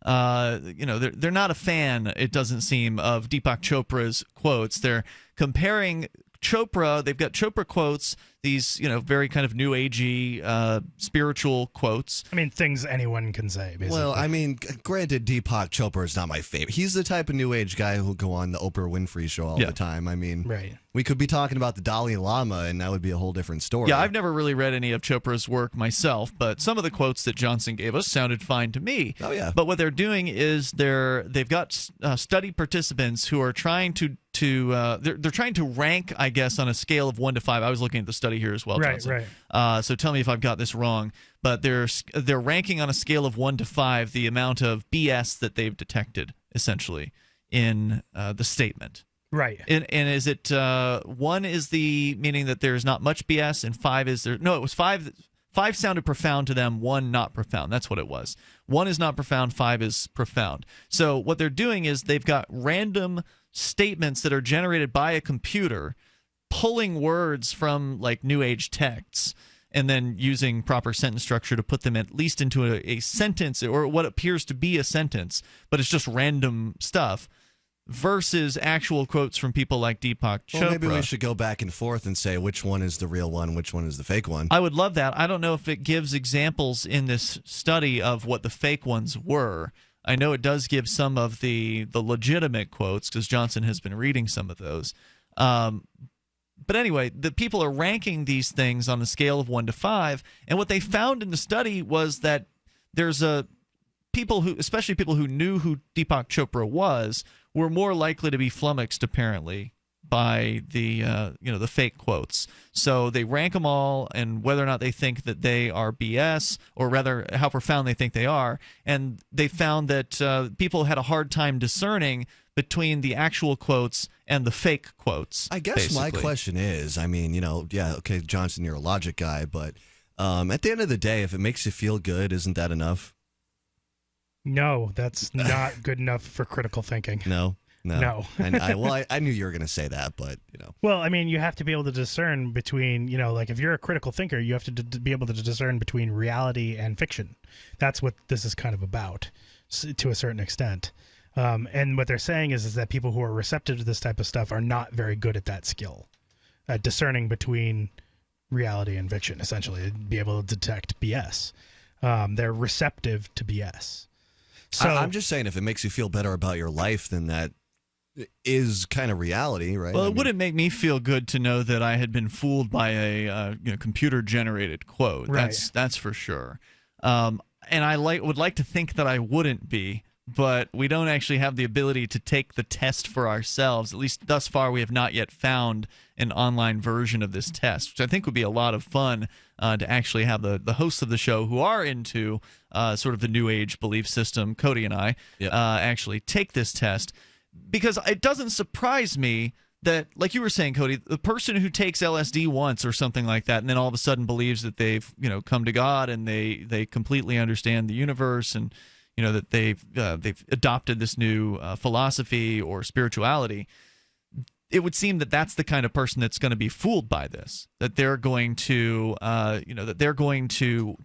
G: they're not a fan, it doesn't seem, of Deepak Chopra's quotes. They're comparing Chopra. They've got Chopra quotes, these, very kind of new agey spiritual quotes.
I: I mean, things anyone can say, basically.
H: Well, I mean, granted, Deepak Chopra is not my favorite. He's the type of new age guy who'll go on the Oprah Winfrey show all the time. I mean,
I: right.
H: We could be talking about the Dalai Lama, and that would be a whole different story.
G: Yeah, I've never really read any of Chopra's work myself, but some of the quotes that Johnson gave us sounded fine to me.
H: Oh, yeah.
G: But what they're doing is they've got study participants who are trying to they're trying to rank, I guess, on a scale of 1 to 5. I was looking at the study here as well, Johnson.
I: Right.
G: So tell me if I've got this wrong. But they're ranking on a scale of 1 to 5 the amount of BS that they've detected, essentially, in the statement.
I: Right.
G: And is it 1 is the meaning that there's not much BS, and 5 is there? No, it was 5. 5 sounded profound to them, 1 not profound. That's what it was. 1 is not profound, 5 is profound. So what they're doing is they've got random statements that are generated by a computer, pulling words from like New Age texts, and then using proper sentence structure to put them at least into a sentence, or what appears to be a sentence, but it's just random stuff, versus actual quotes from people like Deepak Chopra.
H: Well, maybe we should go back and forth and say which one is the real one, which one is the fake one.
G: I would love that. I don't know if it gives examples in this study of what the fake ones were. I know it does give some of the legitimate quotes, because Johnson has been reading some of those. But anyway, the people are ranking these things on a scale of 1 to 5, and what they found in the study was that there's people who, especially people who knew who Deepak Chopra was, were more likely to be flummoxed apparently by the the fake quotes. So they rank them all, and whether or not they think that they are BS, or rather how profound they think they are, and they found that people had a hard time discerning between the actual quotes and the fake quotes.
H: I guess
G: basically.
H: my question is, I mean, okay, Johnson, you're a logic guy, but at the end of the day, if it makes you feel good, isn't that enough?
I: No, that's not good enough for critical thinking.
H: No. And I knew you were going to say that, but
I: Well, I mean, you have to be able to discern between, like if you're a critical thinker, you have to be able to discern between reality and fiction. That's what this is kind of about, to a certain extent. And what they're saying is that people who are receptive to this type of stuff are not very good at that skill, at discerning between reality and fiction, essentially, be able to detect BS. They're receptive to BS. So
H: I'm just saying, if it makes you feel better about your life, then that is kind of reality, right?
G: Well, it wouldn't make me feel good to know that I had been fooled by a computer-generated quote.
I: Right.
G: That's for sure. And I would like to think that I wouldn't be, but we don't actually have the ability to take the test for ourselves. At least thus far, we have not yet found an online version of this test, which I think would be a lot of fun to actually have the hosts of the show who are into sort of the New Age belief system, Cody and I, actually take this test. Because it doesn't surprise me that, like you were saying, Cody, the person who takes LSD once or something like that, and then all of a sudden believes that they've come to God and they completely understand the universe, and that they've adopted this new philosophy or spirituality, it would seem that that's the kind of person that's going to be fooled by this. That they're going to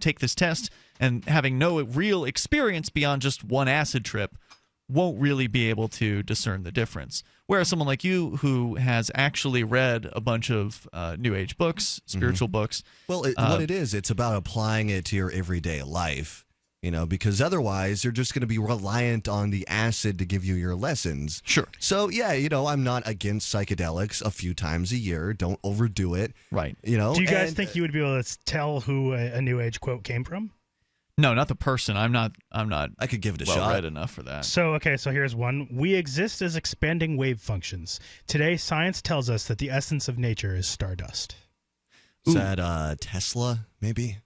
G: take this test, and having no real experience beyond just one acid trip, won't really be able to discern the difference. Whereas someone like you, who has actually read a bunch of New Age books, spiritual books.
H: Well, what it is, it's about applying it to your everyday life. Because otherwise you're just going to be reliant on the acid to give you your lessons.
G: Sure.
H: So, yeah, I'm not against psychedelics a few times a year. Don't overdo it.
G: Right.
I: Do you guys think you would be able to tell who a New Age quote came from?
G: No, not the person. I'm not.
H: I could give it a shot.
G: Well read enough for that.
I: So here's one. We exist as expanding wave functions. Today, science tells us that the essence of nature is stardust.
H: Is that Tesla, maybe?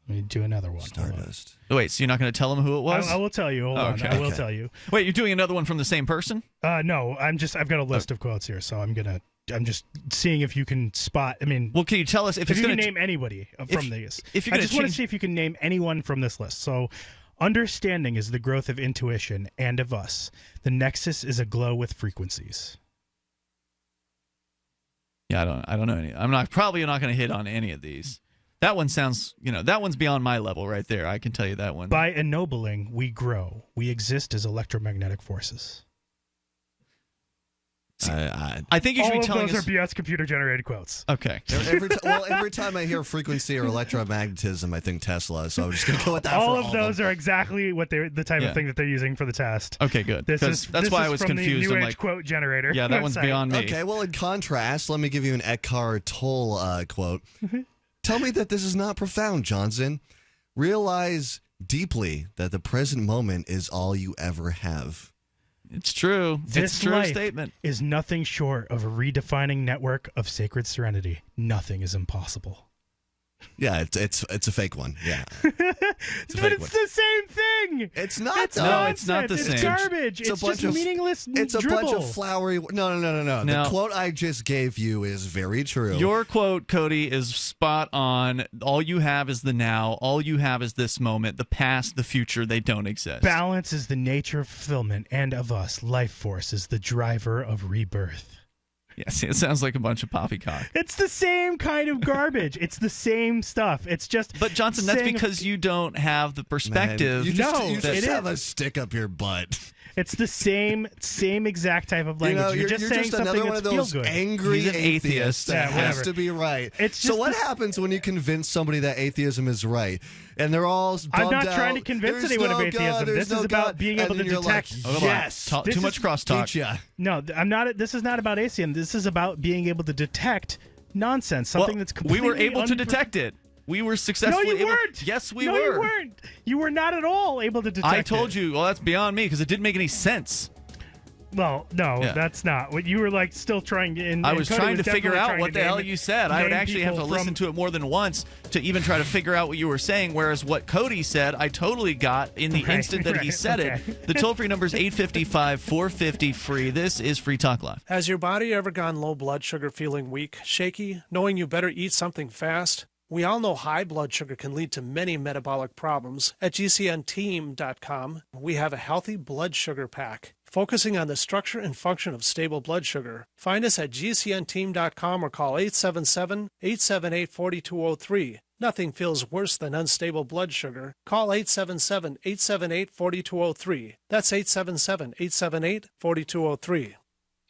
I: Let me do another one.
H: Stardust.
G: Oh, wait, so you're not going to tell them who it was?
I: I will tell you. Hold on.
G: Okay.
I: I will tell you.
G: Wait, you're doing another one from the same person?
I: No, I've got a list of quotes here, so I'm just seeing if you can spot. I mean,
G: well, can you tell us if
I: you can name anybody from these? I just want to see if you can name anyone from this list. So, understanding is the growth of intuition and of us. The nexus is aglow with frequencies.
G: Yeah, I don't know any. I'm probably not going to hit on any of these. That one sounds, that one's beyond my level right there. I can tell you that one.
I: By ennobling, we grow. We exist as electromagnetic forces.
G: I think you should be telling us.
I: All of those are BS computer-generated quotes.
G: Okay.
H: Every time I hear frequency or electromagnetism, I think Tesla. So I'm just going to go with that.
I: All of those are exactly what the type of thing that they're using for the test.
G: Okay, good. That's why I was
I: from
G: confused.
I: The New Age quote generator.
G: Yeah, that one's beyond me.
H: Okay, well, in contrast, let me give you an Eckhart Tolle quote. Tell me that this is not profound, Johnson. Realize deeply that the present moment is all you ever have.
G: It's true.
I: This
G: it's a true
I: life
G: statement.
I: Is nothing short of a redefining network of sacred serenity. Nothing is impossible.
H: Yeah, it's a fake one. Yeah,
I: but it's the same thing.
H: It's not.
G: No, it's not the same.
I: It's garbage. It's just meaningless.
H: It's
I: dribble.
H: A bunch of flowery. No. The quote I just gave you is very true.
G: Your quote, Cody, is spot on. All you have is the now. All you have is this moment. The past, the future, they don't exist.
I: Balance is the nature of fulfillment and of us. Life force is the driver of rebirth.
G: Yes, it sounds like a bunch of poppycock.
I: It's the same kind of garbage. It's the same stuff. It's just.
G: But Johnson, that's because you don't have the perspective.
H: Man, you just have a stick up your butt.
I: It's the same exact type of language.
H: You're
I: just saying
H: just
I: something
H: another one of those
I: good.
H: angry atheists that has to be right.
I: So
H: what happens when you convince somebody that atheism is right? And they're all bummed
I: I'm not
H: out.
I: trying to convince anyone of atheism. This is about being able to detect.
G: Too much crosstalk.
I: No, I'm not. This is not about atheism. This this is about being able to detect nonsense, something that's completely
G: we were able to detect it. We were successfully
I: No, you weren't.
G: Yes, we
I: no,
G: were.
I: you weren't. You were not at all able to detect it.
G: I told you. Well, that's beyond me because it didn't make any sense.
I: Well, no, that's not. What you were like still trying to...
G: I was trying to figure out what the hell you said. I would actually have to listen to it more than once to even try to figure out what you were saying, whereas what Cody said, I totally got in the instant that he said it. The toll-free number is 855-450-FREE. This is Free Talk Live.
D: Has your body ever gone low blood sugar, feeling weak, shaky, knowing you better eat something fast? We all know high blood sugar can lead to many metabolic problems. At GCNteam.com, we have a healthy blood sugar pack, focusing on the structure and function of stable blood sugar. Find us at GCNteam.com or call 877-878-4203. Nothing feels worse than unstable blood sugar. Call 877-878-4203. That's 877-878-4203.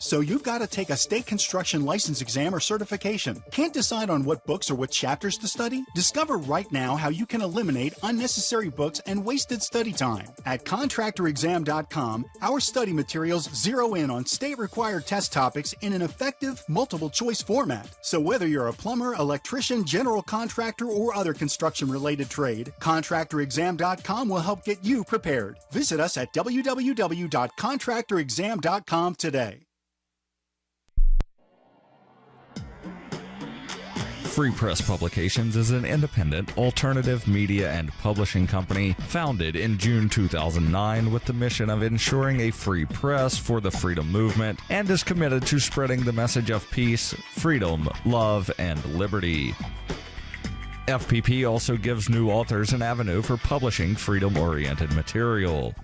E: So you've got to take a state construction license exam or certification. Can't decide on what books or what chapters to study? Discover right now how you can eliminate unnecessary books and wasted study time. At contractorexam.com, our study materials zero in on state-required test topics in an effective, multiple-choice format. So whether you're a plumber, electrician, general contractor, or other construction-related trade, contractorexam.com will help get you prepared. Visit us at www.contractorexam.com today.
A: Free Press Publications is an independent, alternative media and publishing company founded in June 2009 with the mission of ensuring a free press for the freedom movement and is committed to spreading the message of peace, freedom, love, and liberty. FPP also gives new authors an avenue for publishing freedom-oriented material.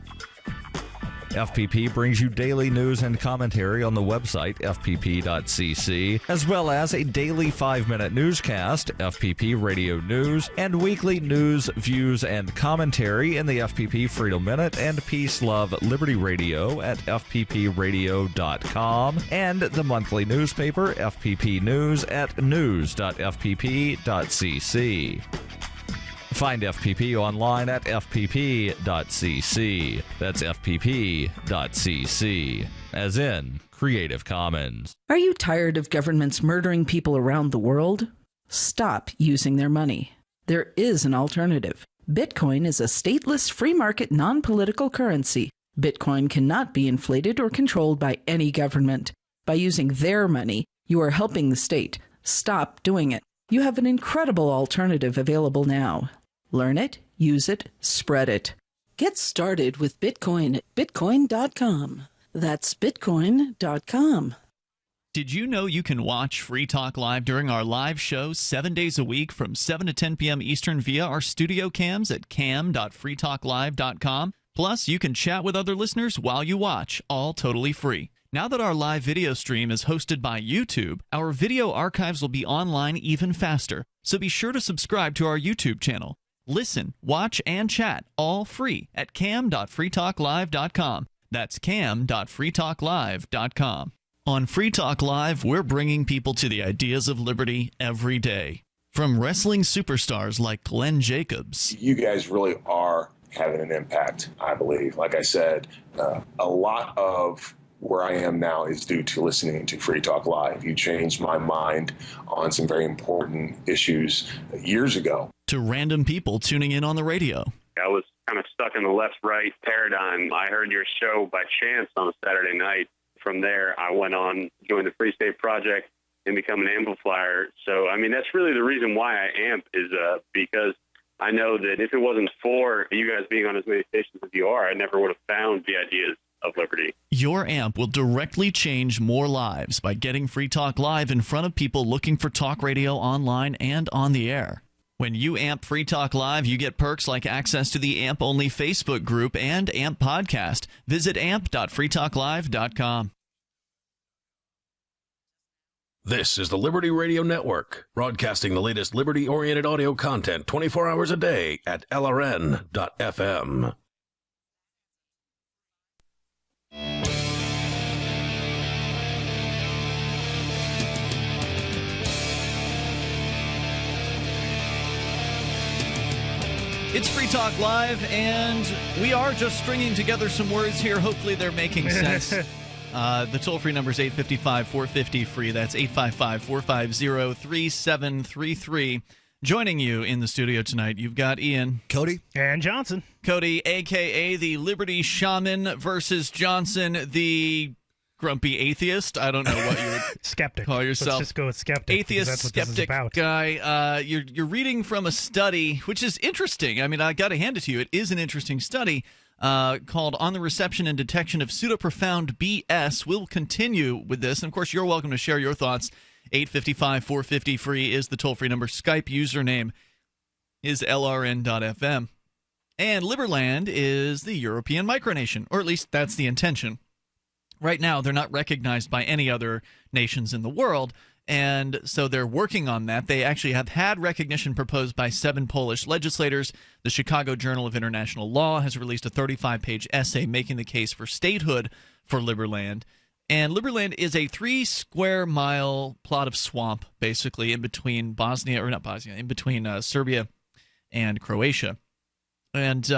A: FPP brings you daily news and commentary on the website fpp.cc, as well as a daily 5-minute newscast, FPP Radio News, and weekly news, views, and commentary in the FPP Freedom Minute and Peace, Love, Liberty Radio at fppradio.com, and the monthly newspaper FPP News at news.fpp.cc. Find FPP online at fpp.cc. That's fpp.cc, as in Creative Commons.
F: Are you tired of governments murdering people around the world? Stop using their money. There is an alternative. Bitcoin is a stateless, free market, non-political currency. Bitcoin cannot be inflated or controlled by any government. By using their money, you are helping the state. Stop doing it. You have an incredible alternative available now. Learn it, use it, spread it. Get started with Bitcoin at bitcoin.com. That's bitcoin.com.
G: Did you know you can watch Free Talk Live during our live shows 7 days a week from 7 to 10 p.m. Eastern via our studio cams at cam.freetalklive.com? Plus, you can chat with other listeners while you watch, all totally free. Now that our live video stream is hosted by YouTube, our video archives will be online even faster. So be sure to subscribe to our YouTube channel. Listen, watch, and chat all free at cam.freetalklive.com. That's cam.freetalklive.com. On Free Talk Live, we're bringing people to the ideas of liberty every day. From wrestling superstars like Glenn Jacobs.
L: You guys really are having an impact, I believe. Like I said, a lot of where I am now is due to listening to Free Talk Live. You changed my mind on some very important issues years ago.
G: To random people tuning in on the radio.
X: I was kind of stuck in the left-right paradigm. I heard your show by chance on a Saturday night. From there, I went on, joined the Free State Project, and become an amplifier. So, I mean, that's really the reason why I amp is because I know that if it wasn't for you guys being on as many stations as you are, I never would have found the ideas of liberty.
G: Your amp will directly change more lives by getting Free Talk Live in front of people looking for talk radio online and on the air. When you amp Free Talk Live, you get perks like access to the AMP-only Facebook group and AMP podcast. Visit amp.freetalklive.com.
S: This is the Liberty Radio Network, broadcasting the latest liberty-oriented audio content 24 hours a day at LRN.FM.
G: It's Free Talk Live, and we are just stringing together some words here. Hopefully they're making sense. The toll-free number is 855-450-FREE. That's 855-450-3733. Joining you in the studio tonight, you've got Ian.
H: Cody.
I: And Johnson.
G: Cody, a.k.a. the Liberty Shaman, versus Johnson, the grumpy atheist. I don't know what you would
I: skeptic.
G: Call yourself.
I: Let's just go with skeptic.
G: Atheist,
I: that's what
G: skeptic guy. You're reading from a study, which is interesting. I mean, I got to hand it to you. It is an interesting study called On the Reception and Detection of Pseudo-Profound BS. We'll continue with this. And, of course, you're welcome to share your thoughts. 855-450-FREE is the toll-free number. Skype username is LRN.FM. And Liberland is the European micronation, or at least that's the intention. Right now, they're not recognized by any other nations in the world, and so they're working on that. They actually have had recognition proposed by 7 Polish legislators. The Chicago Journal of International Law has released a 35-page essay making the case for statehood for Liberland. And Liberland is a 3-square-mile plot of swamp, basically, in between in between Serbia and Croatia. And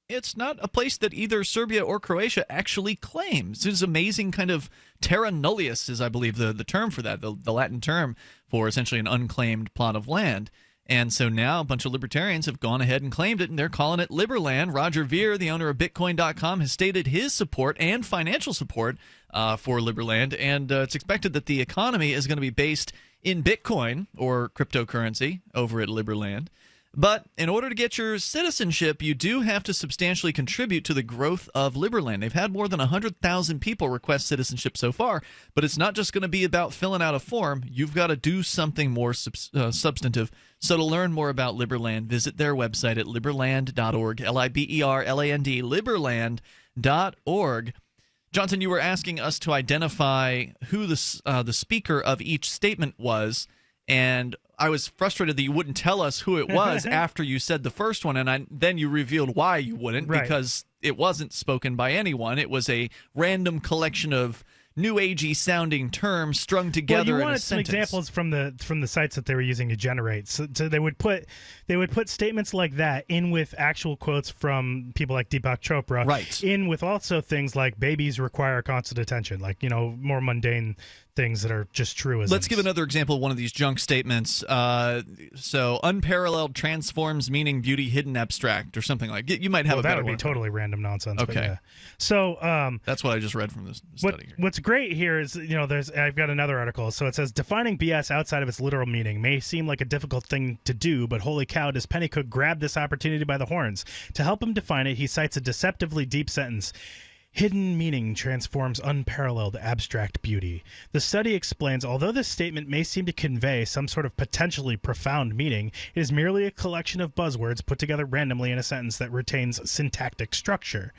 G: it's not a place that either Serbia or Croatia actually claims. It's amazing kind of terra nullius is, I believe, the term for that, the Latin term for essentially an unclaimed plot of land. And so now a bunch of libertarians have gone ahead and claimed it, and they're calling it Liberland. Roger Ver, the owner of Bitcoin.com, has stated his support and financial support for Liberland, and it's expected that the economy is going to be based in Bitcoin, or cryptocurrency, over at Liberland. But in order to get your citizenship, you do have to substantially contribute to the growth of Liberland. They've had more than 100,000 people request citizenship so far, but it's not just going to be about filling out a form. You've got to do something more substantive. So to learn more about Liberland, visit their website at liberland.org, Liberland, liberland.org. Johnson, you were asking us to identify who the speaker of each statement was, and I was frustrated that you wouldn't tell us who it was after you said the first one, and then you revealed why you wouldn't, because it wasn't spoken by anyone. It was a random collection of new agey sounding terms strung together.
I: Well, you
G: in a
I: wanted some
G: sentence.
I: examples from the sites that they were using to generate. So they would put statements like that in with actual quotes from people like Deepak Chopra.
G: Right. In
I: with also things like babies require constant attention, like more mundane things that are just truisms.
G: Let's give another example of one of these junk statements. So unparalleled transforms meaning beauty hidden abstract, or something like it. You might have a better
I: that would be
G: one.
I: totally random nonsense.
G: Okay.
I: But yeah. So
G: that's what I just read from this study here.
I: What's great here is, I've got another article. So it says, defining BS outside of its literal meaning may seem like a difficult thing to do, but holy cow, does Pennycook grab this opportunity by the horns. To help him define it, he cites a deceptively deep sentence. Hidden meaning transforms unparalleled abstract beauty. The study explains, although this statement may seem to convey some sort of potentially profound meaning, it is merely a collection of buzzwords put together randomly in a sentence that retains syntactic structure.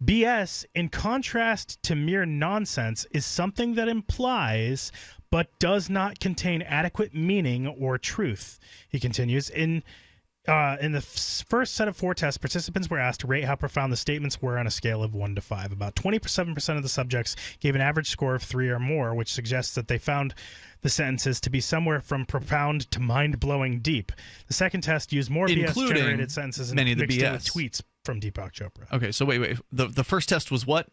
I: BS, in contrast to mere nonsense, is something that implies but does not contain adequate meaning or truth. He continues, in the first set of 4 tests, participants were asked to rate how profound the statements were on a scale of 1 to 5. About 27% of the subjects gave an average score of 3 or more, which suggests that they found the sentences to be somewhere from profound to mind-blowing deep. The second test used more BS-generated sentences and
G: many of the
I: mixed
G: BS
I: in with tweets from Deepak Chopra.
G: Okay, so wait. The first test was what?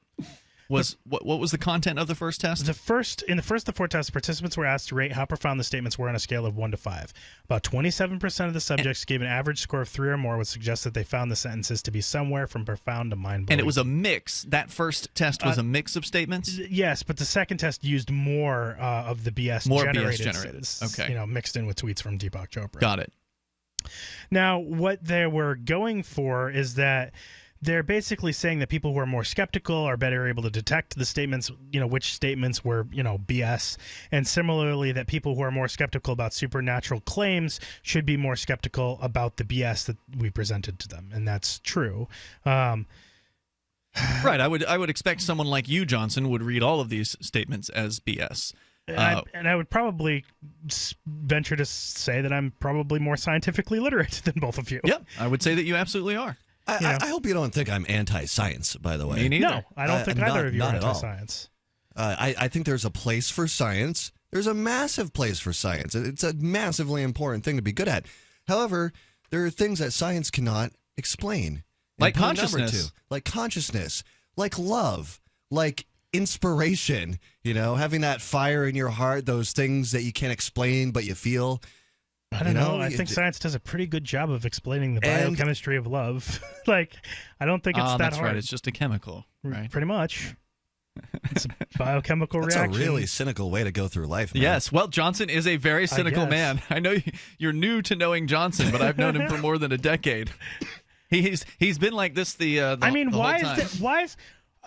G: What was the content of the first test?
I: In the first of 4 tests, participants were asked to rate how profound the statements were on a scale of 1 to 5. About 27% of the subjects gave an average score of 3 or more, which suggests that they found the sentences to be somewhere from profound to mind-blowing.
G: And it was a mix. That first test was a mix of statements?
I: Yes, but the second test used more of the BS generated. Okay. Mixed in with tweets from Deepak Chopra.
G: Got it.
I: Now, what they were going for is that they're basically saying that people who are more skeptical are better able to detect the statements, which statements were, BS. And similarly, that people who are more skeptical about supernatural claims should be more skeptical about the BS that we presented to them. And that's true.
G: Right. I would expect someone like you, Johnson, would read all of these statements as BS.
I: And I would probably venture to say that I'm probably more scientifically literate than both of you.
G: Yeah, I would say that you absolutely are.
H: I hope you don't think I'm anti-science, by the way.
G: Me neither.
I: No, I don't think either of you are anti-science.
H: I think there's a place for science. There's a massive place for science. It's a massively important thing to be good at. However, there are things that science cannot explain.
G: Like consciousness.
H: Like consciousness. Like love. Like inspiration, having that fire in your heart, those things that you can't explain but you feel.
I: I don't know. I think science does a pretty good job of explaining the biochemistry of love. I don't think it's that
G: that's
I: hard.
G: Right. It's just a chemical, right?
I: Pretty much. It's a biochemical reaction.
H: That's a really cynical way to go through life, man.
G: Yes. Well, Johnson is a very cynical man. I know you're new to knowing Johnson, but I've known him for more than a decade. He's been like this the whole time.
I: Why is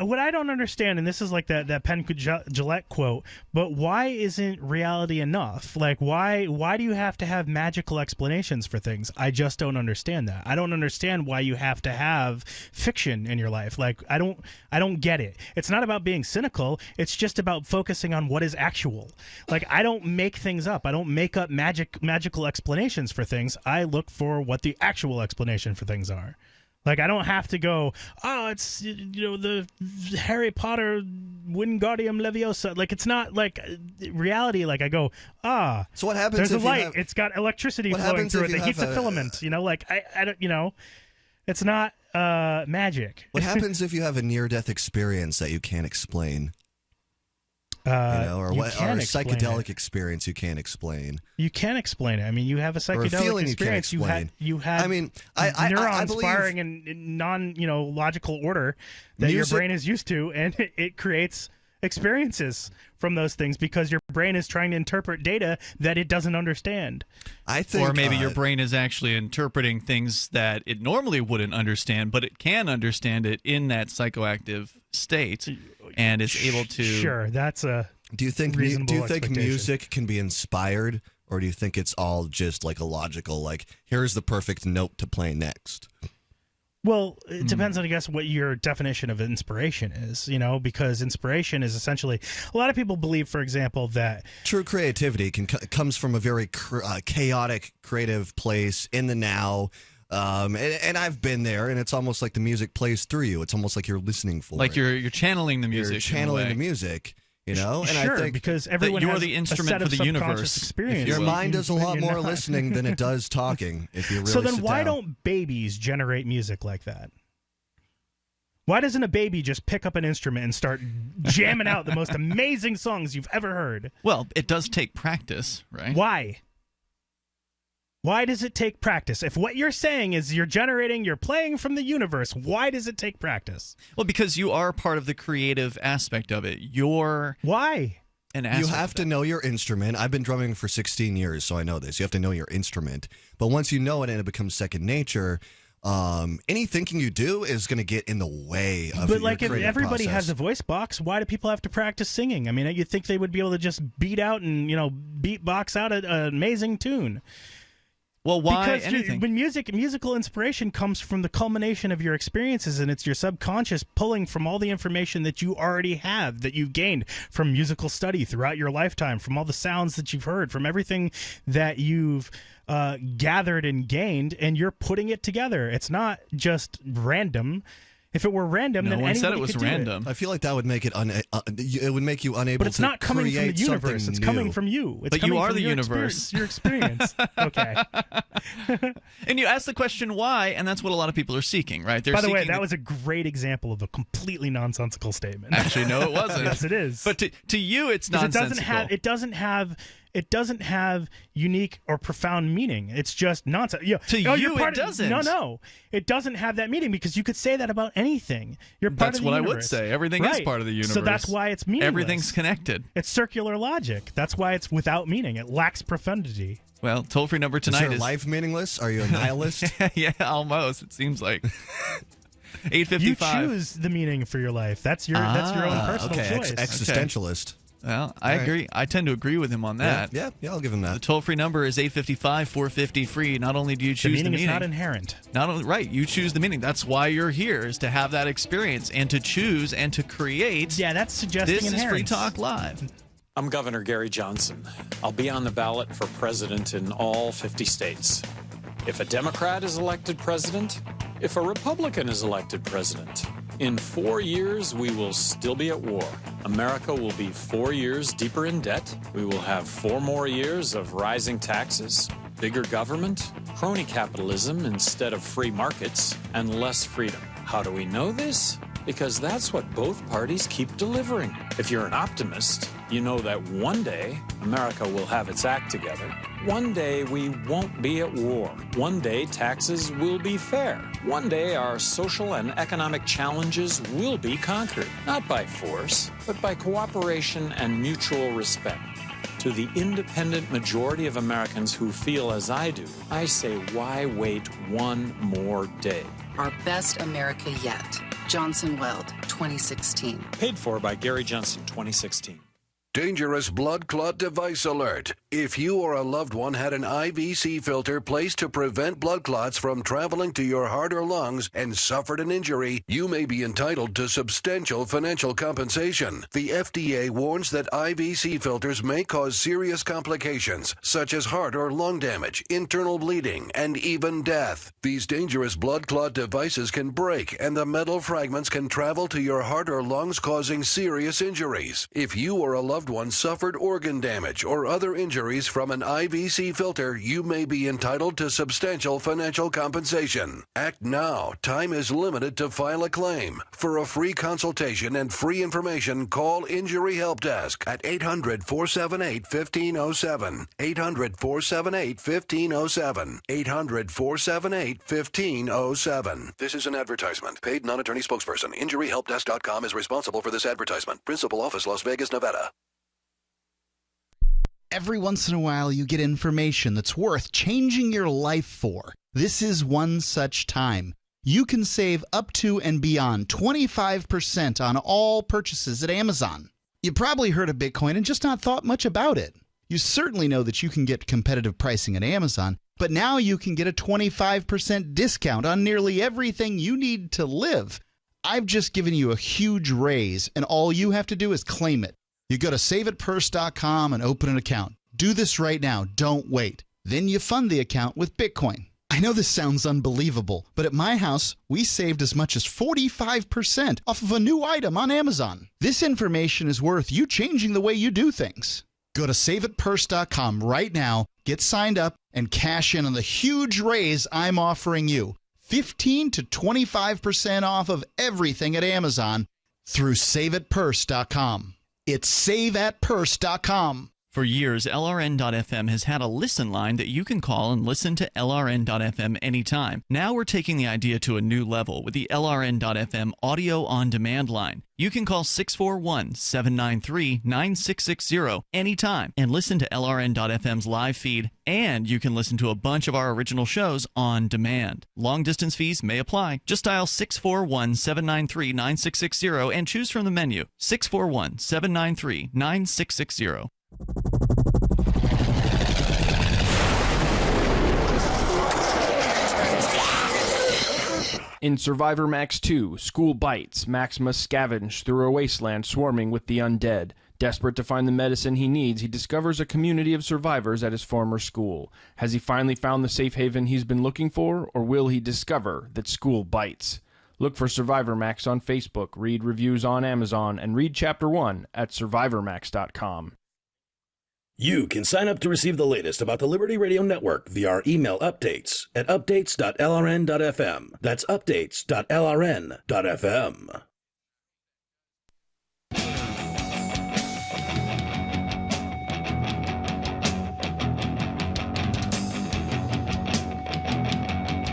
I: what I don't understand, and this is like that Penn Jillette quote, but why isn't reality enough? Like, why do you have to have magical explanations for things? I just don't understand that. I don't understand why you have to have fiction in your life. Like, I don't get it. It's not about being cynical. It's just about focusing on what is actual. Like, I don't make things up. I don't make up magical explanations for things. I look for what the actual explanation for things are. Like, I don't have to go, it's, the Harry Potter Wingardium Leviosa. Like, it's not like reality. Like, I go,
H: so what happens
I: there's
H: if
I: a light. It's got electricity flowing through it that heats a filament. I don't, it's not magic.
H: What happens if you have a near-death experience that you can't explain? Or a psychedelic experience you can't explain.
I: You can explain it. I mean, you have a psychedelic experience. You have neurons firing in non-logical order that your brain is used to, and it creates experiences from those things because your brain is trying to interpret data that it doesn't understand.
H: I think,
G: or maybe your brain is actually interpreting things that it normally wouldn't understand, but it can understand it in that psychoactive state, and is able to.
I: Sure, that's a.
H: Do you think music can be inspired, or do you think it's all just like a logical, like, here's the perfect note to play next?
I: Well, it depends on, I guess, what your definition of inspiration is, because inspiration is essentially, a lot of people believe, for example, that
H: true creativity comes from a very chaotic, creative place in the now. And I've been there, and it's almost like the music plays through you. It's almost like you're listening for
G: it. You're channeling the music.
H: You're channeling the music. And
I: sure,
H: I think
I: because everyone
G: you're
I: has
G: the instrument
I: a set
G: for
I: of
G: the universe.
I: Experience.
H: Your mind does a lot more listening than it does talking. If you really
I: so then,
H: sit
I: why
H: down.
I: don't babies generate music like that? Why doesn't a baby just pick up an instrument and start jamming out the most amazing songs you've ever heard?
G: Well, it does take practice, right?
I: Why? Why does it take practice? If what you're saying is you're playing from the universe, why does it take practice?
G: Well, because you are part of the creative aspect of it.
I: Why?
H: You have to know your instrument. I've been drumming for 16 years, so I know this. You have to know your instrument. But once you know it and it becomes second nature, any thinking you do is going to get in the way of your creative
I: if everybody
H: process.
I: has a voice box, why do people have to practice singing? I mean, you'd think they would be able to just beat out and beatbox out an amazing tune.
G: Well, why
I: because
G: anything?
I: When musical inspiration comes from the culmination of your experiences, and it's your subconscious pulling from all the information that you already have, that you've gained from musical study throughout your lifetime, from all the sounds that you've heard, from everything that you've gathered and gained, and you're putting it together. It's not just random. If it were random, then
G: one
I: anybody
G: said it was
I: could do
G: random.
H: I feel like that would make it it would make you unable.
I: But it's not coming from the
H: create
I: universe.
H: something
I: It's
H: new.
I: coming from you. It's
G: But you
I: coming
G: are
I: from
G: the
I: your
G: universe.
I: Your experience. Okay.
G: And you ask the question why, and that's what a lot of people are seeking, right? They're
I: By the way,
G: seeking
I: that was a great example of a completely nonsensical statement.
G: Actually, no, it wasn't.
I: Yes, it is.
G: But to you, it's nonsensical.
I: It doesn't have unique or profound meaning. It's just nonsense.
G: To you, it doesn't.
I: No, it doesn't have that meaning because you could say that about anything. You're part
G: That's
I: of the
G: what
I: universe.
G: I would say. Everything is
I: Right.
G: part of the universe.
I: So that's why it's meaningless.
G: Everything's connected.
I: It's circular logic. That's why it's without meaning. It lacks profundity.
G: Well, toll-free number tonight
H: is your life meaningless? Are you a nihilist?
G: Yeah, almost. It seems like 8:55.
I: You choose the meaning for your life. That's your own personal choice.
H: Existentialist.
G: Well, I agree. I tend to agree with him on that.
H: Yeah, I'll give him that.
G: The toll-free number is 855-450-FREE. Not only do you choose
I: the meaning is not inherent.
G: Not only right, you choose the meaning. That's why you're here, is to have that experience and to choose and to create.
I: Yeah, that's suggesting
G: This is Free
I: inherence.
G: Talk Live.
J: I'm Governor Gary Johnson. I'll be on the ballot for president in all 50 states. If a Democrat is elected president, if a Republican is elected president, in 4 years, we will still be at war. America will be 4 years deeper in debt. We will have 4 more years of rising taxes, bigger government, crony capitalism instead of free markets, and less freedom. How do we know this? because that's what both parties keep delivering. If you're an optimist, you know that one day America will have its act together. One day we won't be at war. One day taxes will be fair. One day our social and economic challenges will be conquered, not by force, but by cooperation and mutual respect. To the independent majority of Americans who feel as I do, I say, why wait one more day?
K: Our best America yet. Johnson Weld, 2016.
J: Paid for by Gary Johnson, 2016.
M: Dangerous blood clot device alert. If you or a loved one had an IVC filter placed to prevent blood clots from traveling to your heart or lungs and suffered an injury, you may be entitled to substantial financial compensation. The FDA warns that IVC filters may cause serious complications, such as heart or lung damage, internal bleeding, and even death. These dangerous blood clot devices can break, and the metal fragments can travel to your heart or lungs, causing serious injuries. If you or a loved one suffered organ damage or other injuries from an IVC filter, you may be entitled to substantial financial compensation. Act now. Time is limited to file a claim. For a free consultation and free information, call Injury Help Desk at 800-478-1507. 800-478-1507. 800-478-1507. This is an advertisement. Paid non-attorney spokesperson. InjuryHelpDesk.com is responsible for this advertisement. Principal office, Las Vegas, Nevada.
B: Every once in a while, you get information that's worth changing your life for. This is one such time. You can save up to and beyond 25% on all purchases at Amazon. You probably heard of Bitcoin and just not thought much about it. You certainly know that you can get competitive pricing at Amazon, but now you can get a 25% discount on nearly everything you need to live. I've just given you a huge raise, and all you have to do is claim it. You go to saveitpurse.com and open an account. Do this right now. Don't wait. Then you fund the account with Bitcoin. I know this sounds unbelievable, but at my house, we saved as much as 45% off of a new item on Amazon. This information is worth you changing the way you do things. Go to saveitpurse.com right now, get signed up, and cash in on the huge raise I'm offering you. 15 to 25% off of everything at Amazon through saveitpurse.com. It's saveatpurse.com.
G: For years, LRN.FM has had a listen line that you can call and listen to LRN.FM anytime. Now we're taking the idea to a new level with the LRN.FM audio on-demand line. You can call 641-793-9660 anytime and listen to LRN.FM's live feed, and you can listen to a bunch of our original shows on demand. Long-distance fees may apply. Just dial 641-793-9660 and choose from the menu. 641-793-9660.
N: In Survivor Max 2, School Bites, Max must scavenge through a wasteland swarming with the undead. Desperate to find the medicine he needs, he discovers a community of survivors at his former school. Has he finally found the safe haven he's been looking for, or will he discover that school bites? Look for Survivor Max on Facebook, read reviews on Amazon, and read Chapter 1 at survivormax.com.
S: You can sign up to receive the latest about the Liberty Radio Network via our email updates at updates.lrn.fm. That's updates.lrn.fm.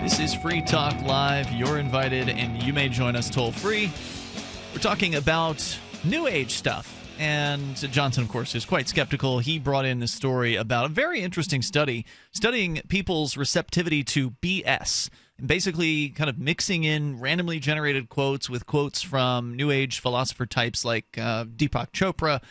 G: This is Free Talk Live. You're invited, and you may join us toll-free. We're talking about New Age stuff. And Johnson, of course, is quite skeptical. He brought in this story about a very interesting study studying people's receptivity to BS, basically kind of mixing in randomly generated quotes with quotes from New Age philosopher types like Deepak Chopra,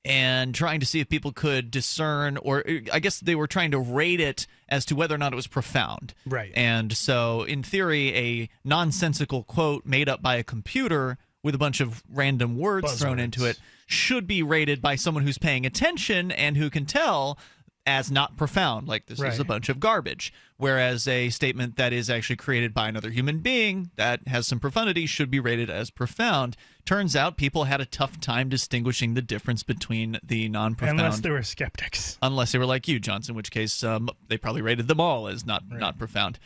G: and trying to see if people could discern, or I guess they were trying to rate it as to whether or not it was profound.
I: Right.
G: And so, in theory, a nonsensical quote made up by a computer with a bunch of random words thrown into it should be rated by someone who's paying attention and who can tell as not profound, like this is a bunch of garbage. Whereas a statement that is actually created by another human being that has some profundity should be rated as profound. Turns out people had a tough time distinguishing the difference between the non-profound.
I: Unless they were skeptics.
G: Unless they were like you, Johnson, in which case they probably rated them all as not profound.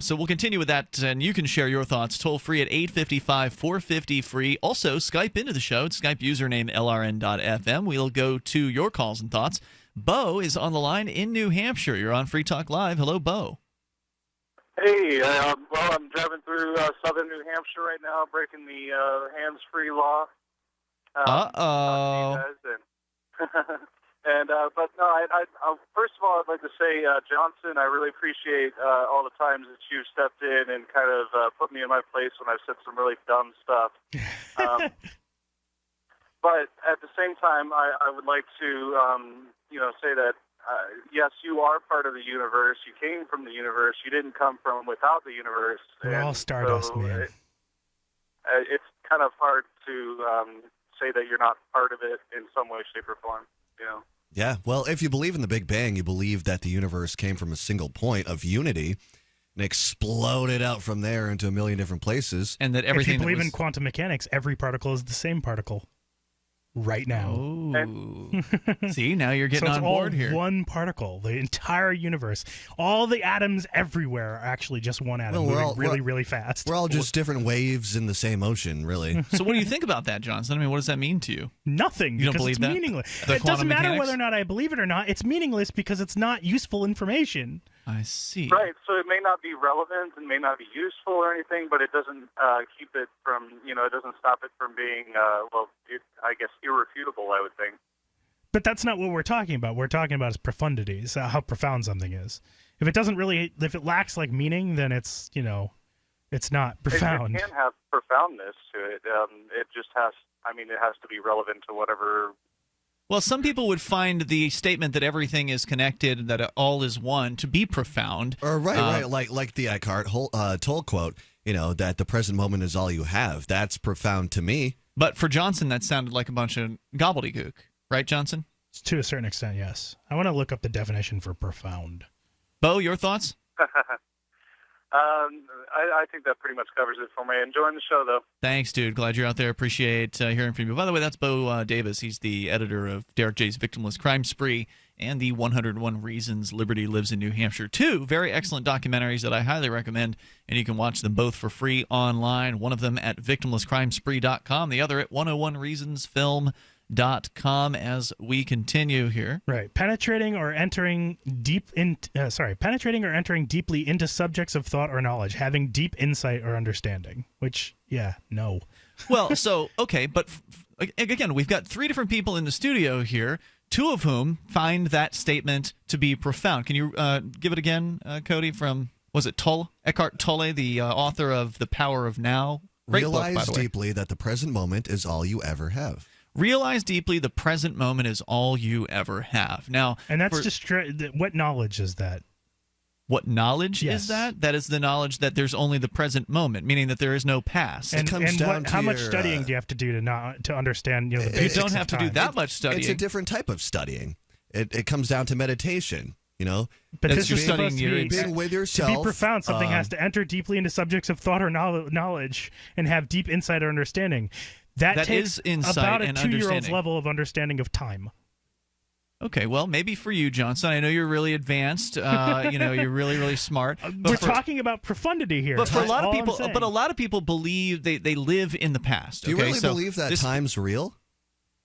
G: So we'll continue with that, and you can share your thoughts toll free at 855-450-FREE. Also, Skype into the show. Skype username LRN.FM. We'll go to your calls and thoughts. Bo is on the line in New Hampshire. You're on Free Talk Live. Hello, Bo.
O: Hey, well, I'm driving through southern New Hampshire right now, breaking the hands-free law.
G: Uh-oh.
O: But no, I first of all, I'd like to say, Johnson, I really appreciate all the times that you've stepped in and kind of put me in my place when I've said some really dumb stuff. But at the same time, I would like to, say that, yes, you are part of the universe. You came from the universe. You didn't come from without the universe.
I: We're all stardust,
O: so
I: man.
O: It's kind of hard to say that you're not part of it in some way, shape, or form,
H: Yeah, well, if you believe in the Big Bang, you believe that the universe came from a single point of unity and exploded out from there into a million different places.
G: And that everything
I: if you believe in quantum mechanics, every particle is the same particle right now.
G: Ooh. See, now you're getting
I: so it's
G: on board
I: all
G: here.
I: One particle, the entire universe, all the atoms everywhere are actually just one atom
H: Well,
I: moving really fast.
H: We're all just different waves in the same ocean, really.
G: So what do you think about that, Johnson? I mean, what does that mean to you?
I: Nothing.
G: You don't
I: because
G: believe
I: it's
G: that?
I: meaningless.
G: The
I: It doesn't matter
G: quantum
I: whether or not I believe it or not. It's meaningless because it's not useful information.
G: I see.
O: Right, so it may not be relevant and may not be useful or anything, but it doesn't keep it from, it doesn't stop it from being, I guess, irrefutable, I would think.
I: But that's not what we're talking about. We're talking about is profundity, so how profound something is. If it lacks like meaning, then it's, it's not profound.
O: It can have profoundness to it. It just has, it has to be relevant to whatever.
G: Well, some people would find the statement that everything is connected, that all is one, to be profound.
H: Or right, like the Eckhart Tolle quote, that the present moment is all you have. That's profound to me.
G: But for Johnson, that sounded like a bunch of gobbledygook, right, Johnson?
I: To a certain extent, yes. I want to look up the definition for profound.
G: Bo, your thoughts?
O: I think that pretty much covers it for me. Enjoying the show, though.
G: Thanks, dude. Glad you're out there. Appreciate hearing from you. By the way, that's Bo Davis. He's the editor of Derek J's Victimless Crime Spree and the 101 Reasons Liberty Lives in New Hampshire. Two very excellent documentaries that I highly recommend, and you can watch them both for free online. One of them at victimlesscrimespree.com, the other at 101reasonsfilm.com as we continue here.
I: Right. Penetrating or entering deeply into subjects of thought or knowledge, having deep insight or understanding, which, no.
G: Well, so, okay, but again, we've got three different people in the studio here, two of whom find that statement to be profound. Can you give it again, Cody, from, was it Tolle? Eckhart Tolle, the author of The Power of Now? Great
H: Realize
G: book, by the way.
H: deeply that the present moment is all you ever have.
G: Realize deeply the present moment is all you ever have. Now,
I: and that's just what knowledge is that?
G: What knowledge is that? That is the knowledge that there's only the present moment, meaning that there is no past.
I: And how much studying do you have to do to understand? The
G: you don't have to do that much studying.
H: It's a different type of studying. It comes down to meditation.
I: But
H: that's
I: this is supposed to be
H: being with yourself.
I: To be profound, something has to enter deeply into subjects of thought or knowledge and have deep insight or understanding. That takes
G: is insight
I: about a
G: and
I: 2-year-old's
G: understanding.
I: level of understanding of time.
G: Okay, well, maybe for you, Johnson. I know you're really advanced. You're really, really smart.
I: We're talking about profundity here.
G: But for a lot of people,
I: I'm saying.
G: but a lot of people believe they live in the past.
H: Do you really believe that time's real?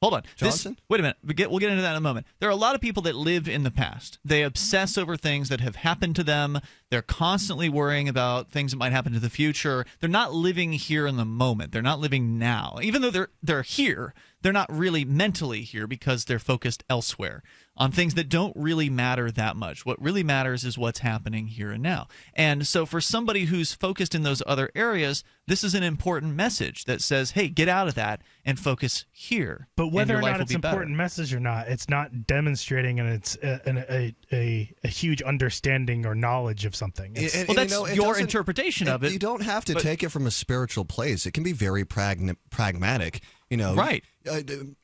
G: Hold on,
H: Johnson?
G: Wait a minute. We'll get into that in a moment. There are a lot of people that live in the past. They obsess over things that have happened to them. They're constantly worrying about things that might happen to the future. They're not living here in the moment. They're not living now. Even though they're here, they're not really mentally here because they're focused elsewhere on things that don't really matter that much. What really matters is what's happening here and now. And so for somebody who's focused in those other areas, this is an important message that says, hey, get out of that and focus here.
I: But whether
G: and
I: or
G: your life
I: not
G: will
I: it's
G: be
I: an important message or not, it's not demonstrating and it's a huge understanding or knowledge of something.
G: Well, that's your interpretation of it.
H: You don't have to take it from a spiritual place. It can be very pragmatic.
G: Right.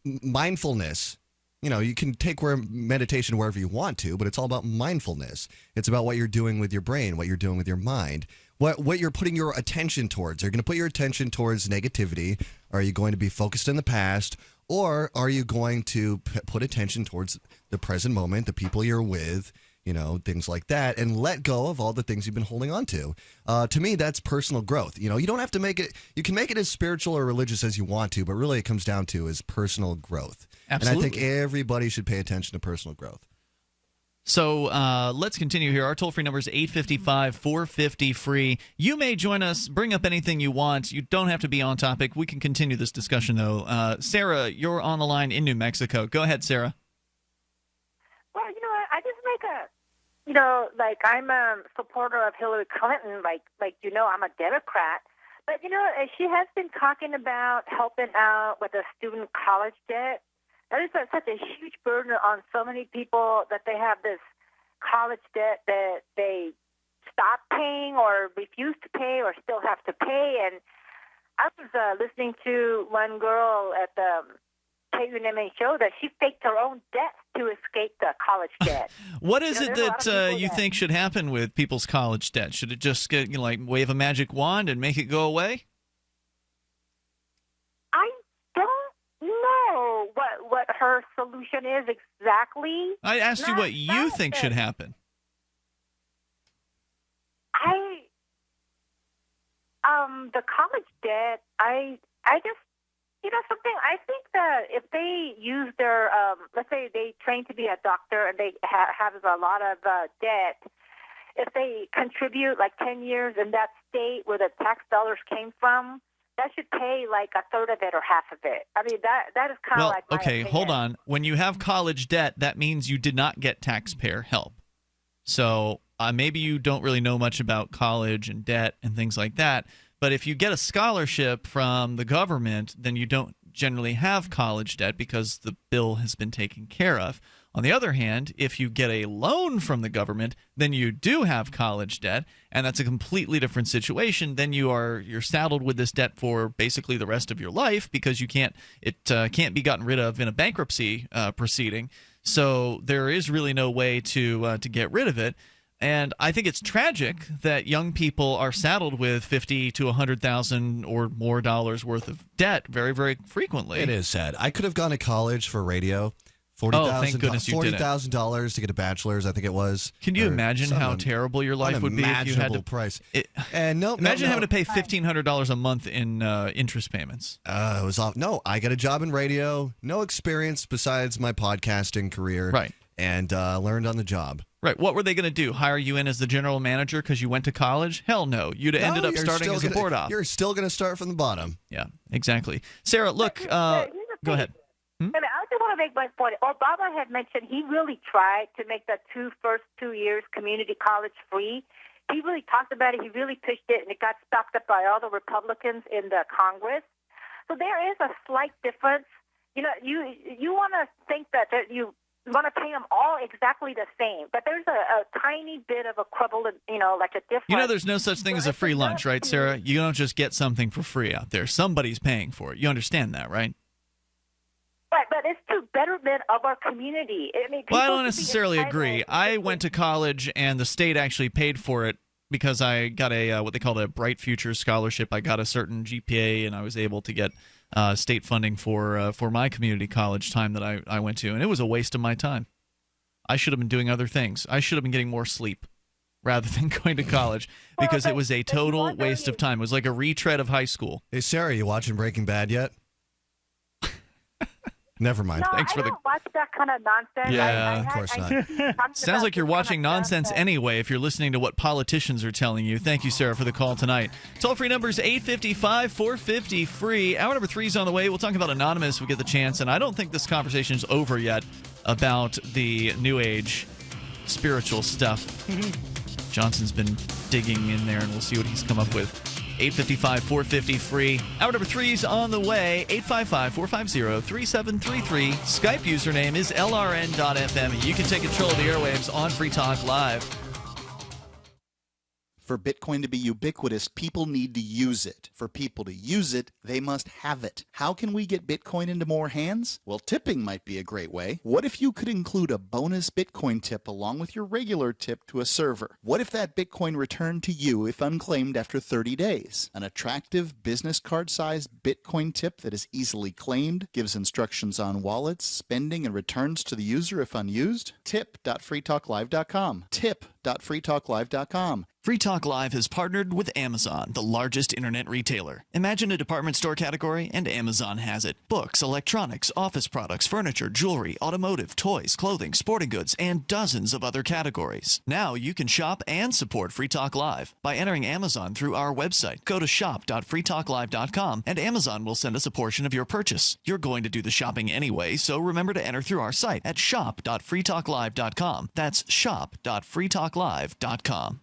H: Mindfulness. you can take meditation wherever you want to, but it's all about mindfulness. It's about what you're doing with your brain, what you're doing with your mind, what you're putting your attention towards. Are you going to put your attention towards negativity? Are you going to be focused in the past? Or are you going to put attention towards the present moment, the people you're with, things like that, and let go of all the things you've been holding on to? To me, that's personal growth. You don't have to make it, you can make it as spiritual or religious as you want to, but really it comes down to is personal growth.
G: Absolutely.
H: And I think everybody should pay attention to personal growth.
G: So let's continue here. Our toll-free number is 855-450-FREE. You may join us, bring up anything you want. You don't have to be on topic. We can continue this discussion, though. Sarah, you're on the line in New Mexico. Go ahead, Sarah.
P: Well, I just make I'm a supporter of Hillary Clinton, I'm a Democrat. But, she has been talking about helping out with the student college debt. That is such a huge burden on so many people that they have this college debt that they stop paying or refuse to pay or still have to pay. And I was listening to one girl at the KUNMA show that she faked her own debt to escape the college debt.
G: What is it that you think should happen with people's college debt? Should it just get, wave a magic wand and make it go away?
P: I don't know what her solution is exactly.
G: I asked you what you think should happen.
P: The college debt, I just, something, I think that if they use their, let's say they train to be a doctor and they have a lot of debt, if they contribute 10 years in that state where the tax dollars came from, that should pay a third of it or half of it. I mean, that is kind of my opinion.
G: Hold on. When you have college debt, that means you did not get taxpayer help. So maybe you don't really know much about college and debt and things like that. But if you get a scholarship from the government, then you don't generally have college debt because the bill has been taken care of. On the other hand, if you get a loan from the government, then you do have college debt, and that's a completely different situation. Then you're saddled with this debt for basically the rest of your life because it can't be gotten rid of in a bankruptcy proceeding. So there is really no way to get rid of it. And I think it's tragic that young people are saddled with $50,000 to $100,000 or more dollars worth of debt very, very frequently.
H: It is sad. I could have gone to college for radio.
G: Thank goodness you did it.
H: $40,000 to get a bachelor's, I think it was.
G: Can you imagine how terrible your life would be if you had to
H: price?
G: Imagine having to pay $1,500 a month in interest payments.
H: It was off. No, I got a job in radio. No experience besides my podcasting career.
G: Right.
H: And learned on the job.
G: Right. What were they going to do? Hire you in as the general manager because you went to college? Hell no. You'd have ended up starting as a board op.
H: You're still going to start from the bottom.
G: Yeah, exactly. Sarah, look, go ahead.
P: I just want to make my point. Obama had mentioned he really tried to make the first 2 years community college free. He really talked about it. He really pushed it, and it got stopped up by all the Republicans in the Congress. So there is a slight difference. You want to think that you want to pay them all exactly the same, but there's a tiny bit of a equivalent, a difference.
G: There's no such thing as a free lunch, right, Sarah? You don't just get something for free out there. Somebody's paying for it. You understand that, right?
P: Right, but it's to betterment of our community.
G: I don't necessarily agree. I went to college, and the state actually paid for it because I got a what they call a Bright Futures scholarship. I got a certain GPA, and I was able to get state funding for my community college time that I went to, and it was a waste of my time. I should have been doing other things. I should have been getting more sleep rather than going to college because it was a total waste of time. It was like a retread of high school.
H: Hey, Sarah, you watching Breaking Bad yet? Never mind.
P: No,
G: Thanks for
P: I don't watch that kind of nonsense.
G: Yeah,
H: of course not.
G: Sounds like you're watching nonsense anyway if you're listening to what politicians are telling you. Thank you, Sarah, for the call tonight. Toll-free number is 855-450-FREE. Hour number 3 is on the way. We'll talk about Anonymous. We get the chance, and I don't think this conversation is over yet about the New Age spiritual stuff. Johnson's been digging in there, and we'll see what he's come up with. 855-450-FREE. Hour number 3 is on the way. 855-450-3733. Skype username is LRN.FM. You can take control of the airwaves on Free Talk Live.
B: For Bitcoin to be ubiquitous, people need to use it. For people to use it, they must have it. How can we get Bitcoin into more hands? Well, tipping might be a great way. What if you could include a bonus Bitcoin tip along with your regular tip to a server? What if that Bitcoin returned to you if unclaimed after 30 days? An attractive business card-sized Bitcoin tip that is easily claimed, gives instructions on wallets, spending, and returns to the user if unused? Tip.freetalklive.com. Tip.freetalklive.com.
G: Free Talk Live has partnered with Amazon, the largest internet retailer. Imagine a department store category, and Amazon has it. Books, electronics, office products, furniture, jewelry, automotive, toys, clothing, sporting goods, and dozens of other categories. Now you can shop and support Free Talk Live by entering Amazon through our website. Go to shop.freetalklive.com, and Amazon will send us a portion of your purchase. You're going to do the shopping anyway, so remember to enter through our site at shop.freetalklive.com. That's shop.freetalklive.com.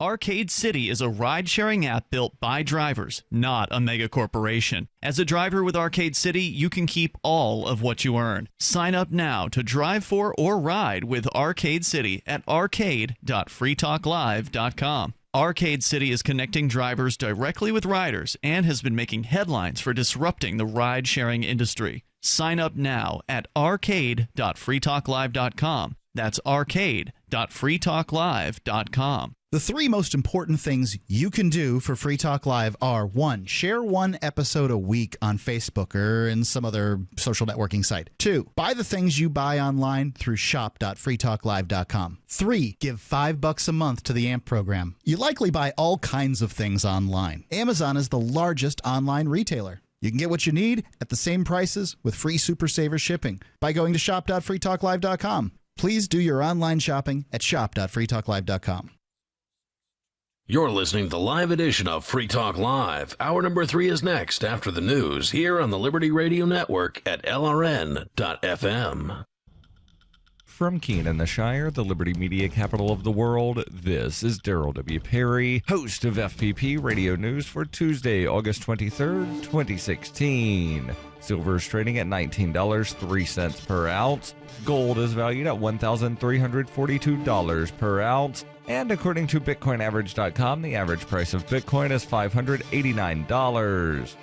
G: Arcade City is a ride-sharing app built by drivers, not a mega corporation. As a driver with Arcade City, you can keep all of what you earn. Sign up now to drive for or ride with Arcade City at arcade.freetalklive.com. Arcade City is connecting drivers directly with riders and has been making headlines for disrupting the ride-sharing industry. Sign up now at arcade.freetalklive.com. That's arcade.freetalklive.com.
B: The three most important things you can do for Free Talk Live are: 1. Share one episode a week on Facebook or in some other social networking site. 2. Buy the things you buy online through shop.freetalklive.com. 3. Give $5 a month to the AMP program. You likely buy all kinds of things online. Amazon is the largest online retailer. You can get what you need at the same prices with free Super Saver shipping by going to shop.freetalklive.com. Please do your online shopping at shop.freetalklive.com.
S: You're listening to the live edition of Free Talk Live. Hour number 3 is next after the news here on the Liberty Radio Network at LRN.FM.
A: From Keene in the Shire, the Liberty Media capital of the world, this is Daryl W. Perry, host of FPP Radio News for Tuesday, August 23rd, 2016. Silver is trading at $19.03 per ounce. Gold is valued at $1,342 per ounce. And according to BitcoinAverage.com, the average price of Bitcoin is $589.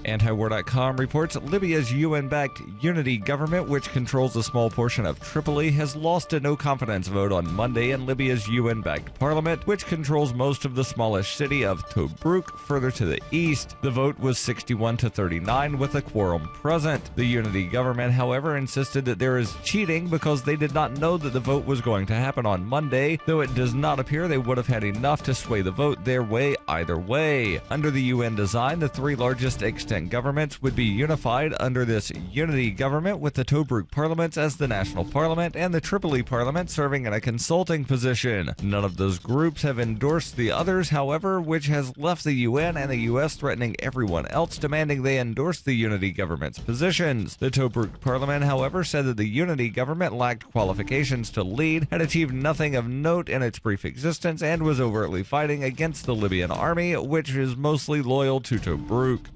A: Antiwar.com reports Libya's UN-backed Unity government, which controls a small portion of Tripoli, has lost a no-confidence vote on Monday in Libya's UN-backed parliament, which controls most of the smallish city of Tobruk further to the east. The vote was 61-39 with a quorum present. The Unity government, however, insisted that there is cheating because they did not know that the vote was going to happen on Monday, though it does not appear they would have had enough to sway the vote their way either way. Under the UN design, the three largest extant governments would be unified under this unity government, with the Tobruk parliament as the national parliament and the Tripoli parliament serving in a consulting position. None of those groups have endorsed the others, however, which has left the UN and the US threatening everyone else, demanding they endorse the unity government's positions. The Tobruk parliament, however, said that the unity government lacked qualifications to lead, had achieved nothing of note in its brief existence, and was overtly fighting against the Libyan army, which is mostly loyal to Tobruk.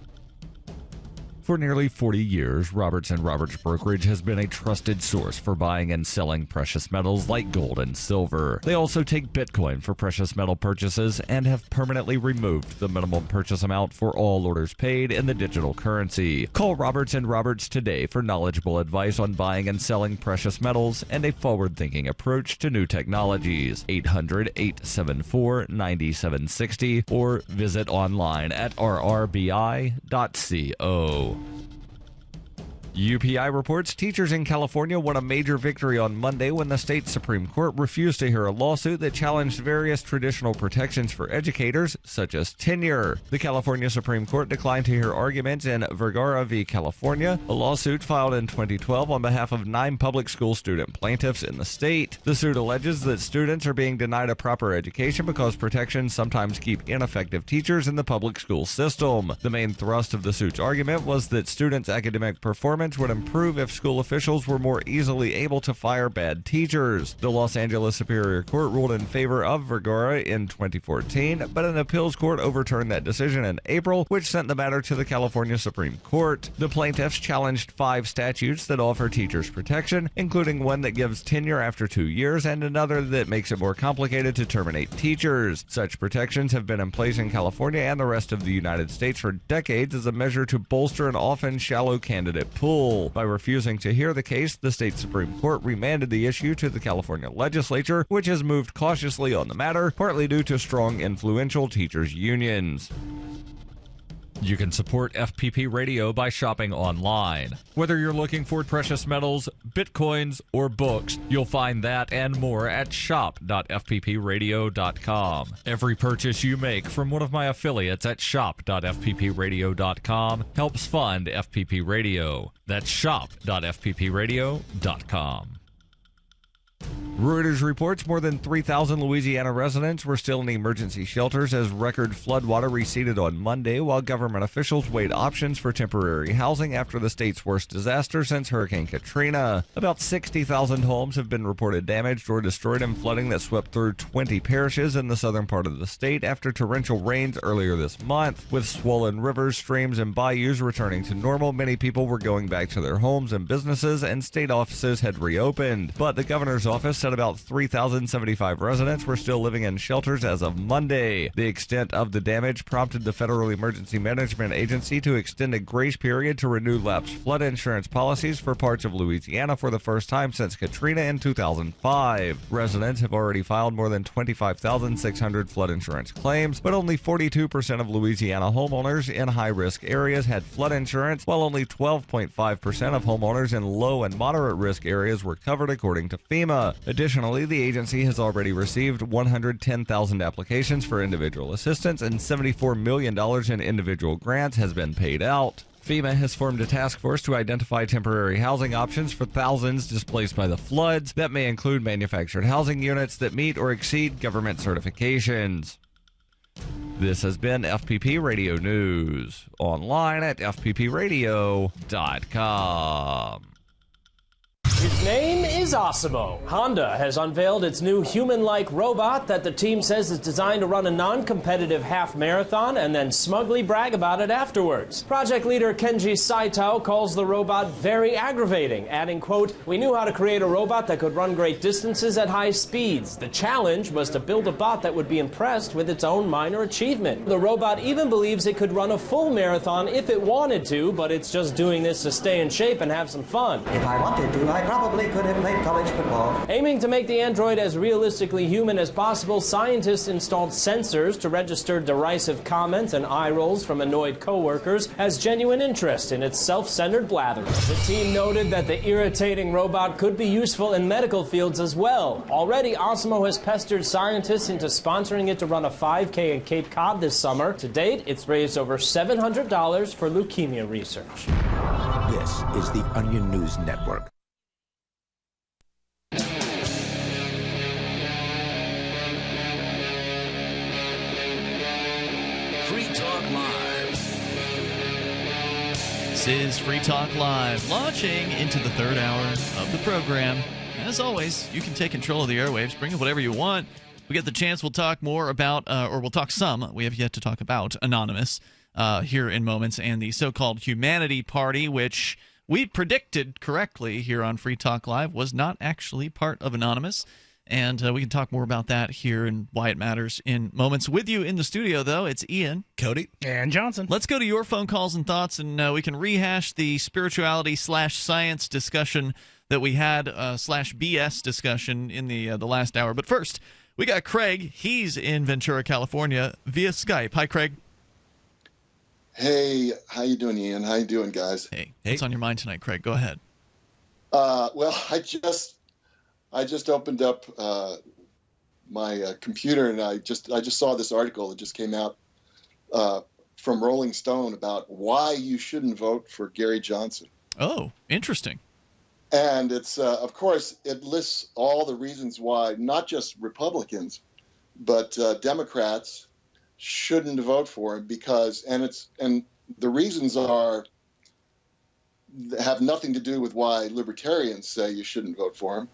A: For nearly 40 years, Roberts & Roberts Brokerage has been a trusted source for buying and selling precious metals like gold and silver. They also take Bitcoin for precious metal purchases and have permanently removed the minimum purchase amount for all orders paid in the digital currency. Call Roberts & Roberts today for knowledgeable advice on buying and selling precious metals and a forward-thinking approach to new technologies. 800-874-9760 or visit online at rrbi.co. UPI reports teachers in California won a major victory on Monday when the state Supreme Court refused to hear a lawsuit that challenged various traditional protections for educators, such as tenure. The California Supreme Court declined to hear arguments in Vergara v. California, a lawsuit filed in 2012 on behalf of 9 public school student plaintiffs in the state. The suit alleges that students are being denied a proper education because protections sometimes keep ineffective teachers in the public school system. The main thrust of the suit's argument was that students' academic performance performance would improve if school officials were more easily able to fire bad teachers. The Los Angeles Superior Court ruled in favor of Vergara in 2014, but an appeals court overturned that decision in April, which sent the matter to the California Supreme Court. The plaintiffs challenged 5 statutes that offer teachers protection, including one that gives tenure after 2 years and another that makes it more complicated to terminate teachers. Such protections have been in place in California and the rest of the United States for decades as a measure to bolster an often shallow candidate pool. By refusing to hear the case, the state Supreme Court remanded the issue to the California legislature, which has moved cautiously on the matter, partly due to strong, influential teachers' unions.
Q: You can support FPP Radio by shopping online. Whether you're looking for precious metals, bitcoins, or books, you'll find that and more at shop.fppradio.com. Every purchase you make from one of my affiliates at shop.fppradio.com helps fund FPP Radio. That's shop.fppradio.com.
A: Reuters reports more than 3,000 Louisiana residents were still in emergency shelters as record floodwater receded on Monday, while government officials weighed options for temporary housing after the state's worst disaster since Hurricane Katrina. About 60,000 homes have been reported damaged or destroyed in flooding that swept through 20 parishes in the southern part of the state after torrential rains earlier this month. With swollen rivers, streams, and bayous returning to normal, many people were going back to their homes and businesses, and state offices had reopened. But the governor's office said about 3,075 residents were still living in shelters as of Monday. The extent of the damage prompted the Federal Emergency Management Agency to extend a grace period to renew lapsed flood insurance policies for parts of Louisiana for the first time since Katrina in 2005. Residents have already filed more than 25,600 flood insurance claims, but only 42% of Louisiana homeowners in high-risk areas had flood insurance, while only 12.5% of homeowners in low and moderate risk areas were covered, according to FEMA. Additionally, the agency has already received 110,000 applications for individual assistance, and $74 million in individual grants has been paid out. FEMA has formed a task force to identify temporary housing options for thousands displaced by the floods. That may include manufactured housing units that meet or exceed government certifications. This has been FPP Radio News, online at fppradio.com.
R: His name is Osimo. Honda has unveiled its new human-like robot that the team says is designed to run a non-competitive half marathon and then smugly brag about it afterwards. Project leader Kenji Saito calls the robot very aggravating, adding, quote, "We knew how to create a robot that could run great distances at high speeds. The challenge was to build a bot that would be impressed with its own minor achievement. The robot even believes it could run a full marathon if it wanted to, but it's just doing this to stay in shape and have some fun.
T: If I wanted to, I probably could have played college football."
R: Aiming to make the android as realistically human as possible, scientists installed sensors to register derisive comments and eye rolls from annoyed coworkers as genuine interest in its self-centered blathering. The team noted that the irritating robot could be useful in medical fields as well. Already, Osimo has pestered scientists into sponsoring it to run a 5K in Cape Cod this summer. To date, it's raised over $700 for leukemia research.
U: This is the Onion News Network.
S: Free Talk Live.
G: This is Free Talk Live, launching into the third hour of the program. As always, you can take control of the airwaves, bring up whatever you want. We get the chance, we'll talk more about, or we'll talk some, we have yet to talk about, Anonymous here in moments, and the so-called Humanity Party, which we predicted correctly here on Free Talk Live was not actually part of Anonymous. And we can talk more about that here and why it matters in moments. With you in the studio, though, it's Ian,
H: Cody,
I: and Johnson.
G: Let's go to your phone calls and thoughts, and we can rehash the spirituality/science discussion that we had, /BS discussion in the last hour. But first, we got Craig. He's in Ventura, California, via Skype. Hi, Craig.
Y: Hey, how you doing, Ian? How you doing, guys?
G: Hey, what's on your mind tonight, Craig? Go ahead.
Y: Well, I just opened up my computer, and I just saw this article that just came out from Rolling Stone about why you shouldn't vote for Gary Johnson.
G: Oh, interesting.
Y: And it's of course it lists all the reasons why not just Republicans, but Democrats shouldn't vote for him, because and the reasons are have nothing to do with why libertarians say you shouldn't vote for him.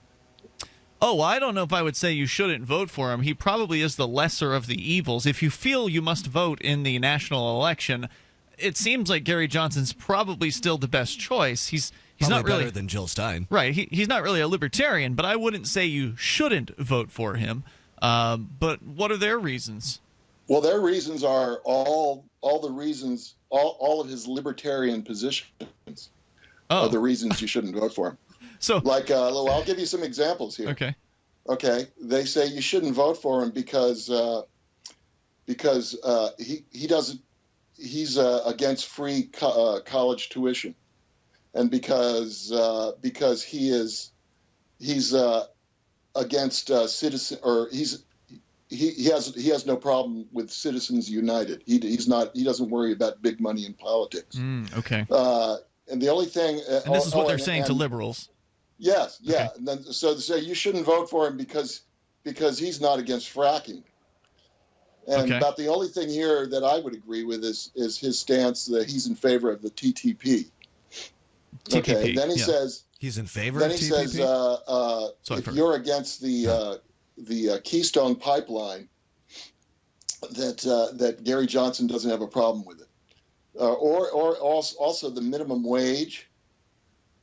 G: Oh, well, I don't know if I would say you shouldn't vote for him. He probably is the lesser of the evils. If you feel you must vote in the national election, it seems like Gary Johnson's probably still the best choice. He's
H: Probably
G: not really
H: better than Jill Stein.
G: Right. He's not really a libertarian, but I wouldn't say you shouldn't vote for him. But what are their reasons?
Y: Well, their reasons are all of his libertarian positions are the reasons you shouldn't vote for him. So, like, I'll give you some examples here.
G: Okay.
Y: Okay. They say you shouldn't vote for him because he doesn't. He's against free college tuition, and because he's against citizen, or he has no problem with Citizens United. He doesn't worry about big money in politics.
G: Okay.
Y: And the only thing,
G: and this is what they're saying to liberals.
Y: Yes, yeah.
G: Okay.
Y: And then so they say you shouldn't vote for him because he's not against fracking. And about the only thing here that I would agree with is his stance that he's in favor of the TTP. Okay. Then he says
H: he's in favor.
Y: Then
H: of
Y: he
H: TPP?
Y: says if you're against the Keystone Pipeline, that Gary Johnson doesn't have a problem with it, or also the minimum wage.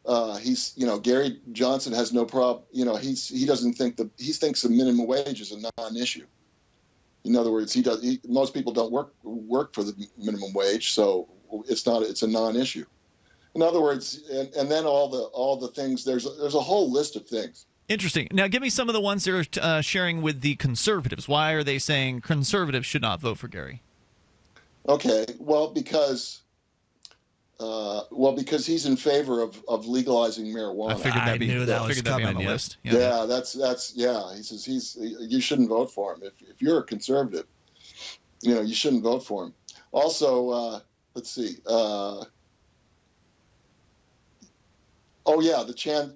Y: Gary Johnson has no problem. He doesn't think he thinks the minimum wage is a non-issue. In other words, most people don't work for the minimum wage, so it's a non-issue. In other words, and then all the things, there's a whole list of things.
G: Interesting. Now, give me some of the ones they're sharing with the conservatives. Why are they saying conservatives should not vote for Gary?
Y: Okay, because he's in favor of legalizing marijuana.
G: I figured that'd be on the list.
Y: Yeah, that's He says you shouldn't vote for him if you're a conservative. You shouldn't vote for him. Also, let's see. The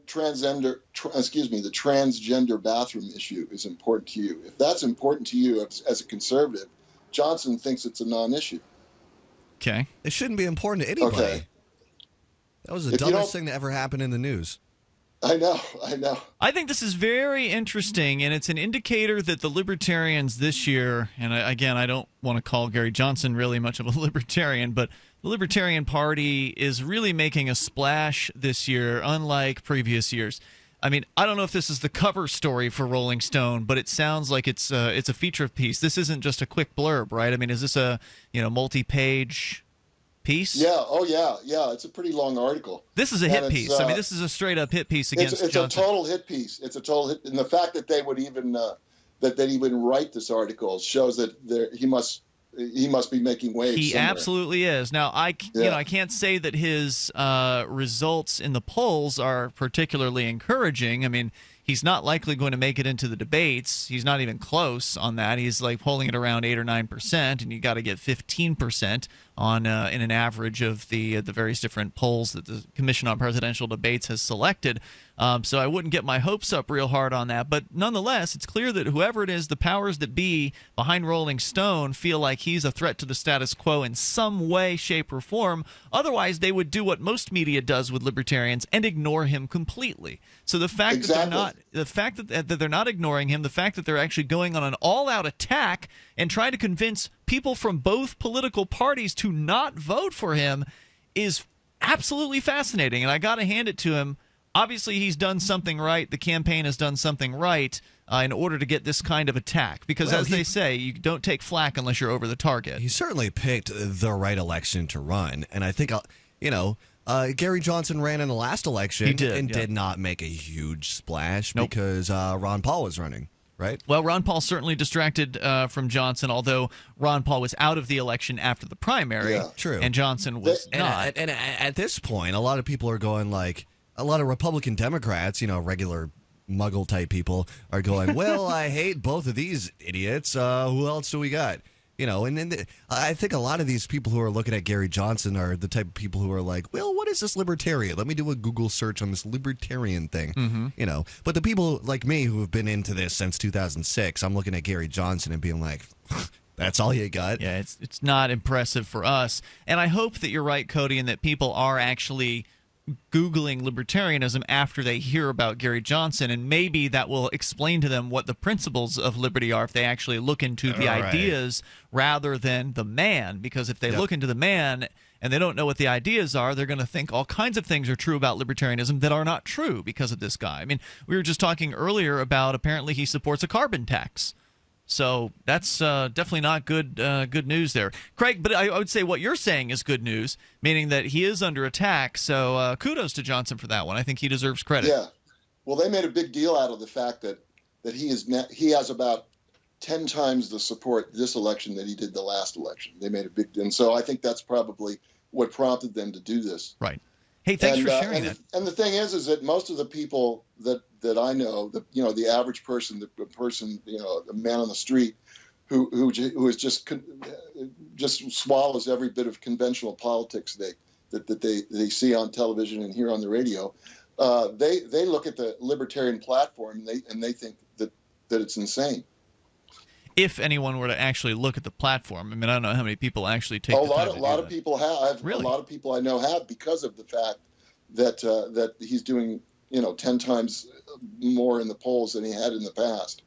Y: transgender bathroom issue is important to you. If that's important to you as a conservative, Johnson thinks it's a non-issue.
G: Okay.
H: It shouldn't be important to anybody.
Y: Okay.
H: That was the dumbest thing that ever happened in the news.
Y: I know.
G: I think this is very interesting, and it's an indicator that the libertarians this year, and I don't want to call Gary Johnson really much of a libertarian, but the Libertarian Party is really making a splash this year, unlike previous years. I mean, I don't know if this is the cover story for Rolling Stone, but it sounds like it's a feature piece. This isn't just a quick blurb, right? I mean, is this a multi-page piece?
Y: Yeah. Oh, yeah. It's a pretty long article.
G: This is a hit piece. I mean, this is a straight up hit piece against
Y: Johnson. It's a total hit piece. It's a total hit, and the fact that they would even that they even write this article shows that he must be making waves.
G: He
Y: somewhere.
G: Absolutely is. Now, I can't say that his results in the polls are particularly encouraging. I mean, he's not likely going to make it into the debates. He's not even close on that. He's like polling at around 8 or 9%, and you got to get 15% on in an average of the various different polls that the Commission on Presidential Debates has selected. So I wouldn't get my hopes up real hard on that. But nonetheless, it's clear that whoever it is, the powers that be behind Rolling Stone feel like he's a threat to the status quo in some way, shape, or form. Otherwise, they would do what most media does with libertarians and ignore him completely. So the fact that they're not ignoring him, the fact that they're actually going on an all-out attack and trying to convince people from both political parties to not vote for him is absolutely fascinating. And I got to hand it to him. Obviously, he's done something right. The campaign has done something right in order to get this kind of attack. Because as they say, you don't take flack unless you're over the target.
H: He certainly picked the right election to run. And I think, Gary Johnson ran in the last election did not make a huge splash because Ron Paul was running. Right?
G: Well, Ron Paul certainly distracted from Johnson, although Ron Paul was out of the election after the primary.
H: Yeah, true.
G: And Johnson was not.
H: And at this point, a lot of people are going like, a lot of Republican Democrats, regular muggle-type people, are going, well, I hate both of these idiots. Who else do we got? And then I think a lot of these people who are looking at Gary Johnson are the type of people who are like, well, what is this libertarian? Let me do a Google search on this libertarian thing.
G: Mm-hmm.
H: But the people like me who have been into this since 2006, I'm looking at Gary Johnson and being like, that's all you got?
G: Yeah, it's not impressive for us. And I hope that you're right, Cody, and that people are actually Googling libertarianism after they hear about Gary Johnson, and maybe that will explain to them what the principles of liberty are if they actually look into the ideas rather than the man. Because if they look into the man and they don't know what the ideas are, they're going to think all kinds of things are true about libertarianism that are not true because of this guy. I mean, we were just talking earlier about apparently he supports a carbon tax. So that's definitely not good news there. Craig, but I would say what you're saying is good news, meaning that he is under attack. So kudos to Johnson for that one. I think he deserves credit.
Y: Yeah. Well, they made a big deal out of the fact that he has about 10 times the support this election that he did the last election. They made a big deal. And so I think that's probably what prompted them to do this.
G: Right. Hey, thanks for sharing that.
Y: And the thing is that most of the people that I know, the average person, the person, the man on the street, who is just swallows every bit of conventional politics that they see on television and hear on the radio, they look at the libertarian platform and they think that it's insane.
G: If anyone were to actually look at the platform, I mean, I don't know how many people actually take.
Y: A lot of people have. Really? A lot of people I know have, because of the fact that he's doing 10 times more in the polls than he had in the past.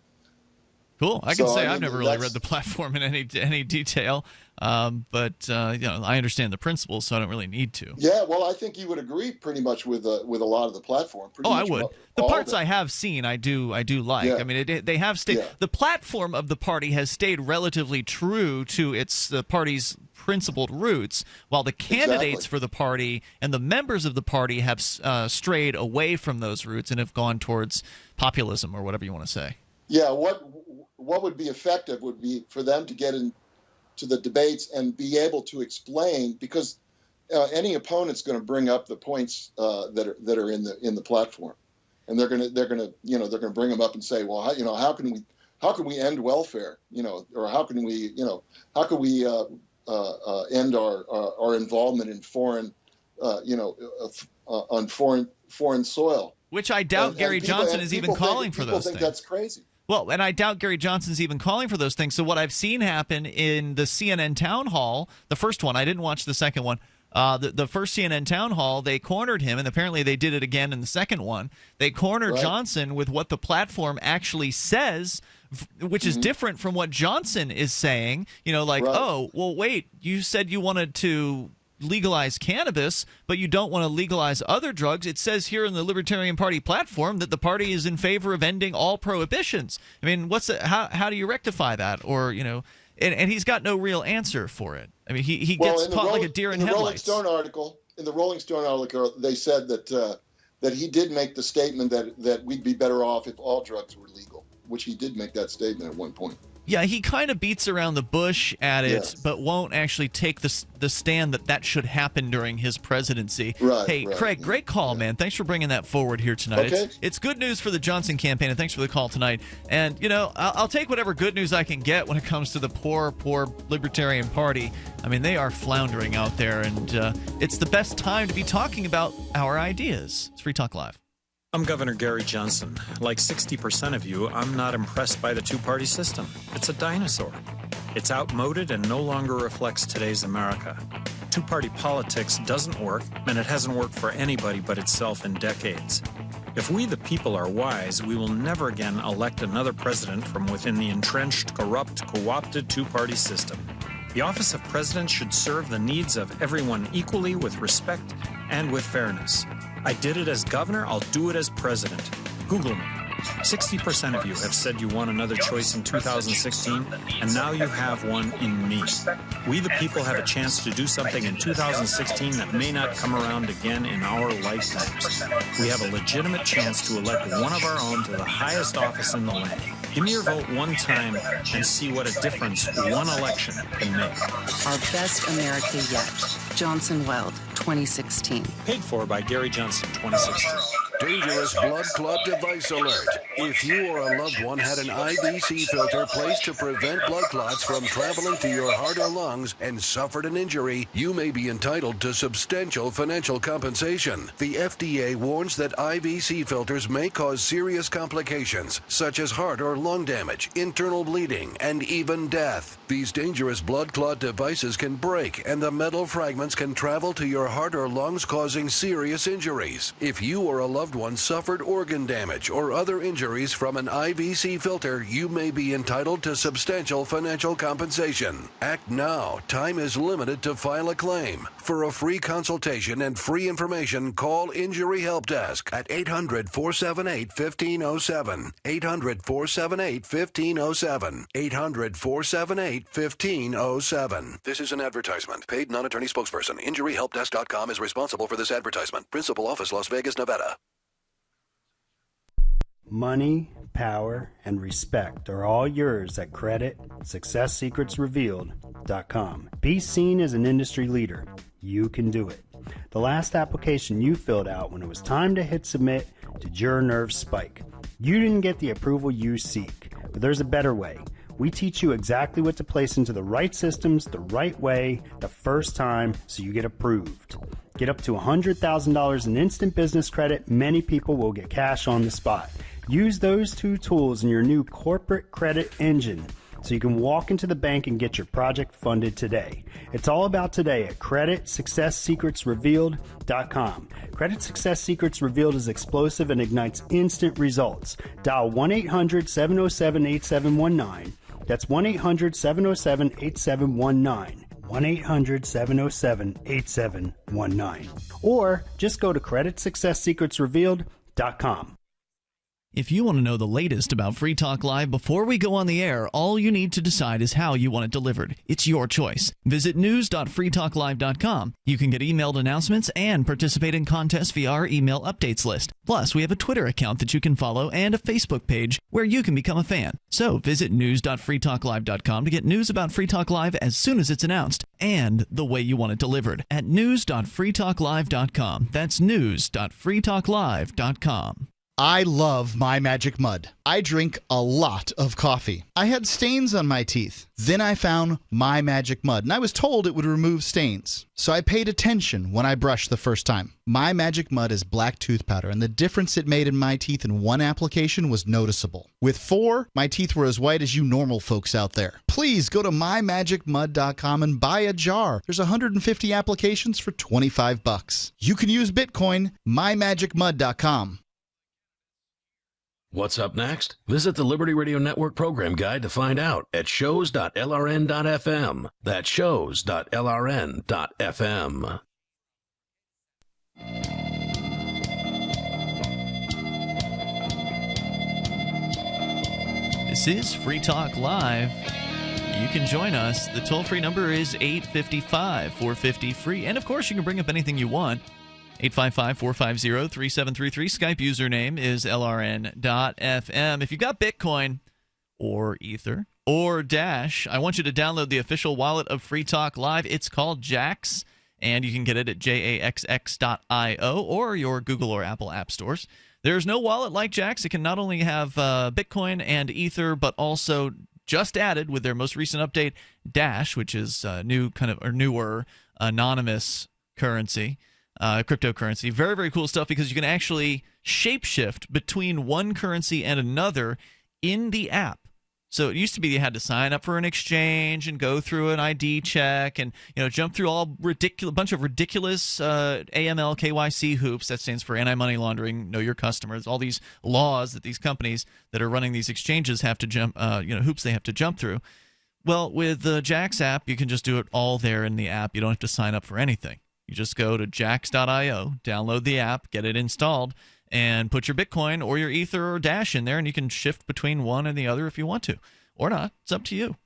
G: Cool. I can say I've never really read the platform in any detail, but I understand the principles, so I don't really need to.
Y: Yeah, well, I think you would agree pretty much with a lot of the platform.
G: I would. The parts I have seen, I do like. Yeah. I mean, they have stayed. Yeah. The platform of the party has stayed relatively true to the party's principled roots, while the candidates for the party and the members of the party have strayed away from those roots and have gone towards populism or whatever you want to say.
Y: Yeah, what would be effective would be for them to get into the debates and be able to explain, because any opponent's going to bring up the points that are in the platform, and they're going to bring them up and say, well, how can we end welfare, or how can we end our involvement in foreign on foreign soil,
G: which I doubt Gary Johnson is even calling for those things.
Y: People think that's crazy.
G: Well, and I doubt Gary Johnson's even calling for those things. So what I've seen happen in the CNN town hall, the first one, I didn't watch the second one. The first CNN town hall, they cornered him, and apparently they did it again in the second one. They cornered Johnson with what the platform actually says, which is different from what Johnson is saying. Oh, well, wait, you said you wanted to legalize cannabis, but you don't want to legalize other drugs. It says here in the Libertarian Party platform that the party is in favor of ending all prohibitions. I mean, how do you rectify that? Or, and he's got no real answer for it. I mean, he gets caught like a deer in headlights.
Y: In the Rolling Stone article, they said that he did make the statement that we'd be better off if all drugs were legal, which he did make that statement at one point.
G: Yeah, he kind of beats around the bush at it, but won't actually take the stand that should happen during his presidency. Craig, great call, man. Thanks for bringing that forward here tonight.
Y: Okay.
G: It's good news for the Johnson campaign, and thanks for the call tonight. And, I'll take whatever good news I can get when it comes to the poor Libertarian Party. I mean, they are floundering out there, and it's the best time to be talking about our ideas. It's Free Talk Live.
J: I'm Governor Gary Johnson. Like 60% of you, I'm not impressed by the two-party system. It's a dinosaur. It's outmoded and no longer reflects today's America. Two-party politics doesn't work, and it hasn't worked for anybody but itself in decades. If we the people are wise, we will never again elect another president from within the entrenched, corrupt, co-opted two-party system. The office of president should serve the needs of everyone equally, with respect and with fairness. I did it as governor, I'll do it as president. Google me. 60% of you have said you want another choice in 2016, and now you have one in me. We the people have a chance to do something in 2016 that may not come around again in our lifetimes. We have a legitimate chance to elect one of our own to the highest office in the land. Give me your vote one time and see what a difference one election can make.
K: Our best America yet. Johnson Weld, 2016.
J: Paid for by Gary Johnson, 2016.
M: Dangerous blood clot device alert. If you or a loved one had an IVC filter placed to prevent blood clots from traveling to your heart or lungs and suffered an injury, you may be entitled to substantial financial compensation. The FDA warns that IVC filters may cause serious complications, such as heart or lung damage, internal bleeding, and even death. These dangerous blood clot devices can break, and the metal fragments can travel to your heart or lungs, causing serious injuries. If you or a loved one suffered organ damage or other injuries from an IVC filter, you may be entitled to substantial financial compensation. Act now. Time is limited to file a claim. For a free consultation and free information, call Injury Help Desk at 800-478-1507. 800-478-1507. 800-478-1507. This is an advertisement. Paid non-attorney spokesperson. InjuryHelpDesk.com is responsible for this advertisement. Principal office, Las Vegas, Nevada.
C: Money, power, and respect are all yours at CreditSuccessSecretsRevealed.com. Be seen as an industry leader. You can do it. The last application you filled out when it was time to hit submit did your nerves spike. You didn't get the approval you seek, but there's a better way. We teach you exactly what to place into the right systems the right way the first time so you get approved. Get up to $100,000 in instant business credit. Many people will get cash on the spot. Use those two tools in your new corporate credit engine so you can walk into the bank and get your project funded today. It's all about today at CreditSuccessSecretsRevealed.com. Credit Success Secrets Revealed is explosive and ignites instant results. Dial 1-800-707-8719. That's 1-800-707-8719. 1-800-707-8719. Or just go to CreditSuccessSecretsRevealed.com.
G: If you want to know the latest about Free Talk Live before we go on the air, all you need to decide is how you want it delivered. It's your choice. Visit news.freetalklive.com. You can get emailed announcements and participate in contests via our email updates list. Plus, we have a Twitter account that you can follow and a Facebook page where you can become a fan. So visit news.freetalklive.com to get news about Free Talk Live as soon as it's announced and the way you want it delivered at news.freetalklive.com. That's news.freetalklive.com.
B: I love My Magic Mud. I drink a lot of coffee. I had stains on my teeth. Then I found My Magic Mud, and I was told it would remove stains. So I paid attention when I brushed the first time. My Magic Mud is black tooth powder, and the difference it made in my teeth in one application was noticeable. With 4, my teeth were as white as you normal folks out there. Please go to mymagicmud.com and buy a jar. There's 150 applications for $25. You can use Bitcoin, mymagicmud.com.
S: What's up next? Visit the Liberty Radio Network program guide to find out at shows.lrn.fm. That's shows.lrn.fm.
G: This is Free Talk Live. You can join us. The toll-free number is 855-450-FREE. And, of course, you can bring up anything you want. 855-450-3733. Skype username is LRN.FM. If you've got Bitcoin or Ether or Dash, I want you to download the official wallet of Free Talk Live. It's called Jax, and you can get it at jaxx.io or your Google or Apple app stores. There's no wallet like Jax. It can not only have Bitcoin and Ether, but also just added with their most recent update, Dash, which is newer anonymous currency. Cryptocurrency. Very, very cool stuff because you can actually shapeshift between one currency and another in the app. So it used to be you had to sign up for an exchange and go through an ID check and jump through bunch of ridiculous AML KYC hoops. That stands for anti-money laundering, know your customers. All these laws that these companies that are running these exchanges have to jump, hoops they have to jump through. Well, with the Jax app, you can just do it all there in the app. You don't have to sign up for anything. You just go to jax.io, download the app, get it installed, and put your Bitcoin or your Ether or Dash in there, and you can shift between one and the other if you want to. Or not. It's up to you.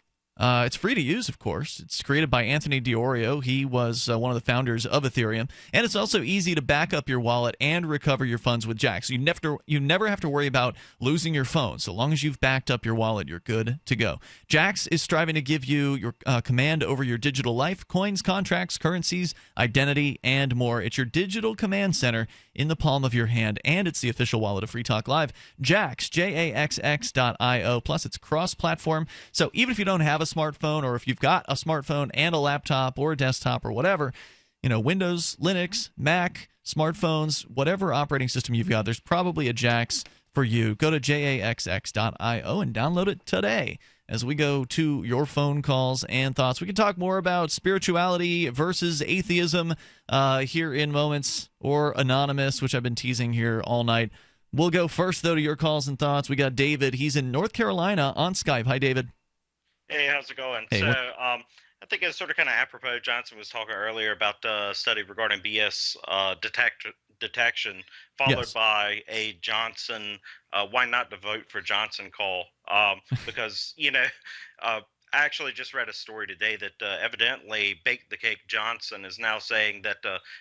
G: It's free to use, of course. It's created by Anthony Diorio. He was one of the founders of Ethereum. And it's also easy to back up your wallet and recover your funds with Jaxx. You never have to worry about losing your phone. So long as you've backed up your wallet, you're good to go. Jaxx is striving to give you your command over your digital life, coins, contracts, currencies, identity, and more. It's your digital command center in the palm of your hand, and it's the official wallet of Free Talk Live. Jaxx, JAXX.io. Plus, it's cross-platform. So even if you don't have a smartphone, or if you've got a smartphone and a laptop or a desktop or whatever, Windows, Linux, Mac, smartphones, whatever operating system you've got, there's probably a Jaxx for you. Go to JAXX.io and download it today. As we go to your phone calls and thoughts, we can talk more about spirituality versus atheism here in moments, or anonymous, which I've been teasing here all night. We'll go first, though, to your calls and thoughts. We got David. He's in North Carolina on Skype. Hi, David.
D: Hey, how's it going?
G: Hey,
D: I think it's sort of kind of apropos. Johnson was talking earlier about the study regarding BS detection, followed by a Johnson, why not to vote for Johnson call. Because, I actually just read a story today that evidently Bake the Cake Johnson is now saying that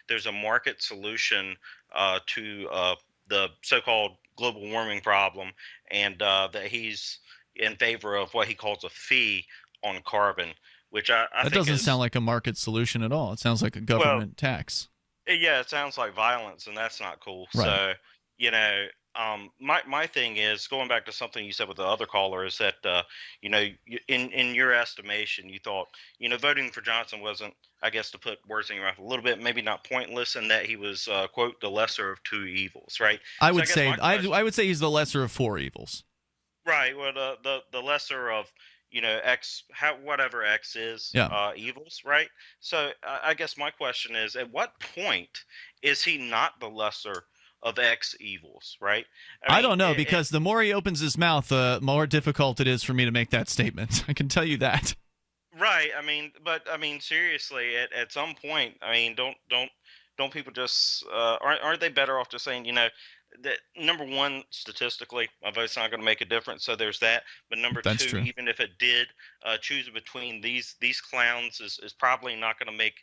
D: there's a market solution to the so-called global warming problem, and that he's in favor of what he calls a fee on carbon, which I think
G: doesn't sound like a market solution at all. It sounds like a government tax.
D: Yeah, it sounds like violence, and that's not cool.
G: Right.
D: So, my thing is, going back to something you said with the other caller, is that in your estimation, you thought voting for Johnson wasn't, I guess, to put words in your mouth a little bit, maybe not pointless, and that he was quote the lesser of two evils, right?
G: I would say he's the lesser of four evils.
D: Right. Well, the lesser of X, whatever X is, evils, right? So I guess my question is, at what point is he not the lesser of X evils, right?
G: I don't know, because the more he opens his mouth, the more difficult it is for me to make that statement. I can tell you that.
D: Right. But seriously, at some point, don't people just aren't they better off just saying, that number one, statistically, my vote's not going to make a difference, so there's that. But number
G: That's
D: two,
G: true.
D: even if it did, choosing between these clowns is probably not going to make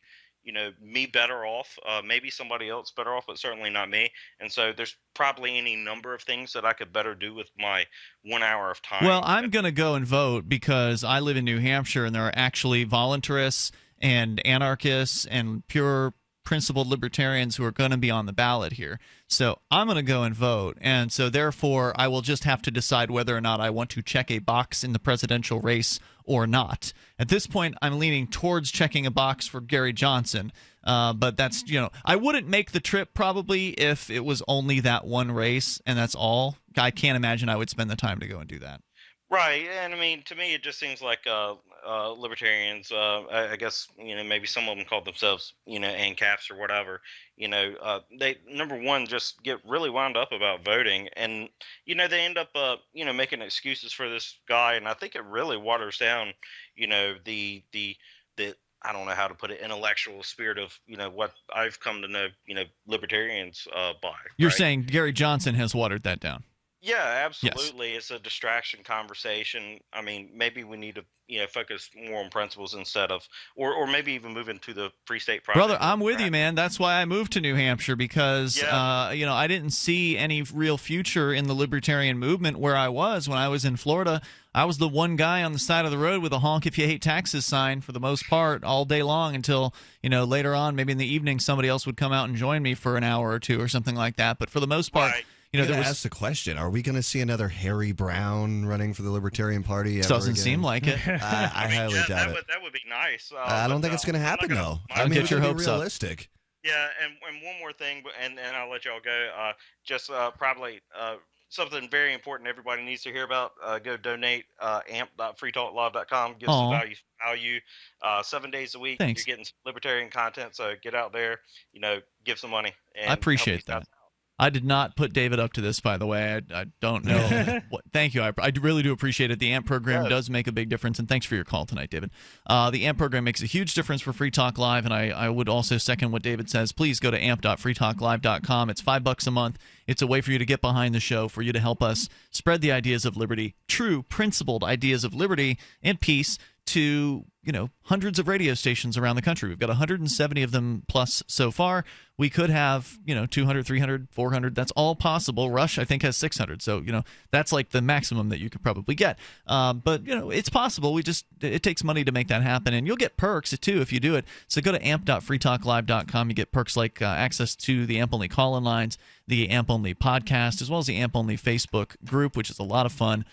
D: me better off. Maybe somebody else better off, but certainly not me. And so there's probably any number of things that I could better do with my 1 hour of time.
G: Well, I'm going to go and vote because I live in New Hampshire, and there are actually voluntarists and anarchists and pure principled libertarians who are going to be on the ballot here. So I'm going to go and vote. And so therefore, I will just have to decide whether or not I want to check a box in the presidential race or not. At this point, I'm leaning towards checking a box for Gary Johnson. But that's, I wouldn't make the trip probably if it was only that one race and that's all. I can't imagine I would spend the time to go and do that.
D: Right, and to me, it just seems like libertarians. I guess maybe some of them call themselves ANCAPs or whatever. They number one just get really wound up about voting, and they end up making excuses for this guy, and I think it really waters down the I don't know how to put it, intellectual spirit of what I've come to know libertarians by.
G: You're
D: right?
G: saying Gary Johnson has watered that down.
D: Yeah, absolutely. Yes. It's a distraction conversation. Maybe we need to, focus more on principles instead of, or maybe even move into the Free State Project.
G: Brother, I'm with you, man. That's why I moved to New Hampshire because, I didn't see any real future in the libertarian movement where I was when I was in Florida. I was the one guy on the side of the road with a honk if you hate taxes sign for the most part all day long until, later on, maybe in the evening, somebody else would come out and join me for an hour or two or something like that. But for the most part,
H: there was asked the question: are we going to see another Harry Brown running for the Libertarian Party?
G: Doesn't
H: again?
G: seem like it.
H: I highly doubt it.
D: That would be nice.
H: I don't think it's going to happen though.
G: Get your hopes up.
H: Realistic.
D: Yeah, and one more thing, and I'll let y'all go. Just probably something very important everybody needs to hear about. Go donate amp.freetalklive.com. Give some value 7 days a week.
G: Thanks.
D: You're getting some libertarian content, so get out there. Give some money. And
G: I appreciate that. I did not put David up to this, by the way. I don't know. Thank you. I really do appreciate it. The AMP program does make a big difference, and thanks for your call tonight, David. The AMP program makes a huge difference for Free Talk Live, and I would also second what David says. Please go to amp.freetalklive.com. It's $5 a month. It's a way for you to get behind the show, for you to help us spread the ideas of liberty, true, principled ideas of liberty and peace, to, hundreds of radio stations around the country. We've got 170 of them plus so far. We could have, 200, 300, 400. That's all possible. Rush, I think, has 600. So, that's like the maximum that you could probably get. But, it's possible. It takes money to make that happen. And you'll get perks, too, if you do it. So go to amp.freetalklive.com. You get perks like access to the AMP-only call-in lines, the AMP-only podcast, as well as the AMP-only Facebook group, which is a lot of fun.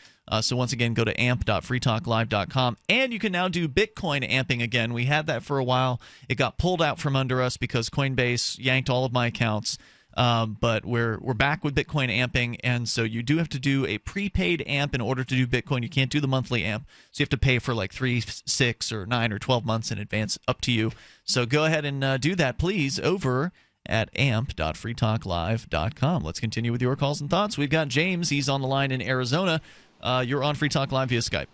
G: So once again, go to amp.freetalklive.com. And you can now do Bitcoin amping again. We had that for a while. It got pulled out from under us because Coinbase yanked all of my accounts. But we're back with Bitcoin amping, and so you do have to do a prepaid amp in order to do Bitcoin. You can't do the monthly amp, so you have to pay for like 3, 6, or 9 or 12 months in advance, up to you. So go ahead and do that, please, over at amp.freetalklive.com. Let's continue with your calls and thoughts. We've got James. He's on the line in Arizona. You're on Free Talk Live via Skype.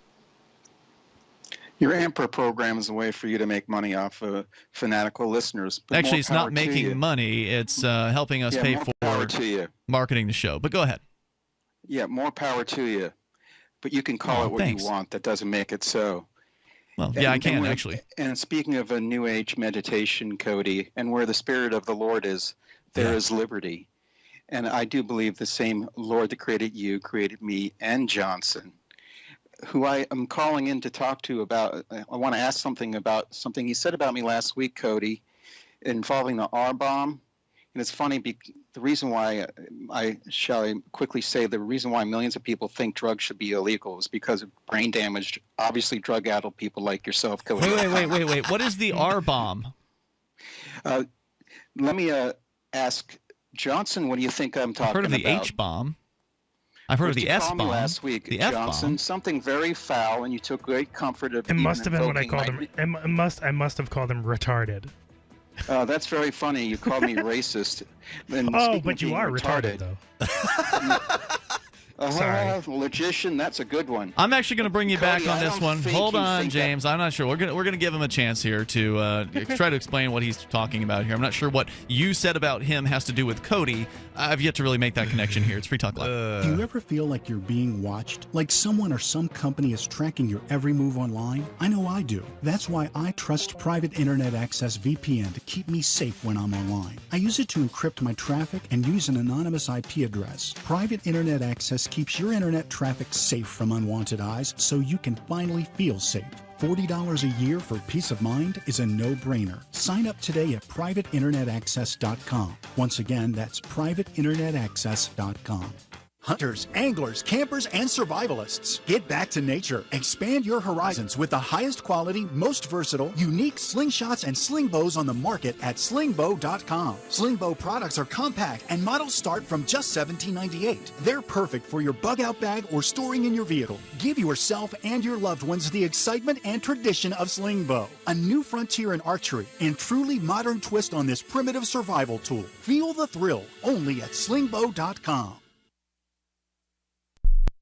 E: Your Amper program is a way for you to make money off of fanatical listeners. But
G: actually, it's not making money. It's helping us pay for marketing the show. But go ahead.
E: Yeah, more power to you. But you can call it what you want. That doesn't make it so.
G: Well, yeah, I can, actually.
E: And speaking of a New Age meditation, Cody, and where the Spirit of the Lord is, there is liberty. And I do believe the same Lord that created you, created me and Johnson, who I am calling in to talk to about. I want to ask something about something he said about me last week, Cody, involving the R-bomb. And it's funny, the reason why, shall quickly say, the reason why millions of people think drugs should be illegal is because of brain damage, obviously drug-addled people like yourself, Cody.
G: Wait. What is the R-bomb?
E: Let me ask Johnson, what do you think I'm talking about?
G: I've heard of the H-bomb. I've heard of the S-bomb.
E: Last week,
G: the
E: Johnson,
G: F-bomb.
E: Something very foul, and you took great comfort of
I: it. Must have been what I called him. I must have called him retarded.
E: That's very funny. You called me racist.
I: But you are retarded though.
E: Sorry. Logician, that's a good one.
G: I'm actually going to bring you
E: Cody,
G: back on this one. Hold on, James. I'm not sure. We're going to give him a chance here to try to explain what he's talking about here. I'm not sure what you said about him has to do with Cody. I've yet to really make that connection here. It's Free Talk Live.
F: Do you ever feel like you're being watched? Like someone or some company is tracking your every move online? I know I do. That's why I trust Private Internet Access VPN to keep me safe when I'm online. I use it to encrypt my traffic and use an anonymous IP address. Private Internet Access keeps your internet traffic safe from unwanted eyes so you can finally feel safe. $40 a year for peace of mind is a no-brainer. Sign up today at privateinternetaccess.com. Once again, that's privateinternetaccess.com. Hunters, anglers, campers, and survivalists. Get back to nature. Expand your horizons with the highest quality, most versatile, unique slingshots and sling bows on the market at slingbow.com. Slingbow products are compact and models start from just $17.98. They're perfect for your bug-out bag or storing in your vehicle. Give yourself and your loved ones the excitement and tradition of slingbow. A new frontier in archery and truly modern twist on this primitive survival tool. Feel the thrill only at slingbow.com.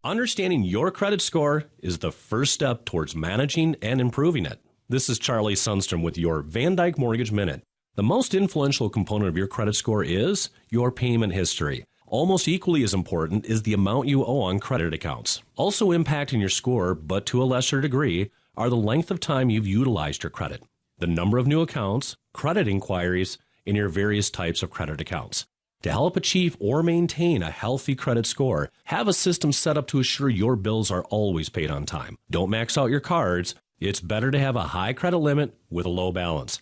L: Understanding your credit score is the first step towards managing and improving it. This is Charlie Sundstrom with your Van Dyke Mortgage Minute. The most influential component of your credit score is your payment history. Almost equally as important is the amount you owe on credit accounts. Also impacting your score, but to a lesser degree, are the length of time you've utilized your credit, the number of new accounts, credit inquiries, and your various types of credit accounts. To help achieve or maintain a healthy credit score, have a system set up to assure your bills are always paid on time. Don't max out your cards. It's better to have a high credit limit with a low balance.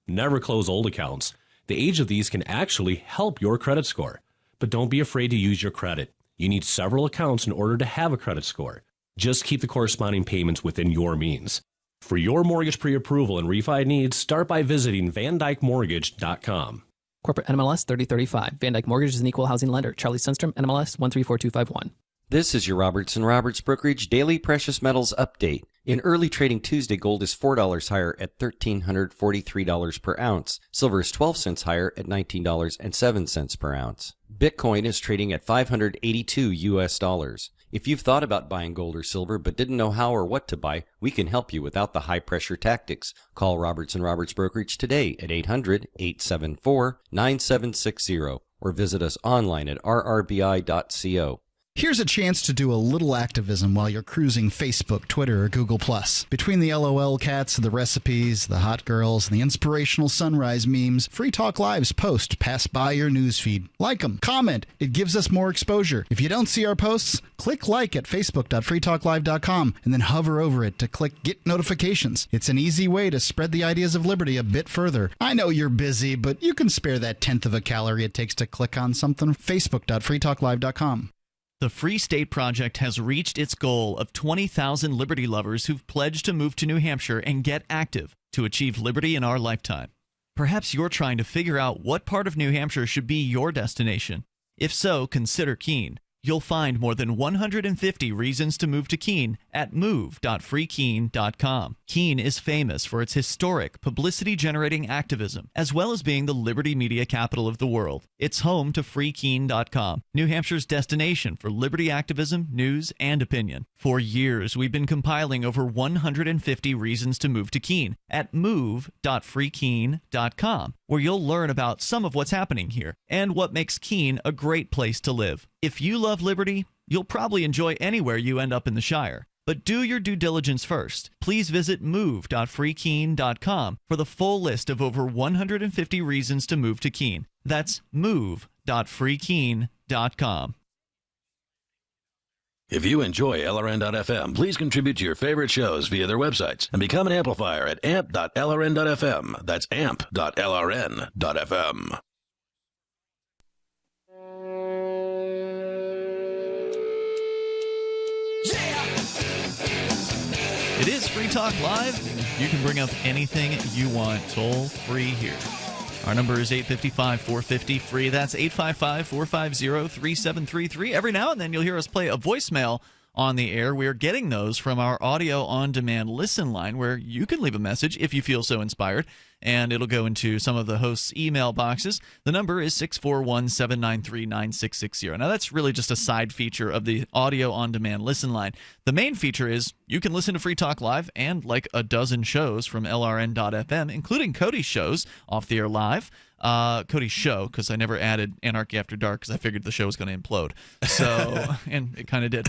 L: Never close old accounts. The age of these can actually help your credit score. But don't be afraid to use your credit. You need several accounts in order to have a credit score. Just keep the corresponding payments within your means. For your mortgage pre-approval and refi needs, start by visiting VanDykeMortgage.com.
V: Corporate NMLS 3035. Van Dyke Mortgage is an equal housing lender. Charlie Sundstrom, NMLS 134251.
W: This is your Robertson Roberts Brokerage Daily Precious Metals Update. In early trading Tuesday, gold is $4 higher at $1,343 per ounce. Silver is 12 cents higher at $19.07 per ounce. Bitcoin is trading at $582 US. If you've thought about buying gold or silver but didn't know how or what to buy, we can help you without the high-pressure tactics. Call Robertson Roberts Brokerage today at 800-874-9760 or visit us online at rrbi.co.
B: Here's a chance to do a little activism while you're cruising Facebook, Twitter, or Google+. Between the LOL cats, the recipes, the hot girls, and the inspirational sunrise memes, Free Talk Live's posts pass by your newsfeed. Like them, comment. It gives us more exposure. If you don't see our posts, click like at facebook.freetalklive.com and then hover over it to click Get Notifications. It's an easy way to spread the ideas of liberty a bit further. I know you're busy, but you can spare that tenth of a calorie it takes to click on something. facebook.freetalklive.com.
G: The Free State Project has reached its goal of 20,000 liberty lovers who've pledged to move to New Hampshire and get active to achieve liberty in our lifetime. Perhaps you're trying to figure out what part of New Hampshire should be your destination. If so, consider Keene. You'll find more than 150 reasons to move to Keene at move.freekeene.com. Keene is famous for its historic, publicity-generating activism, as well as being the liberty media capital of the world. It's home to freekeene.com, New Hampshire's destination for liberty activism, news, and opinion. For years, we've been compiling over 150 reasons to move to Keene at move.freekeene.com, where you'll learn about some of what's happening here and what makes Keene a great place to live. If you love liberty, you'll probably enjoy anywhere you end up in the Shire. But do your due diligence first. Please visit move.freekeene.com for the full list of over 150 reasons to move to Keene. That's move.freekeene.com.
S: If you enjoy LRN.FM, please contribute to your favorite shows via their websites and become an amplifier at amp.lrn.fm. That's amp.lrn.fm.
G: It is Free Talk Live. You can bring up anything you want toll free here. Our number is 855-450-FREE. That's 855-450-3733. Every now and then you'll hear us play a voicemail on the air. We're getting those from our audio on-demand listen line where you can leave a message if you feel so inspired, and it'll go into some of the hosts' email boxes. The number is 641-793-9660. Now, that's really just a side feature of the audio on-demand listen line. The main feature is you can listen to Free Talk Live and like a dozen shows from LRN.FM, including Cody's shows off the air live. Cody's show, because I never added Anarchy After Dark because I figured the show was going to implode. So, and it kind of did.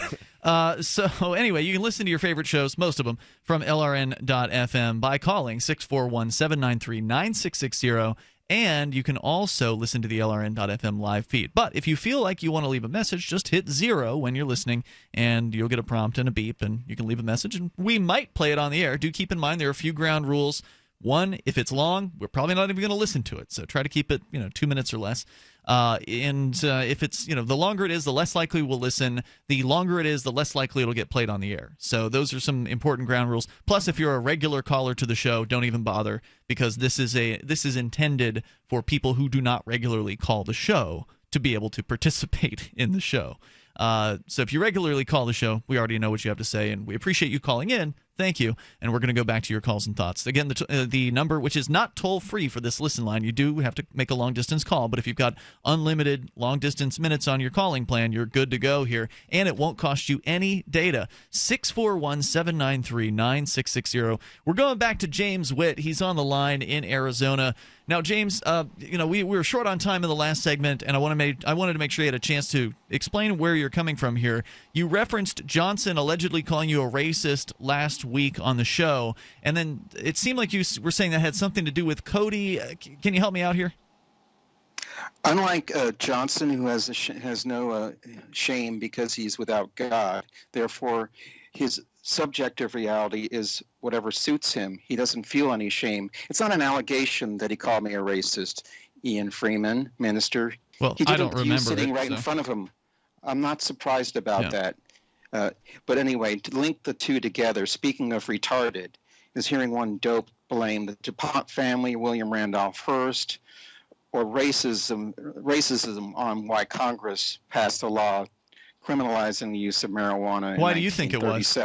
G: So anyway, you can listen to your favorite shows, most of them, from LRN.FM by calling 641-793-9660. And you can also listen to the LRN.FM live feed. But if you feel like you want to leave a message, just hit 0 when you're listening, and you'll get a prompt and a beep, and you can leave a message, and we might play it on the air. Do keep in mind there are a few ground rules. One, if it's long, we're probably not even going to listen to it. So try to keep it, 2 minutes or less. If it's, the longer it is, the less likely we'll listen. The longer it is, the less likely it'll get played on the air. So those are some important ground rules. Plus, if you're a regular caller to the show, don't even bother, because this is intended for people who do not regularly call the show to be able to participate in the show. So if you regularly call the show, we already know what you have to say, and we appreciate you calling in. Thank you. And we're going to go back to your calls and thoughts. Again, the number, which is not toll-free for this listen line, you do have to make a long-distance call, but if you've got unlimited long-distance minutes on your calling plan, you're good to go here, and it won't cost you any data. 641-793-9660. We're going back to James Witt. He's on the line in Arizona. Now, James, we were short on time in the last segment, and I wanted to make sure you had a chance to explain where you're coming from here. You referenced Johnson allegedly calling you a racist last week on the show, and then it seemed like you were saying that had something to do with Cody. Can you help me out here?
E: Unlike Johnson, who has no shame because he's without God, therefore his subjective reality is whatever suits him. He doesn't feel any shame. It's not an allegation that he called me a racist, Ian Freeman, minister.
G: Well,
E: he
G: I don't remember
E: sitting
G: it,
E: right in front of him. I'm not surprised about that. But anyway, to link the two together, speaking of retarded, is hearing one dope blame the DuPont family, William Randolph Hearst, or racism on why Congress passed a law criminalizing the use of marijuana in 1937.
G: Why do you think it was?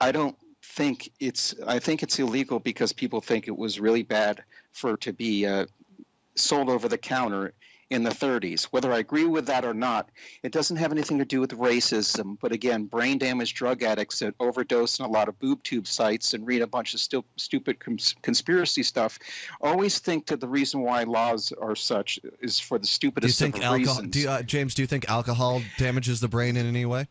E: I don't think it's. I think it's illegal because people think it was really bad for it to be sold over the counter in the 30s. Whether I agree with that or not, it doesn't have anything to do with racism. But again, brain damaged drug addicts that overdose on a lot of boob tube sites and read a bunch of stupid conspiracy stuff always think that the reason why laws are such is for the stupidest of reasons.
H: James, do you think alcohol damages the brain in any way?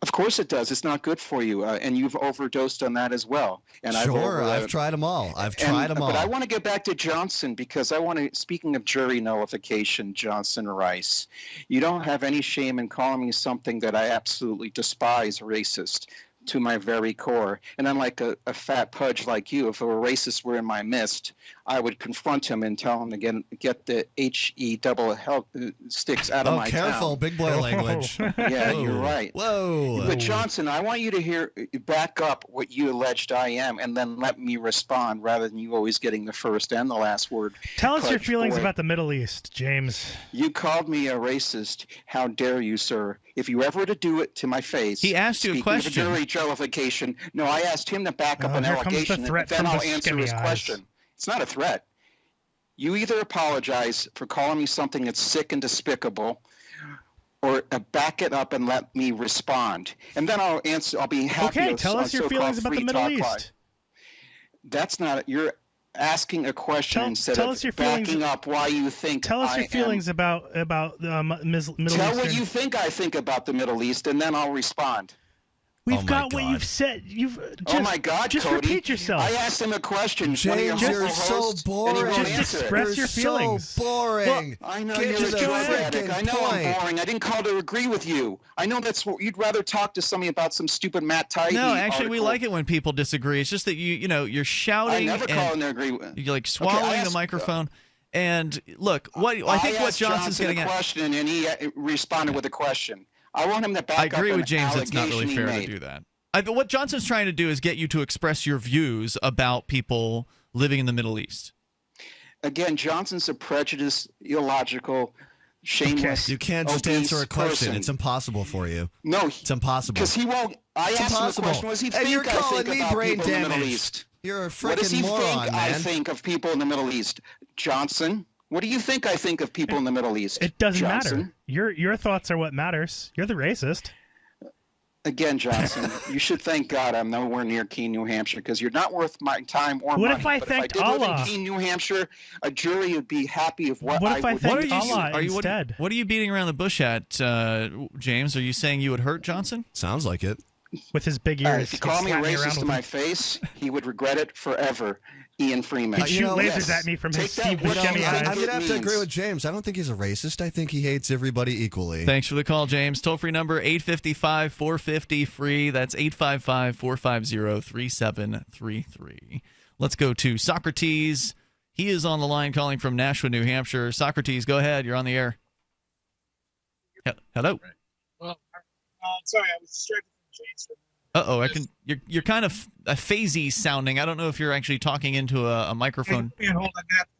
E: Of course it does. It's not good for you, and you've overdosed on that as well. And
H: I've tried them all.
E: But I want to get back to Johnson because speaking of jury nullification, Johnson Rice, you don't have any shame in calling me something that I absolutely despise, racist, to my very core. And unlike a fat pudge like you, if a racist were in my midst, I would confront him and tell him to get the HE double sticks out of my town.
H: Oh, careful, big boy language.
E: Yeah, you're right.
H: Whoa.
E: But Johnson, I want you to back up what you alleged I am and then let me respond rather than you always getting the first and the last word.
I: Tell us your feelings about the Middle East, James.
E: You called me a racist. How dare you, sir? If you ever were to do it to my face.
G: He asked you a question.
E: Jury nullification. No, I asked him to back up an allegation, and then I'll answer his question. It's not a threat. You either apologize for calling me something that's sick and despicable, or back it up and let me respond. And then I'll answer. I'll be happy.
I: Okay, tell us your feelings about the Middle East.
E: That's not. You're asking a question instead of backing up why you think.
I: Tell us your feelings about Middle East.
E: Tell what you think I think about the Middle East, and then I'll respond.
I: We've got what you've said.
E: Oh my God,
I: just
E: Cody.
I: Repeat yourself.
E: I asked him a question.
H: James, you're so boring.
I: Just express your feelings.
H: So boring.
E: Well, I know you're a drug addict. I know I'm boring. I didn't call to agree with you. I know that's what you'd rather talk to somebody about some stupid Matt Taibbi
G: No, actually,
E: article.
G: we like it when people disagree. It's just that you're shouting.
E: I never call and agree with.
G: You're like swallowing the microphone. And look, I think what Johnson's getting at.
E: I asked Johnson a question, and he responded with a question. I want him to back up.
G: I agree with James.
E: It's
G: It's not really fair to do that. What Johnson's trying to do is get you to express your views about people living in the Middle East.
E: Again, Johnson's a prejudiced, illogical, shameless.
H: You can't just answer a question.
E: Person.
H: It's impossible for you.
E: No,
H: it's impossible.
E: Because he won't. I asked him a question. What does he think
H: you're calling me brain
E: people in the Middle
H: damaged.
E: East?
H: You're a
E: What does
H: freaking
E: he
H: moron,
E: think
H: man.
E: I think of people in the Middle East? Johnson, what do you think I think of people in the Middle East?
I: It doesn't
E: Johnson?
I: matter. Your thoughts are what matters. You're the racist.
E: Again, Johnson, you should thank God I'm nowhere near Keene, New Hampshire, because you're not worth my time or money.
I: What if I
E: but
I: thanked
E: if I did
I: Allah?
E: live in Keene, New Hampshire, a jury would be happy of what I would
I: What if I thanked Allah
G: you,
I: instead?
G: What are you beating around the bush at, James? Are you saying you would hurt Johnson?
H: Sounds like it.
I: With his big ears.
E: If he called me racist to my face, he would regret it forever. Ian Freeman.
I: He'd shoot lasers at me from his Steve Buscemi eyes.
H: I'm going to have to agree with James. I don't think he's a racist. I think he hates everybody equally.
G: Thanks for the call, James. Toll-free number 855-450-FREE. That's 855-450-3733. Let's go to Socrates. He is on the line calling from Nashua, New Hampshire. Socrates, go ahead. You're on the air. Hello.
N: Well, sorry, I was distracted from James.
G: You're kind of phasey sounding. I don't know if you're actually talking into a microphone.
N: Hold on,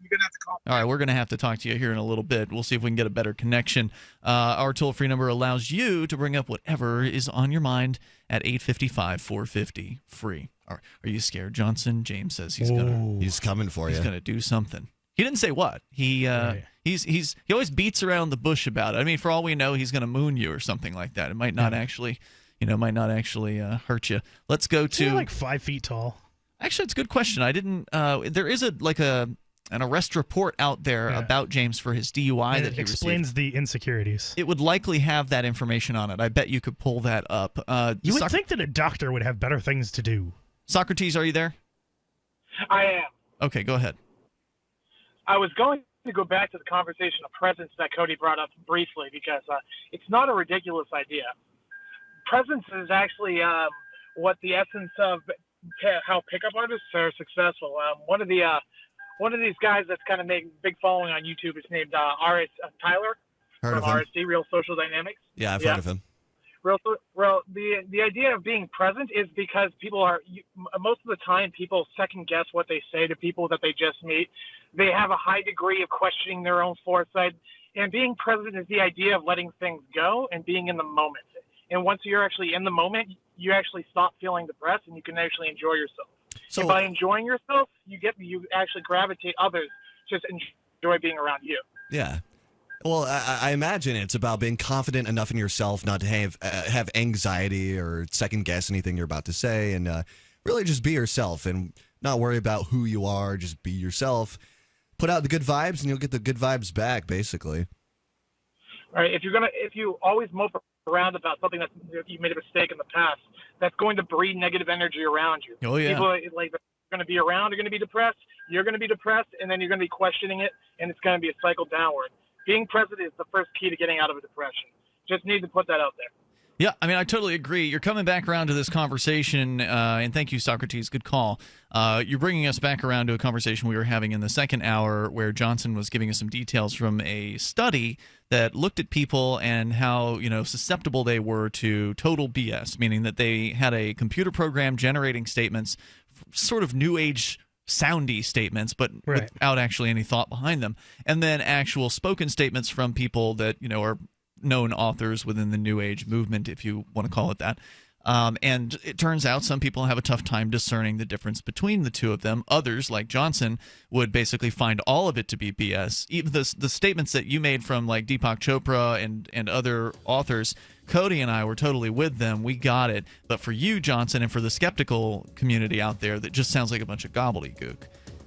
N: you're gonna have to call.
G: All right, we're going to have to talk to you here in a little bit. We'll see if we can get a better connection. Our toll-free number allows you to bring up whatever is on your mind at 855-450-FREE. Are you scared, Johnson? James says he's
H: coming for you.
G: He's going to do something. He didn't say what. He always beats around the bush about it. I mean, for all we know, he's going to moon you or something like that. It might not actually. Hurt you. Let's go to.
I: You're like 5 feet tall.
G: Actually, it's a good question. I didn't. There is an arrest report out there about James for his DUI that he
I: explains
G: received.
I: the insecurities.
G: It would likely have that information on it. I bet you could pull that up.
I: You would think that a doctor would have better things to do.
G: Socrates, are you there?
N: I am.
G: Okay, go ahead.
N: I was going to go back to the conversation of presence that Cody brought up briefly because it's not a ridiculous idea. Presence is actually what the essence of how pickup artists are successful. One of these guys that's kind of making a big following on YouTube is named Tyler
H: Heard
N: from
H: of him.
N: RSD, Real Social Dynamics.
H: Yeah, I've heard of him.
N: The idea of being present is because most of the time people second guess what they say to people that they just meet. They have a high degree of questioning their own foresight, and being present is the idea of letting things go and being in the moment. And once you're actually in the moment, you actually stop feeling depressed and you can actually enjoy yourself.
H: So,
N: and by enjoying yourself, you actually gravitate others to just enjoy being around you.
H: Yeah. Well, I imagine it's about being confident enough in yourself not to have anxiety or second guess anything you're about to say, and really just be yourself and not worry about who you are. Just be yourself. Put out the good vibes, and you'll get the good vibes back, basically.
N: All right. If you always mope around about something that you made a mistake in the past, that's going to breed negative energy around you.
G: Oh yeah.
N: People like going to be around are going to be depressed. You're going to be depressed, and then you're going to be questioning it, and it's going to be a cycle downward. Being present is the first key to getting out of a depression. Just need to put that out there.
G: Yeah, I mean, I totally agree. You're coming back around to this conversation, and thank you, Socrates. Good call. You're bringing us back around to a conversation we were having in the second hour where Johnson was giving us some details from a study that looked at people and how, susceptible they were to total BS, meaning that they had a computer program generating statements, sort of new age soundy statements, but without actually any thought behind them, and then actual spoken statements from people that, are known authors within the New Age movement, if you want to call it that. And it turns out some people have a tough time discerning the difference between the two of them. Others, like Johnson, would basically find all of it to be BS. Even the statements that you made from like Deepak Chopra and other authors, Cody and I were totally with them. We got it. But for you, Johnson, and for the skeptical community out there, that just sounds like a bunch of gobbledygook.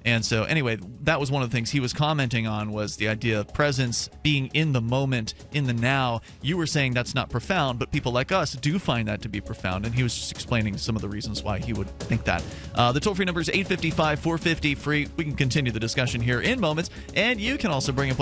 G: And so, anyway, that was one of the things he was commenting on, was the idea of presence, being in the moment, in the now. You were saying that's not profound, but people like us do find that to be profound, and he was just explaining some of the reasons why he would think that. The toll-free number is 855-450-FREE. We can continue the discussion here in moments, and you can also bring up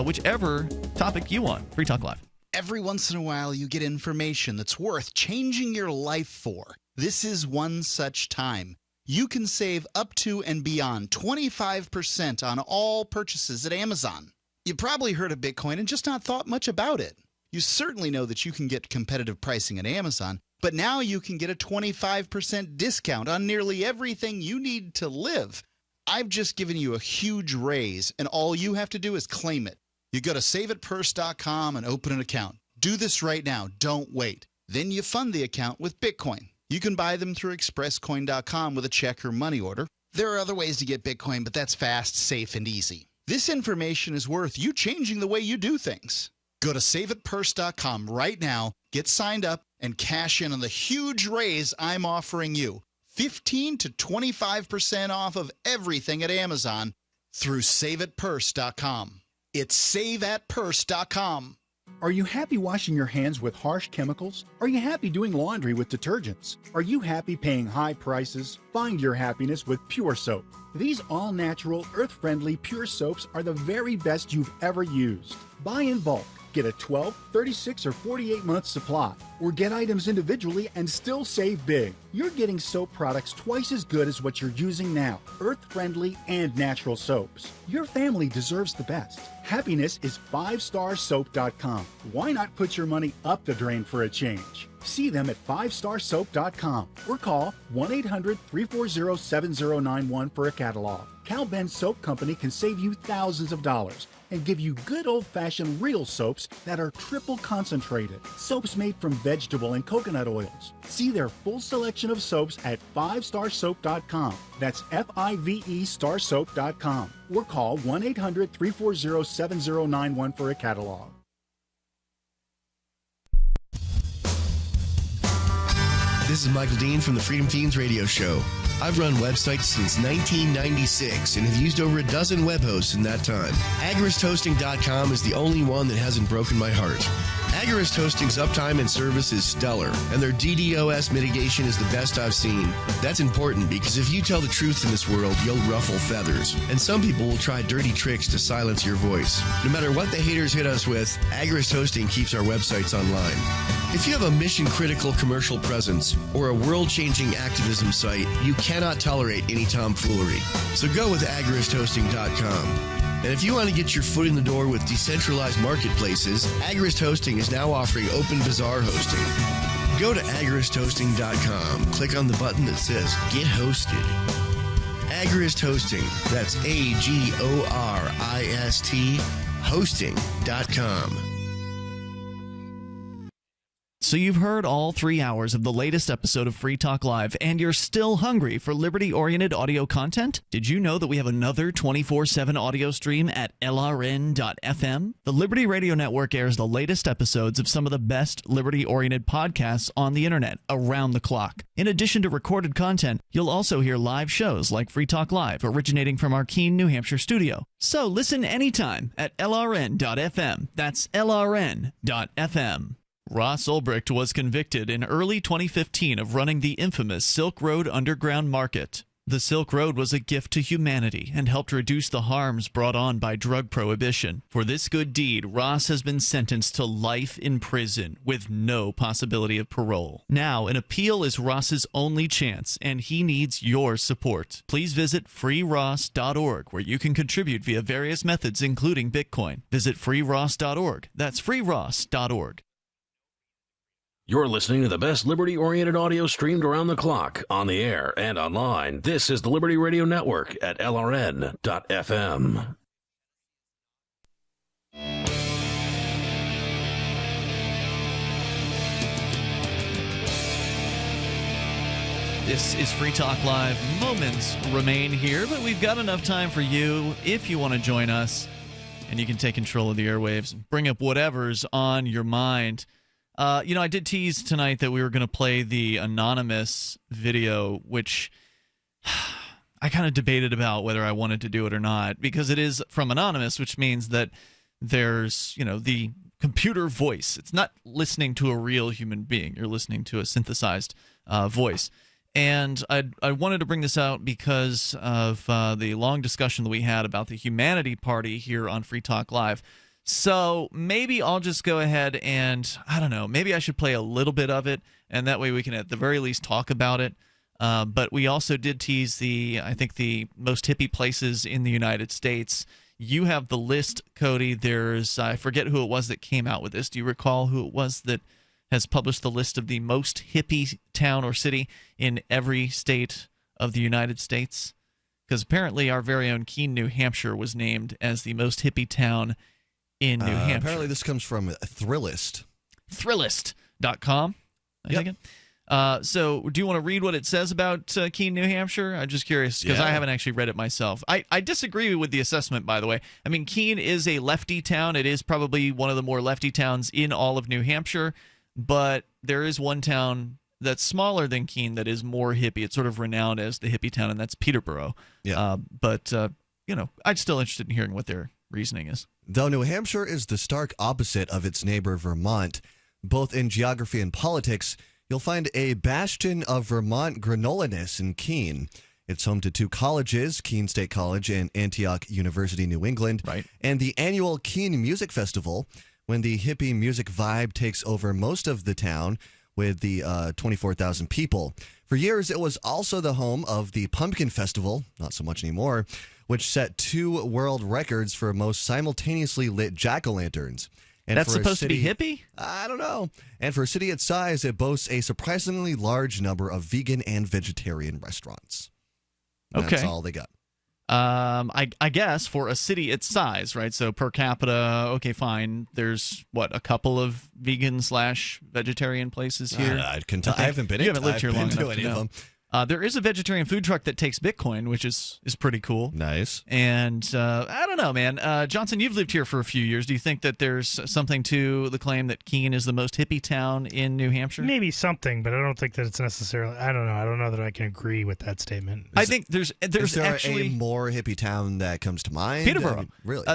G: whichever topic you want. Free Talk Live.
B: Every once in a while, you get information that's worth changing your life for. This is one such time. You can save up to and beyond 25% on all purchases at Amazon. You probably heard of Bitcoin and just not thought much about it. You certainly know that you can get competitive pricing at Amazon, but now you can get a 25% discount on nearly everything you need to live. I've just given you a huge raise, and all you have to do is claim it. You go to saveitpurse.com and open an account. Do this right now. Don't wait. Then you fund the account with Bitcoin. You can buy them through expresscoin.com with a check or money order. There are other ways to get Bitcoin, but that's fast, safe, and easy. This information is worth you changing the way you do things. Go to saveitpurse.com right now, get signed up, and cash in on the huge raise I'm offering you. 15 to 25% off of everything at Amazon through saveitpurse.com. It's saveatpurse.com.
F: Are you happy washing your hands with harsh chemicals? Are you happy doing laundry with detergents? Are you happy paying high prices? Find your happiness with Pure Soap. These all-natural, earth-friendly Pure Soaps are the very best you've ever used. Buy in bulk. Get a 12, 36, or 48-month supply. Or get items individually and still save big. You're getting soap products twice as good as what you're using now. Earth-friendly and natural soaps. Your family deserves the best. Happiness is 5starsoap.com. Why not put your money up the drain for a change? See them at 5starsoap.com or call 1-800-340-7091 for a catalog. Cal Ben Soap Company can save you thousands of dollars and give you good old-fashioned real soaps that are triple concentrated. Soaps made from vegetable and coconut oils. See their full selection of soaps at 5starsoap.com. That's F-I-V-E starsoap.com. Or call 1-800-340-7091 for a catalog.
A: This is Michael Dean from the Freedom Fiends radio show. I've run websites since 1996 and have used over a dozen web hosts in that time. AgoristHosting.com is the only one that hasn't broken my heart. Agorist Hosting's uptime and service is stellar, and their DDoS mitigation is the best I've seen. That's important because if you tell the truth in this world, you'll ruffle feathers. And some people will try dirty tricks to silence your voice. No matter what the haters hit us with, Agorist Hosting keeps our websites online. If you have a mission-critical commercial presence or a world-changing activism site, you cannot tolerate any tomfoolery. So go with AgoristHosting.com. And if you want to get your foot in the door with decentralized marketplaces, Agorist Hosting is now offering Open Bazaar hosting. Go to agoristhosting.com, click on the button that says Get Hosted. Agorist Hosting, that's AGORIST hosting.com.
G: So you've heard all 3 hours of the latest episode of Free Talk Live, and you're still hungry for liberty-oriented audio content? Did you know that we have another 24/7 audio stream at LRN.FM? The Liberty Radio Network airs the latest episodes of some of the best liberty-oriented podcasts on the internet around the clock. In addition to recorded content, you'll also hear live shows like Free Talk Live, originating from our Keene, New Hampshire studio. So listen anytime at LRN.FM. That's LRN.FM. Ross Ulbricht was convicted in early 2015 of running the infamous Silk Road Underground Market. The Silk Road was a gift to humanity and helped reduce the harms brought on by drug prohibition. For this good deed, Ross has been sentenced to life in prison with no possibility of parole. Now, an appeal is Ross's only chance, and he needs your support. Please visit freeross.org, where you can contribute via various methods, including Bitcoin. Visit freeross.org. That's freeross.org.
S: You're listening to the best liberty-oriented audio streamed around the clock, on the air, and online. This is the Liberty Radio Network at LRN.FM.
G: This is Free Talk Live. Moments remain here, but we've got enough time for you if you want to join us, and you can take control of the airwaves and bring up whatever's on your mind. I did tease tonight that we were going to play the Anonymous video, which I kind of debated about whether I wanted to do it or not, because it is from Anonymous, which means that there's, the computer voice. It's not listening to a real human being. You're listening to a synthesized voice. And I wanted to bring this out because of the long discussion that we had about the Humanity Party here on Free Talk Live. So maybe I'll just go ahead and, I don't know, maybe I should play a little bit of it, and that way we can at the very least talk about it. But we also did tease the most hippie places in the United States. You have the list, Cody. There's, I forget who it was that came out with this. Do you recall who it was that has published the list of the most hippie town or city in every state of the United States? Because apparently our very own Keene, New Hampshire was named as the most hippie town in New Hampshire.
H: Apparently this comes from Thrillist.
G: Thrillist.com, I think. So do you want to read what it says about Keene, New Hampshire? I'm just curious because I haven't actually read it myself. I disagree with the assessment, by the way. I mean, Keene is a lefty town. It is probably one of the more lefty towns in all of New Hampshire, but there is one town that's smaller than Keene that is more hippie. It's sort of renowned as the hippie town, and that's Peterborough. Yeah. But I'm still interested in hearing what their reasoning is.
H: Though New Hampshire is the stark opposite of its neighbor Vermont, both in geography and politics, you'll find a bastion of Vermont granola-ness in Keene. It's home to two colleges, Keene State College and Antioch University, New England, and the annual Keene Music Festival, when the hippie music vibe takes over most of the town with the 24,000 people. For years, it was also the home of the Pumpkin Festival, not so much anymore, which set 2 world records for most simultaneously lit jack-o'-lanterns. And
G: that's supposed to be hippie?
H: I don't know. And for a city its size, it boasts a surprisingly large number of vegan and vegetarian restaurants.
G: Okay.
H: That's all they got.
G: I guess for a city its size, right? So per capita, okay, fine. There's a couple of vegan/vegetarian places here.
H: I haven't been.
G: You haven't lived here long enough
H: to any of them.
G: There is a vegetarian food truck that takes Bitcoin, which is pretty cool.
H: Nice.
G: And I don't know, man. Johnson, you've lived here for a few years. Do you think that there's something to the claim that Keene is the most hippie town in New Hampshire?
I: Maybe something, but I don't think that it's necessarily. I don't know. I don't know that I can agree with that statement.
G: I think there's
H: is there
G: actually
H: a more hippie town that comes to mind.
G: Peterborough.
H: I mean, really?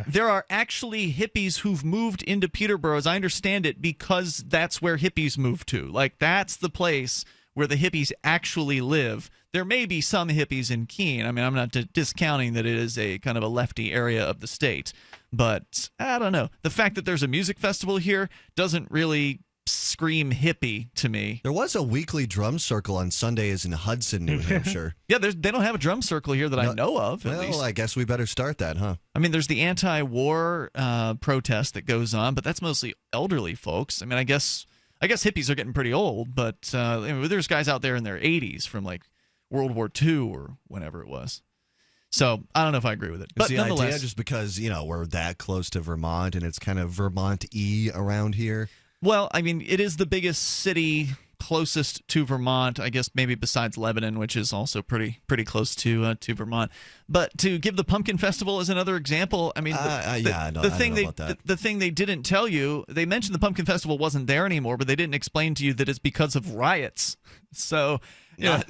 G: There are actually hippies who've moved into Peterborough, as I understand it, because that's where hippies move to. Like, that's the place where the hippies actually live. There may be some hippies in Keene. I mean, I'm not discounting that it is a kind of a lefty area of the state, but I don't know. The fact that there's a music festival here doesn't really scream hippie to me.
H: There was a weekly drum circle on Sundays in Hudson, New Hampshire.
G: Yeah, they don't have a drum circle here that I know of, at least.
H: Well, I guess we better start that, huh?
G: I mean, there's the anti-war protest that goes on, but that's mostly elderly folks. I mean, I guess hippies are getting pretty old, but there's guys out there in their 80s from like World War II or whenever it was. So I don't know if I agree with it. But
H: the
G: nonetheless,
H: idea just because, we're that close to Vermont and it's kind of Vermont-y around here.
G: Well, I mean, it is the biggest city closest to Vermont, I guess maybe besides Lebanon, which is also pretty close to Vermont. But to give the Pumpkin Festival as another example, I mean, the thing they didn't tell you, they mentioned the Pumpkin Festival wasn't there anymore, but they didn't explain to you that it's because of riots. So
H: not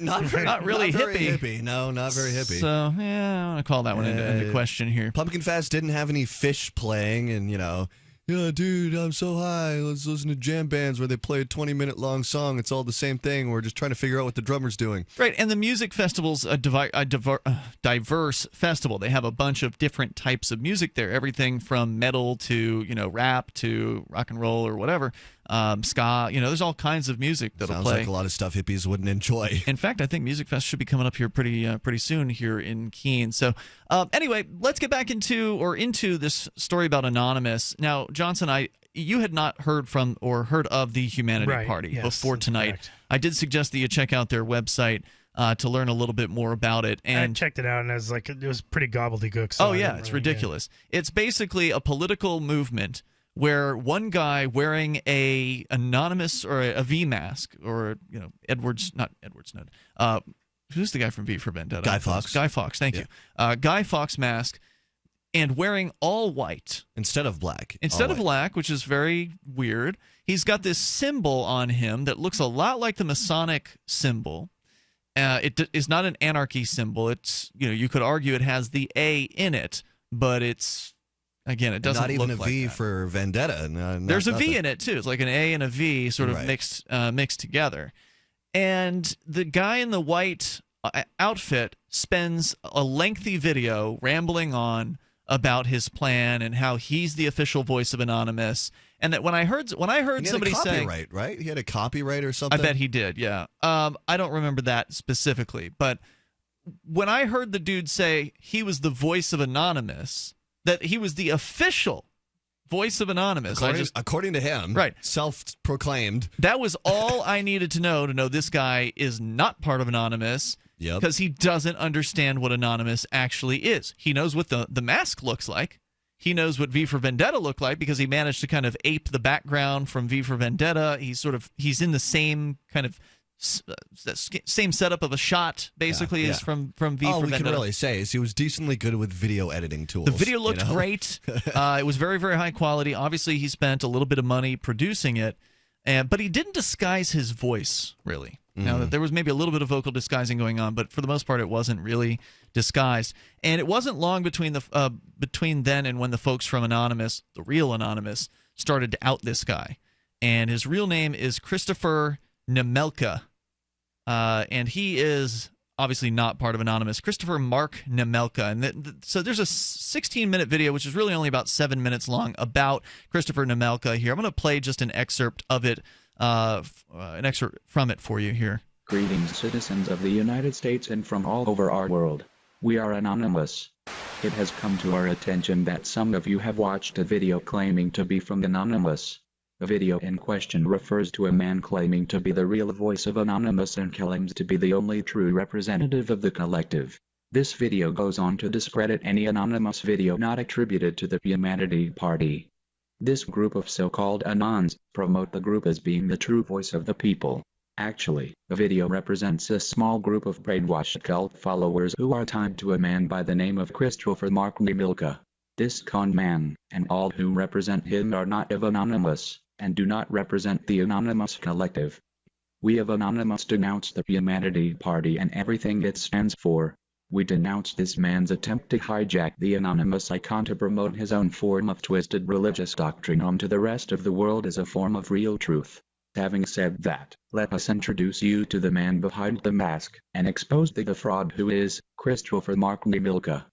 G: really
H: very
G: hippie.
H: No, not very hippie.
G: So yeah, I want to call that one into question here.
H: Pumpkin Fest didn't have any fish playing, and yeah, dude, I'm so high. Let's listen to jam bands where they play a 20-minute-long song. It's all the same thing. We're just trying to figure out what the drummer's doing.
G: Right, and the music festival's a diverse festival. They have a bunch of different types of music there, everything from metal to rap to rock and roll or whatever, ska. There's all kinds of music that'll play.
H: Sounds like a lot of stuff hippies wouldn't enjoy.
G: In fact, I think Music Fest should be coming up here pretty soon here in Keene. So anyway, let's get back into this story about Anonymous. Now, Johnson, you had not heard of the Humanity Party before tonight.
I: Correct.
G: I did suggest that you check out their website to learn a little bit more about it. And
I: I checked it out, and it was pretty gobbledygook. So
G: it's ridiculous. It's basically a political movement where one guy wearing a anonymous or a V mask, or not Edward Snowden. Who's the guy from V for Vendetta?
H: Guy Fawkes.
G: Guy Fawkes. Thank you. Guy Fawkes mask. And wearing all white.
H: Instead of black.
G: Black, which is very weird. He's got this symbol on him that looks a lot like the Masonic symbol. It is not an anarchy symbol. It's, you could argue it has the A in it, but it's, again, it doesn't look like that.
H: Not even a V for Vendetta.
G: There's a V in it, too. It's like an A and a V sort of mixed together. And the guy in the white outfit spends a lengthy video rambling on about his plan and how he's the official voice of Anonymous, and that when I heard somebody saying,
H: right? He had a copyright or something.
G: I bet he did. Yeah. I don't remember that specifically, but when I heard the dude say he was the voice of Anonymous, that he was the official voice of Anonymous,
H: according to him,
G: right,
H: self-proclaimed.
G: That was all I needed to know this guy is not part of Anonymous.
H: Yep.
G: Because he doesn't understand what Anonymous actually is. He knows what the mask looks like. He knows what V for Vendetta looked like because he managed to kind of ape the background from V for Vendetta. He's in the same kind of same setup of a shot, basically, as from V for Vendetta.
H: All we can really say is he was decently good with video editing tools.
G: The video looked great. It was very, very high quality. Obviously, he spent a little bit of money producing it, but he didn't disguise his voice, really. Now, there was maybe a little bit of vocal disguising going on, but for the most part, it wasn't really disguised. And it wasn't long between then and when the folks from Anonymous, the real Anonymous, started to out this guy. And his real name is Christopher Nemelka. And he is obviously not part of Anonymous. Christopher Mark Nemelka. And so there's a 16-minute video, which is really only about 7 minutes long, about Christopher Nemelka here. I'm going to play just an excerpt of it. An excerpt from it for you here.
O: Greetings, citizens of the United States and from all over our world. We are Anonymous. It has come to our attention that some of you have watched a video claiming to be from Anonymous. The video in question refers to a man claiming to be the real voice of Anonymous and claims to be the only true representative of the collective. This video goes on to discredit any Anonymous video not attributed to the Humanity Party. This group of so-called Anons promote the group as being the true voice of the people. Actually, the video represents a small group of brainwashed cult followers who are tied to a man by the name of Christopher Mark Nemelka. This con man, and all who represent him are not of Anonymous, and do not represent the Anonymous collective. We of Anonymous denounce the Humanity Party and everything it stands for. We denounce this man's attempt to hijack the Anonymous icon to promote his own form of twisted religious doctrine onto the rest of the world as a form of real truth. Having said that, let us introduce you to the man behind the mask, and expose the fraud who is Christopher Mark Nemelka.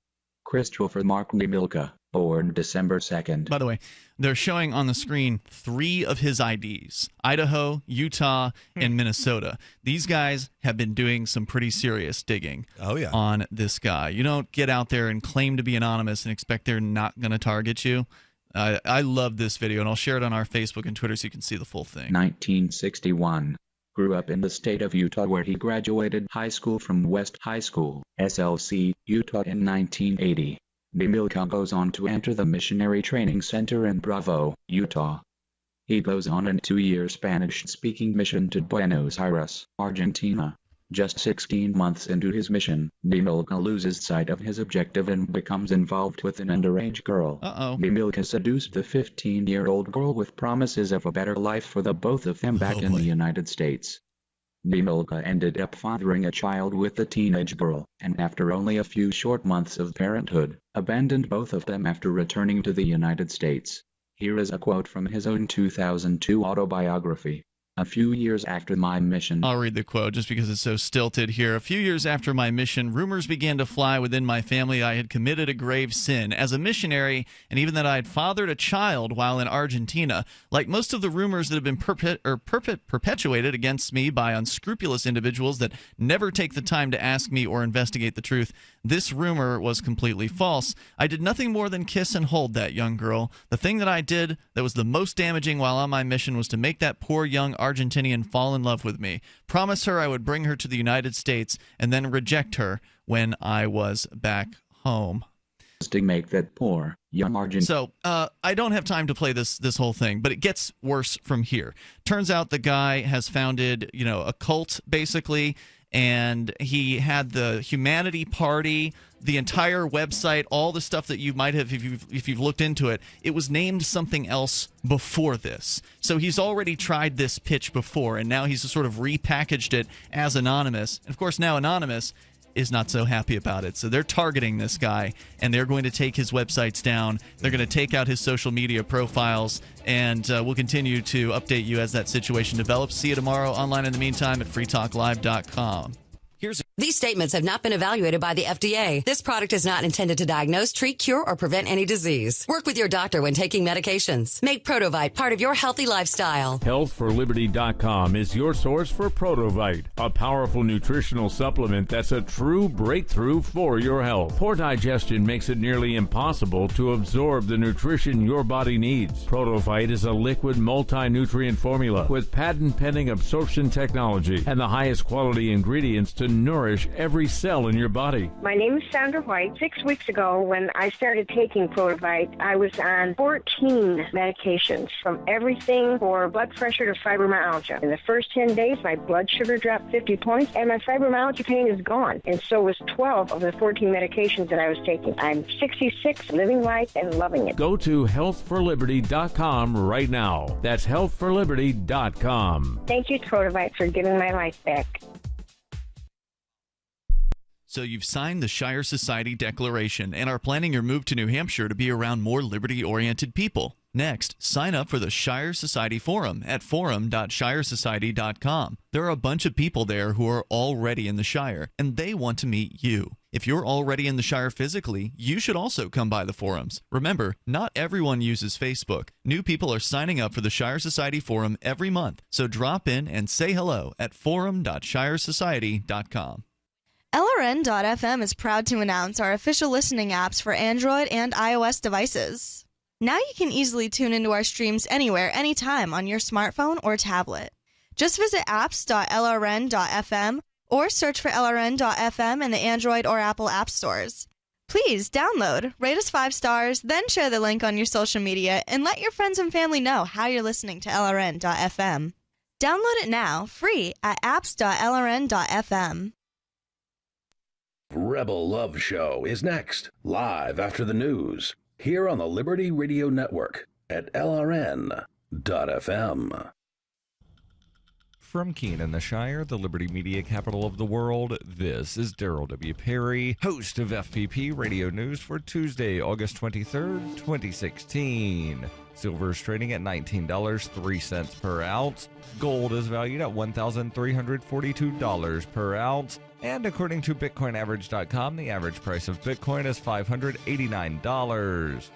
O: Christopher Mark Nemelka, born December 2nd.
G: By the way, they're showing on the screen 3 of his IDs: Idaho, Utah, and Minnesota. These guys have been doing some pretty serious digging on this guy. You don't get out there and claim to be anonymous and expect they're not going to target you. I love this video, and I'll share it on our Facebook and Twitter so you can see the full thing.
O: 1961. Grew up in the state of Utah, where he graduated high school from West High School, SLC, Utah in 1980. Nemelka goes on to enter the Missionary Training Center in Provo, Utah. He goes on a 2-year Spanish-speaking mission to Buenos Aires, Argentina. Just 16 months into his mission, Demilka loses sight of his objective and becomes involved with an underage girl. Demilka seduced the 15-year-old girl with promises of a better life for the both of them back in the United States. Demilka ended up fathering a child with the teenage girl, and after only a few short months of parenthood, abandoned both of them after returning to the United States. Here is a quote from his own 2002 autobiography. A few years after my mission...
G: I'll read the quote just because it's so stilted here. A few years after my mission, rumors began to fly within my family I had committed a grave sin as a missionary, and even that I had fathered a child while in Argentina. Like most of the rumors that have been perpetuated against me by unscrupulous individuals that never take the time to ask me or investigate the truth, this rumor was completely false. I did nothing more than kiss and hold that young girl. The thing that I did that was the most damaging while on my mission was to make that poor young Argentinian fall in love with me, promise her I would bring her to the United States, and then reject her when I was back home.
O: To make that poor young Argentinian.
G: So I don't have time to play this whole thing, but it gets worse from here. Turns out the guy has founded, a cult basically, and he had the Humanity Party, the entire website, all the stuff that you might have, if you've looked into it, it was named something else before this. So he's already tried this pitch before, and now he's sort of repackaged it as Anonymous. And of course, now Anonymous is not so happy about it. So they're targeting this guy, and they're going to take his websites down. They're going to take out his social media profiles, and we'll continue to update you as that situation develops. See you tomorrow online in the meantime at freetalklive.com.
P: These statements have not been evaluated by the FDA. This product is not intended to diagnose, treat, cure, or prevent any disease. Work with your doctor when taking medications. Make Protovite part of your healthy lifestyle.
Q: HealthForLiberty.com is your source for Protovite, a powerful nutritional supplement that's a true breakthrough for your health. Poor digestion makes it nearly impossible to absorb the nutrition your body needs. Protovite is a liquid multi-nutrient formula with patent-pending absorption technology and the highest quality ingredients to nourish every cell in your body.
R: My name is Sandra White. 6 weeks ago, when I started taking Protovite, I was on 14 medications, from everything for blood pressure to fibromyalgia. In the first 10 days, my blood sugar dropped 50 points, and my fibromyalgia pain is gone. And so was 12 of the 14 medications that I was taking. I'm 66, living life and loving it.
Q: Go to healthforliberty.com right now. That's healthforliberty.com.
R: Thank you, Protovite, for giving my life back.
G: So you've signed the Shire Society Declaration and are planning your move to New Hampshire to be around more liberty-oriented people. Next, sign up for the Shire Society Forum at forum.shiresociety.com. There are a bunch of people there who are already in the Shire, and they want to meet you. If you're already in the Shire physically, you should also come by the forums. Remember, not everyone uses Facebook. New people are signing up for the Shire Society Forum every month, so drop in and say hello at forum.shiresociety.com.
T: LRN.FM is proud to announce our official listening apps for Android and iOS devices. Now you can easily tune into our streams anywhere, anytime on your smartphone or tablet. Just visit apps.lrn.fm or search for LRN.FM in the Android or Apple app stores. Please download, rate us 5 stars, then share the link on your social media and let your friends and family know how you're listening to LRN.FM. Download it now, free at apps.lrn.fm.
S: Rebel Love Show is next, live after the news, here on the Liberty Radio Network at LRN.FM.
X: From Keene in the Shire, the Liberty Media capital of the world, this is Daryl W. Perry, host of FPP Radio News for Tuesday, August 23rd, 2016. Silver is trading at $19.03 per ounce. Gold is valued at $1,342 per ounce. And according to BitcoinAverage.com, the average price of Bitcoin is $589.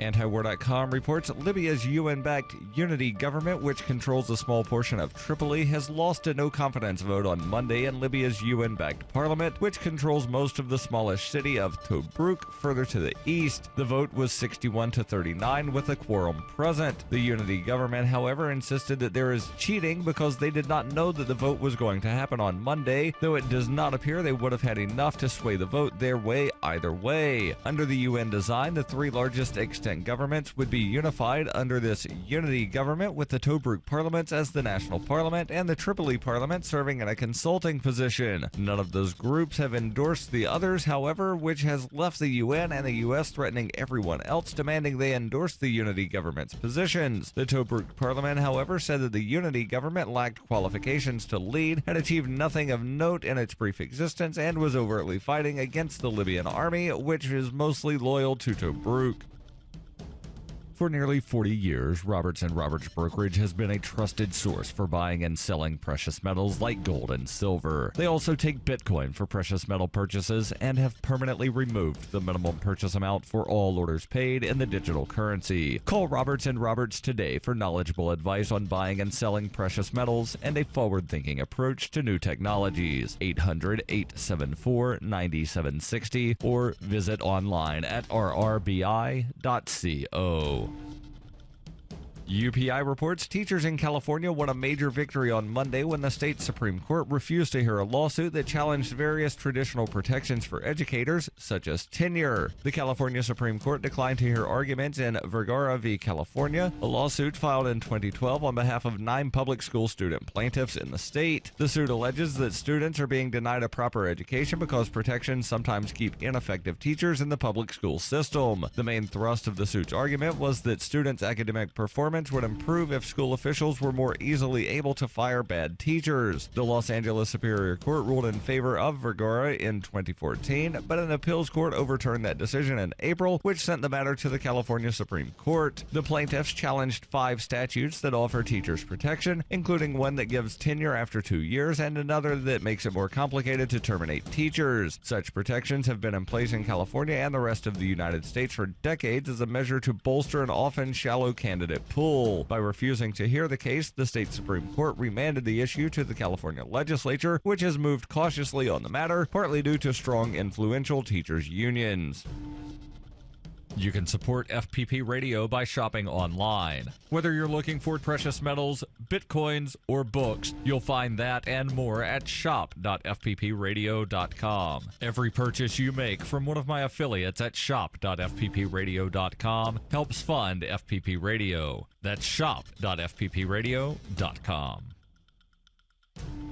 X: Antiwar.com reports Libya's UN-backed unity government, which controls a small portion of Tripoli, has lost a no-confidence vote on Monday in Libya's UN-backed parliament, which controls most of the smallish city of Tobruk further to the east. The vote was 61-39 with a quorum present. The unity government, however, insisted that there is cheating because they did not know that the vote was going to happen on Monday, though it does not appear they would have had enough to sway the vote their way either way. Under the UN design, the 3 largest external extent governments would be unified under this unity government, with the Tobruk parliaments as the national parliament and the Tripoli parliament serving in a consulting position. None of those groups have endorsed the others, however, which has left the UN and the US threatening everyone else, demanding they endorse the unity government's positions. The Tobruk parliament, however, said that the unity government lacked qualifications to lead, had achieved nothing of note in its brief existence, and was overtly fighting against the Libyan army, which is mostly loyal to Tobruk. For nearly 40 years, Roberts & Roberts Brokerage has been a trusted source for buying and selling precious metals like gold and silver. They also take Bitcoin for precious metal purchases and have permanently removed the minimum purchase amount for all orders paid in the digital currency. Call Roberts & Roberts today for knowledgeable advice on buying and selling precious metals and a forward-thinking approach to new technologies. 800-874-9760 or visit online at rrbi.co. UPI reports teachers in California won a major victory on Monday when the state Supreme Court refused to hear a lawsuit that challenged various traditional protections for educators, such as tenure. The California Supreme Court declined to hear arguments in Vergara v. California, a lawsuit filed in 2012 on behalf of 9 public school student plaintiffs in the state. The suit alleges that students are being denied a proper education because protections sometimes keep ineffective teachers in the public school system. The main thrust of the suit's argument was that students' academic performance would improve if school officials were more easily able to fire bad teachers. The Los Angeles Superior Court ruled in favor of Vergara in 2014, but an appeals court overturned that decision in April, which sent the matter to the California Supreme Court. The plaintiffs challenged 5 statutes that offer teachers protection, including one that gives tenure after 2 years and another that makes it more complicated to terminate teachers. Such protections have been in place in California and the rest of the United States for decades as a measure to bolster an often shallow candidate pool. By refusing to hear the case, the state Supreme Court remanded the issue to the California legislature, which has moved cautiously on the matter, partly due to strong, influential teachers' unions. You can support FPP Radio by shopping online. Whether you're looking for precious metals, bitcoins, or books, you'll find that and more at shop.fppradio.com. Every purchase you make from one of my affiliates at shop.fppradio.com helps fund FPP Radio. That's shop.fppradio.com.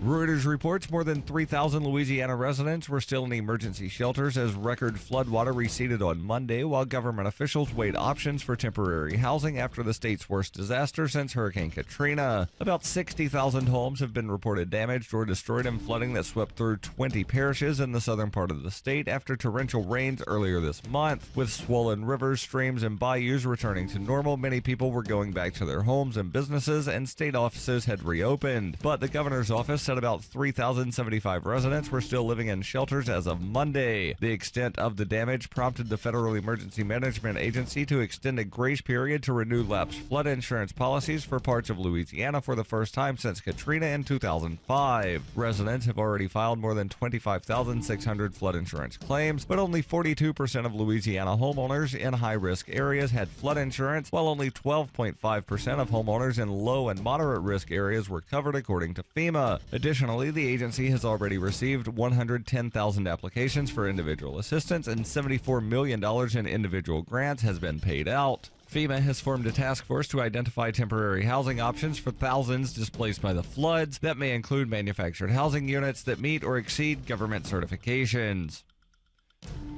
X: Reuters reports more than 3,000 Louisiana residents were still in emergency shelters as record floodwater receded on Monday, while government officials weighed options for temporary housing after the state's worst disaster since Hurricane Katrina. About 60,000 homes have been reported damaged or destroyed in flooding that swept through 20 parishes in the southern part of the state after torrential rains earlier this month. With swollen rivers, streams, and bayous returning to normal, many people were going back to their homes and businesses, and state offices had reopened. But the governor's office said about 3,075 residents were still living in shelters as of Monday. The extent of the damage prompted the Federal Emergency Management Agency to extend a grace period to renew lapsed flood insurance policies for parts of Louisiana for the first time since Katrina in 2005. Residents have already filed more than 25,600 flood insurance claims, but only 42% of Louisiana homeowners in high-risk areas had flood insurance, while only 12.5% of homeowners in low and moderate risk areas were covered, according to FEMA. Additionally, the agency has already received 110,000 applications for individual assistance, and $74 million in individual grants has been paid out. FEMA has formed a task force to identify temporary housing options for thousands displaced by the floods. That may include manufactured housing units that meet or exceed government certifications.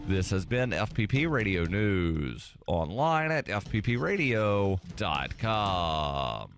X: This has been FPP Radio News, online at fppradio.com.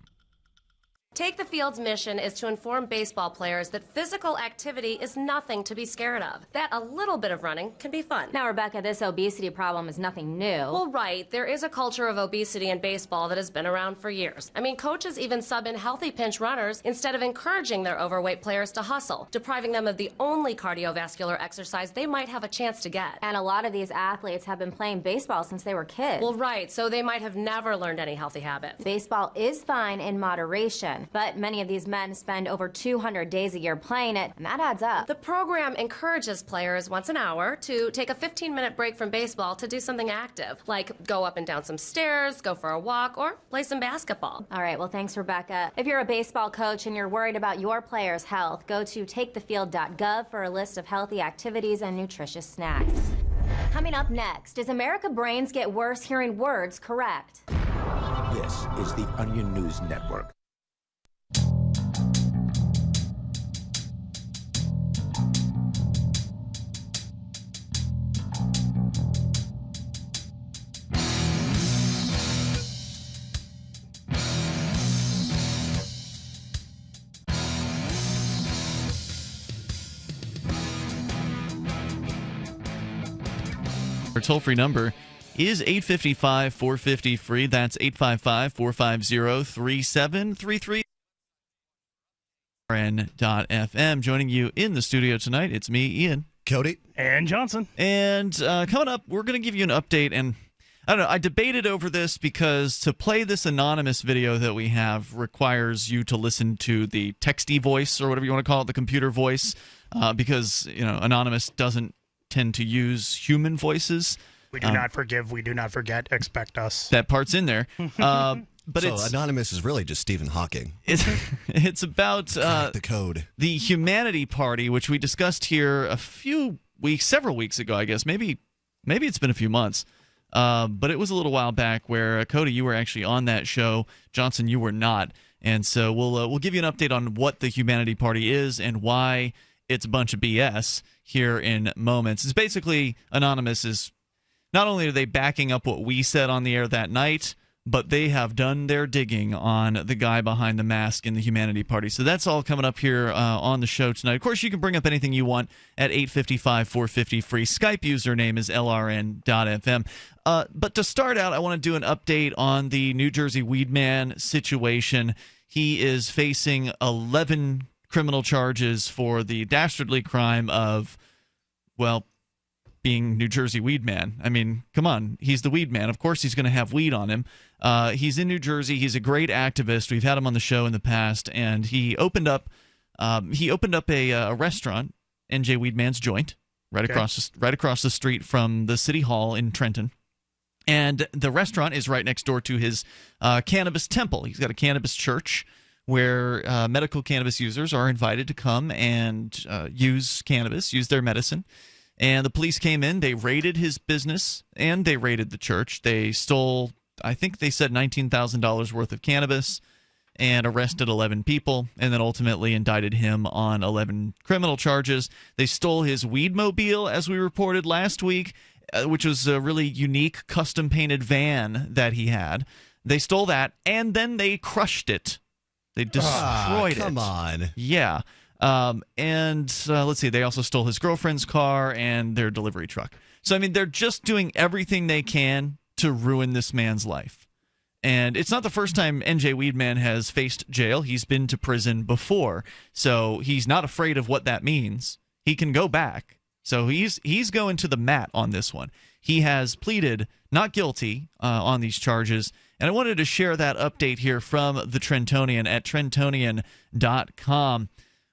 J: Take the Field's mission is to inform baseball players that physical activity is nothing to be scared of, that a little bit of running can be fun.
K: Now, Rebecca, this obesity problem is nothing new.
J: Well, right. There is a culture of obesity in baseball that has been around for years. I mean, coaches even sub in healthy pinch runners instead of encouraging their overweight players to hustle, depriving them of the only cardiovascular exercise they might have a chance to get.
K: And a lot of these athletes have been playing baseball since they were kids.
J: Well, right. So they might have never learned any healthy habits.
K: Baseball is fine in moderation, but many of these men spend over 200 days a year playing it, and that adds up.
J: The program encourages players once an hour to take a 15-minute break from baseball to do something active, like go up and down some stairs, go for a walk, or play some basketball.
K: All right, well, thanks, Rebecca. If you're a baseball coach and you're worried about your players' health, go to takethefield.gov for a list of healthy activities and nutritious snacks. Coming up next, is America brains get worse hearing words correct?
C: This is the Onion News Network.
G: Our toll-free number is 855-450-FREE. That's 855-450-3733. RN.FM. Joining you in the studio tonight, it's me, Ian.
H: Cody.
I: And Johnson.
G: And coming up, we're going to give you an update. And I don't know, I debated over this because to play this anonymous video that we have requires you to listen to the texty voice, or whatever you want to call it, the computer voice, because, anonymous doesn't tend to use human voices.
I: We do not forgive, we do not forget, expect us.
G: That part's in there. But
H: so anonymous is really just Stephen Hawking.
G: It's about
H: the code.
G: The Humanity Party, which we discussed here several weeks ago, I guess. Maybe it's been a few months. But it was a little while back where, Cody, you were actually on that show. Johnson, you were not. And so we'll give you an update on what the Humanity Party is and why it's a bunch of BS here in moments. It's basically, Anonymous is, not only are they backing up what we said on the air that night, but they have done their digging on the guy behind the mask in the Humanity Party. So that's all coming up here on the show tonight. Of course, you can bring up anything you want at 855-450-FREE. Skype username is LRN.FM. But to start out, I want to do an update on the New Jersey Weedman situation. He is facing 11 criminal charges for the dastardly crime of, being New Jersey Weedman. I mean, come on, he's the Weedman. Of course he's going to have weed on him. He's in New Jersey. He's a great activist. We've had him on the show in the past, and he opened up a restaurant, NJ Weedman's Joint, right across the street from the City Hall in Trenton. And the restaurant is right next door to his cannabis temple. He's got a cannabis church where medical cannabis users are invited to come and use cannabis, use their medicine. And the police came in, they raided his business, and they raided the church. They stole, I think they said $19,000 worth of cannabis, and arrested 11 people, and then ultimately indicted him on 11 criminal charges. They stole his Weedmobile, as we reported last week, which was a really unique custom-painted van that he had. They stole that, and then they crushed it. They destroyed it.
H: Come on.
G: Yeah. Let's see, they also stole his girlfriend's car and their delivery truck. So, I mean, they're just doing everything they can to ruin this man's life. And it's not the first time NJ Weedman has faced jail. He's been to prison before. So he's not afraid of what that means. He can go back. So he's going to the mat on this one. He has pleaded not guilty on these charges. And I wanted to share that update here from the Trentonian at Trentonian.com.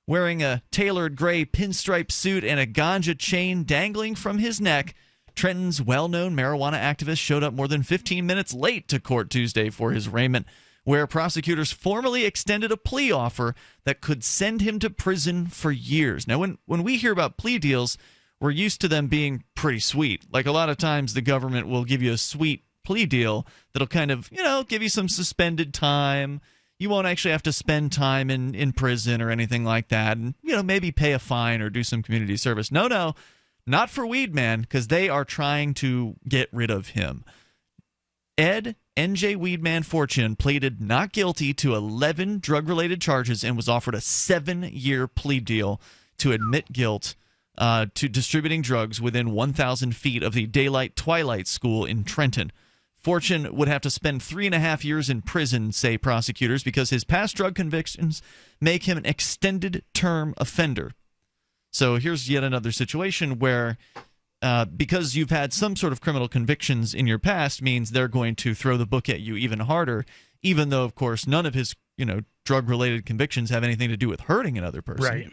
G: Wearing a tailored gray pinstripe suit and a ganja chain dangling from his neck, Trenton's well-known marijuana activist showed up more than 15 minutes late to court Tuesday for his arraignment, where prosecutors formally extended a plea offer that could send him to prison for years. Now, when we hear about plea deals, we're used to them being pretty sweet. Like, a lot of times the government will give you a sweet plea deal that'll kind of, give you some suspended time. You won't actually have to spend time in prison or anything like that, and maybe pay a fine or do some community service. No, not for Weedman, because they are trying to get rid of him. Ed NJ Weedman Fortune pleaded not guilty to 11 drug-related charges and was offered a 7-year plea deal to admit guilt to distributing drugs within 1,000 feet of the Daylight Twilight School in Trenton. Fortune would have to spend 3.5 years in prison, say prosecutors, because his past drug convictions make him an extended-term offender. So here's yet another situation where, because you've had some sort of criminal convictions in your past, means they're going to throw the book at you even harder, even though, of course, none of his drug-related convictions have anything to do with hurting another person.
I: Right.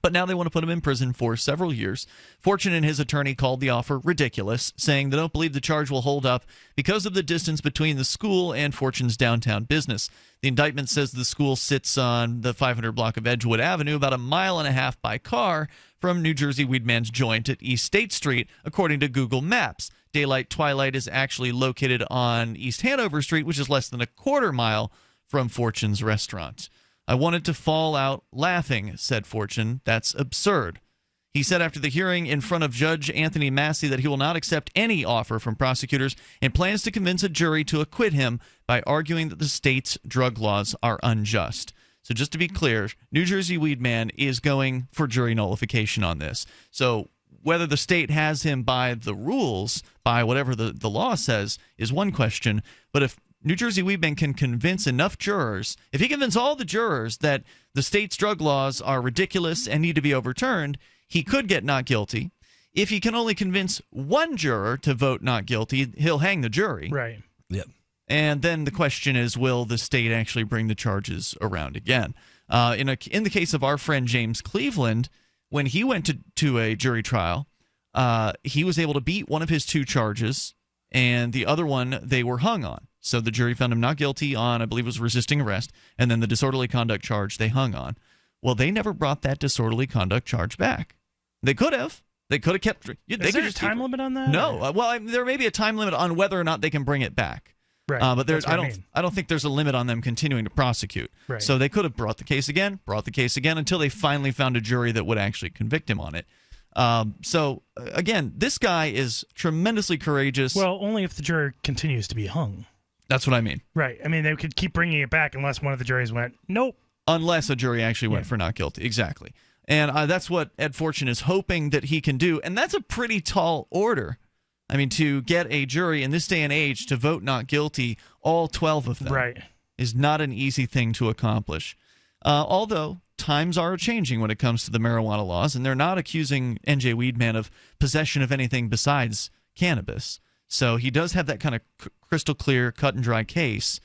G: But now they want to put him in prison for several years. Fortune and his attorney called the offer ridiculous, saying they don't believe the charge will hold up because of the distance between the school and Fortune's downtown business. The indictment says the school sits on the 500 block of Edgewood Avenue, about 1.5 miles by car from New Jersey Weedman's joint at East State Street, according to Google Maps. Daylight Twilight is actually located on East Hanover Street, which is less than 1/4 mile from Fortune's restaurant. I wanted to fall out laughing, said Fortune. That's absurd. He said after the hearing in front of Judge Anthony Massey that he will not accept any offer from prosecutors and plans to convince a jury to acquit him by arguing that the state's drug laws are unjust. So just to be clear, New Jersey Weedman is going for jury nullification on this. So whether the state has him by the rules, by whatever the law says, is one question. But if New Jersey Weedman can convince enough jurors, if he convinces all the jurors that the state's drug laws are ridiculous and need to be overturned, he could get not guilty. If he can only convince one juror to vote not guilty, he'll hang the jury.
I: Right.
H: Yep.
G: And then the question is, will the state actually bring the charges around again? In the case of our friend James Cleveland, when he went to a jury trial, he was able to beat one of his 2 charges, and the other one they were hung on. So the jury found him not guilty on, I believe it was resisting arrest, and then the disorderly conduct charge they hung on. Well, they never brought that disorderly conduct charge back. They could have. They could have kept.
I: Is there a time limit on that?
G: No. Well, there may be a time limit on whether or not they can bring it back.
I: Right.
G: But I don't think there's a limit on them continuing to prosecute.
I: Right.
G: So they could have brought the case again until they finally found a jury that would actually convict him on it. So again, this guy is tremendously courageous.
I: Well, only if the jury continues to be hung.
G: That's what I mean.
I: Right. I mean, they could keep bringing it back unless one of the juries went, nope.
G: Unless a jury actually went for not guilty. Exactly. And that's what Ed Fortune is hoping that he can do. And that's a pretty tall order. I mean, to get a jury in this day and age to vote not guilty, all 12 of them, is not an easy thing to accomplish. Although times are changing when it comes to the marijuana laws, and they're not accusing N.J. Weedman of possession of anything besides cannabis. So he does have that kind of crystal clear, cut and dry case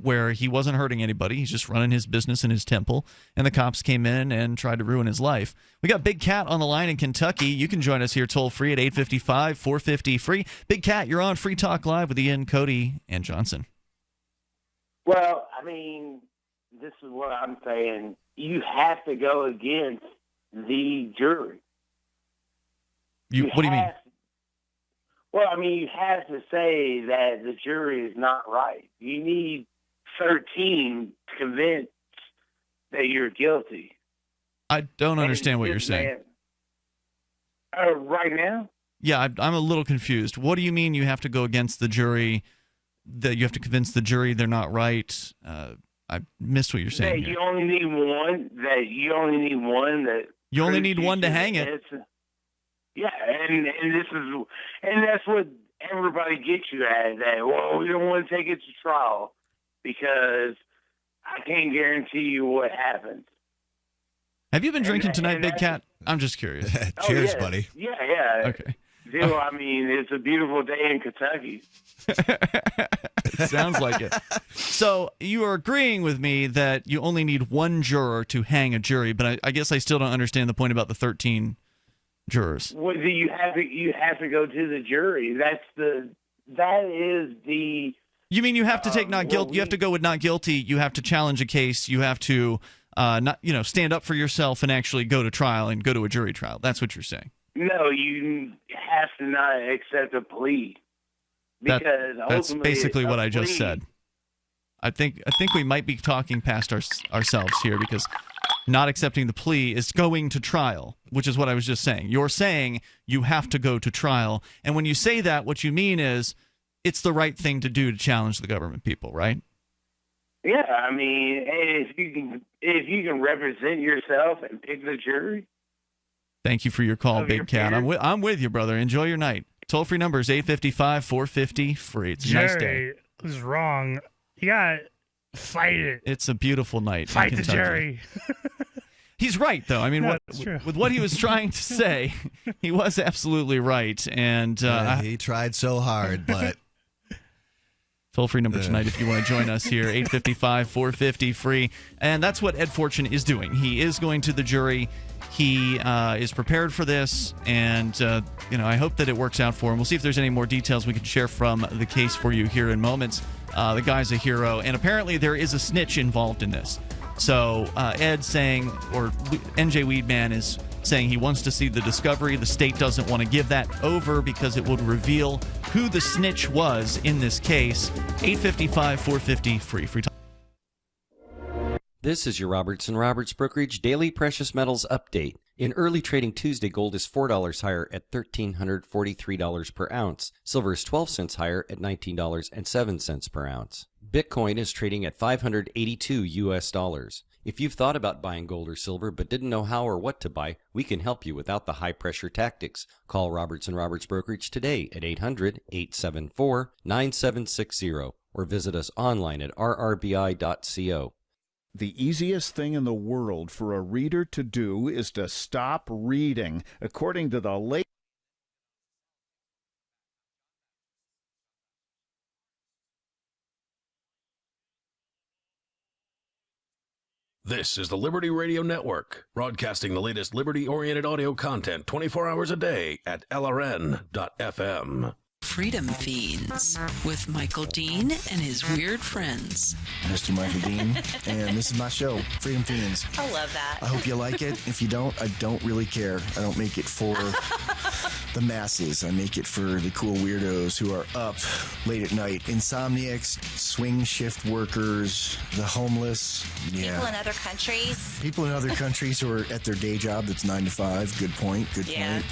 G: where he wasn't hurting anybody. He's just running his business in his temple, and the cops came in and tried to ruin his life. We got Big Cat on the line in Kentucky. You can join us here toll-free at 855-450-FREE. Big Cat, you're on Free Talk Live with Ian, Cody, and Johnson.
D: Well, I mean, this is what I'm saying. You have to go against the jury.
G: What do you mean?
D: Well, I mean, you have to say that the jury is not right. You need 13 to convince that you're guilty.
G: I don't understand what you're saying.
D: Right now?
G: Yeah, I'm a little confused. What do you mean you have to go against the jury, that you have to convince the jury they're not right? I missed what you're saying.
D: That you only need one, you only need one
G: to hang it.
D: Yeah, and that's what everybody gets you at. That, well, we don't want to take it to trial because I can't guarantee you what happens.
G: Have you been drinking tonight, Big Cat? I'm just curious.
H: Cheers, buddy.
D: Yeah.
G: Okay.
D: Dude, I mean, it's a beautiful day in Kentucky.
G: It sounds like it. So you are agreeing with me that you only need one juror to hang a jury, but I guess I still don't understand the point about the 13 jurors.
D: Well, you have to go to the jury. That is the.
G: You mean you have to take not guilty? You have to go with not guilty. You have to challenge a case. You have to stand up for yourself and actually go to trial and go to a jury trial. That's what you're saying.
D: No, you have to not accept a plea. Because
G: that's basically what I just said. I think we might be talking past ourselves here, because not accepting the plea is going to trial, which is what I was just saying. You're saying you have to go to trial, and when you say that, what you mean is it's the right thing to do to challenge the government people, right?
D: Yeah, I mean, if you can represent yourself and pick the jury.
G: Thank you for your call, Big Cat. I'm with you, brother. Enjoy your night. Toll-free number is 855-450-FREE. It's a nice day.
I: Jerry was wrong. You got to fight it.
G: It's a beautiful night.
I: Fight the jury.
G: He's right, though. I mean, with what he was trying to say, he was absolutely right. And
H: he tried so hard, but...
G: Toll-free number tonight if you want to join us here, 855-450-FREE. And that's what Ed Fortune is doing. He is going to the jury. he is prepared for this, and I hope that it works out for him. We'll see if there's any more details we can share from the case for you here in moments. The guy's a hero, and apparently there is a snitch involved in this. So Ed's saying, or NJ Weedman is saying he wants to see the discovery. The state doesn't want to give that over because it would reveal who the snitch was in this case. 855-450 free talk.
W: This is your Robertson Roberts Brokerage Daily Precious Metals Update. In early trading Tuesday, gold is $4 higher at $1,343 per ounce. Silver is 12 cents higher at $19.07 per ounce. Bitcoin is trading at $582 US. If you've thought about buying gold or silver but didn't know how or what to buy, we can help you without the high-pressure tactics. Call Robertson Roberts Brokerage today at 800-874-9760 or visit us online at rrbi.co.
L: The easiest thing in the world for a reader to do is to stop reading. According to the latest
S: This is the Liberty Radio Network, broadcasting the latest liberty-oriented audio content 24 hours a day at LRN.FM.
M: Freedom Fiends with Michael Dean and his weird friends.
A: Mr. Michael Dean, and this is my show, Freedom Fiends.
M: I love that.
A: I hope you like it. If you don't, I don't really care. I don't make it for the masses. I make it for the cool weirdos who are up late at night. Insomniacs, swing shift workers, the homeless. Yeah.
U: People in other countries.
A: People in other countries who are at their day job that's 9 to 5. Good point. Good point.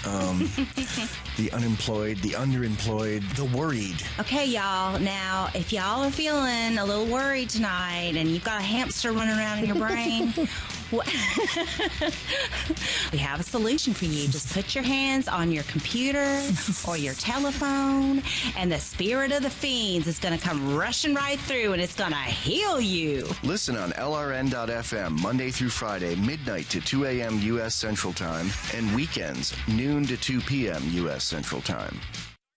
A: The unemployed, the underemployed, the worried.
U: Okay, y'all. Now, if y'all are feeling a little worried tonight and you've got a hamster running around in your brain, we have a solution for you. Just put your hands on your computer or your telephone, and the spirit of the fiends is going to come rushing right through, and it's going to heal you.
A: Listen on LRN.FM Monday through Friday, midnight to 2 a.m. U.S. Central Time, and weekends, noon to 2 p.m. U.S. Central Time.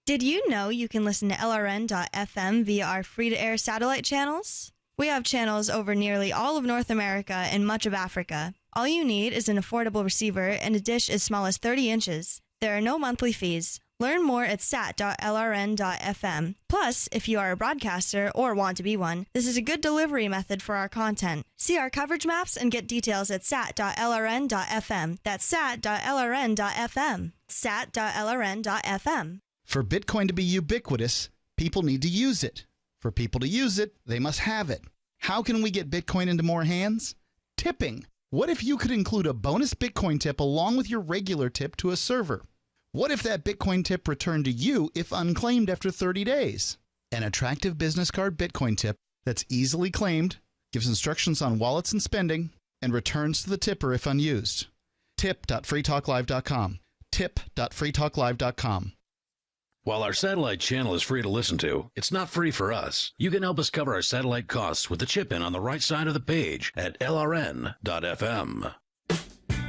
T: Did you know you can listen to LRN.FM via our free-to-air satellite channels? We have channels over nearly all of North America and much of Africa. All you need is an affordable receiver and a dish as small as 30 inches. There are no monthly fees. Learn more at sat.lrn.fm. Plus, if you are a broadcaster or want to be one, this is a good delivery method for our content. See our coverage maps and get details at sat.lrn.fm. That's sat.lrn.fm. sat.lrn.fm.
B: For Bitcoin to be ubiquitous, people need to use it. For people to use it, they must have it. How can we get Bitcoin into more hands? Tipping. What if you could include a bonus Bitcoin tip along with your regular tip to a server? What if that Bitcoin tip returned to you if unclaimed after 30 days? An attractive business card Bitcoin tip that's easily claimed, gives instructions on wallets and spending, and returns to the tipper if unused. Tip.freetalklive.com. Tip.freetalklive.com.
S: While our satellite channel is free to listen to, it's not free for us. You can help us cover our satellite costs with the chip-in on the right side of the page at LRN.FM.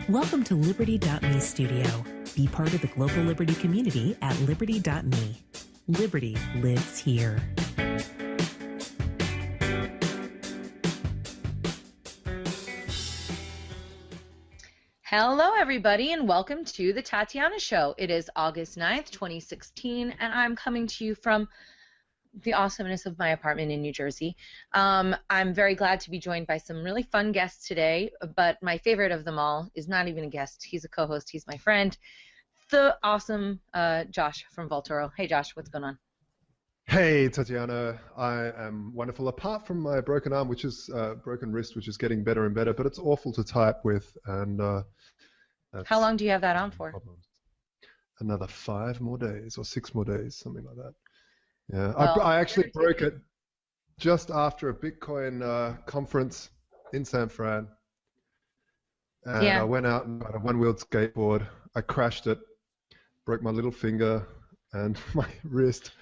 V: Welcome to Liberty.me Studio. Be part of the global Liberty community at Liberty.me. Liberty lives here.
Y: Hello, everybody, and welcome to the Tatiana Show. It is August 9th, 2016, and I'm coming to you from the awesomeness of my apartment in New Jersey. I'm very glad to be joined by some really fun guests today, but my favorite of them all is not even a guest. He's a co-host. He's my friend, the awesome Josh from Voltoro. Hey, Josh, what's going on?
Z: Hey, Tatiana. I am wonderful, apart from my broken arm, which is broken wrist, which is getting better and better, but it's awful to type with, and
Y: how long do you have that on for?
Z: Another 5 more days or 6 more days, something like that. Yeah,
Y: well,
Z: I actually broke it just after a Bitcoin conference in San Fran. And I went out and got a one-wheeled skateboard. I crashed it, broke my little finger and my wrist.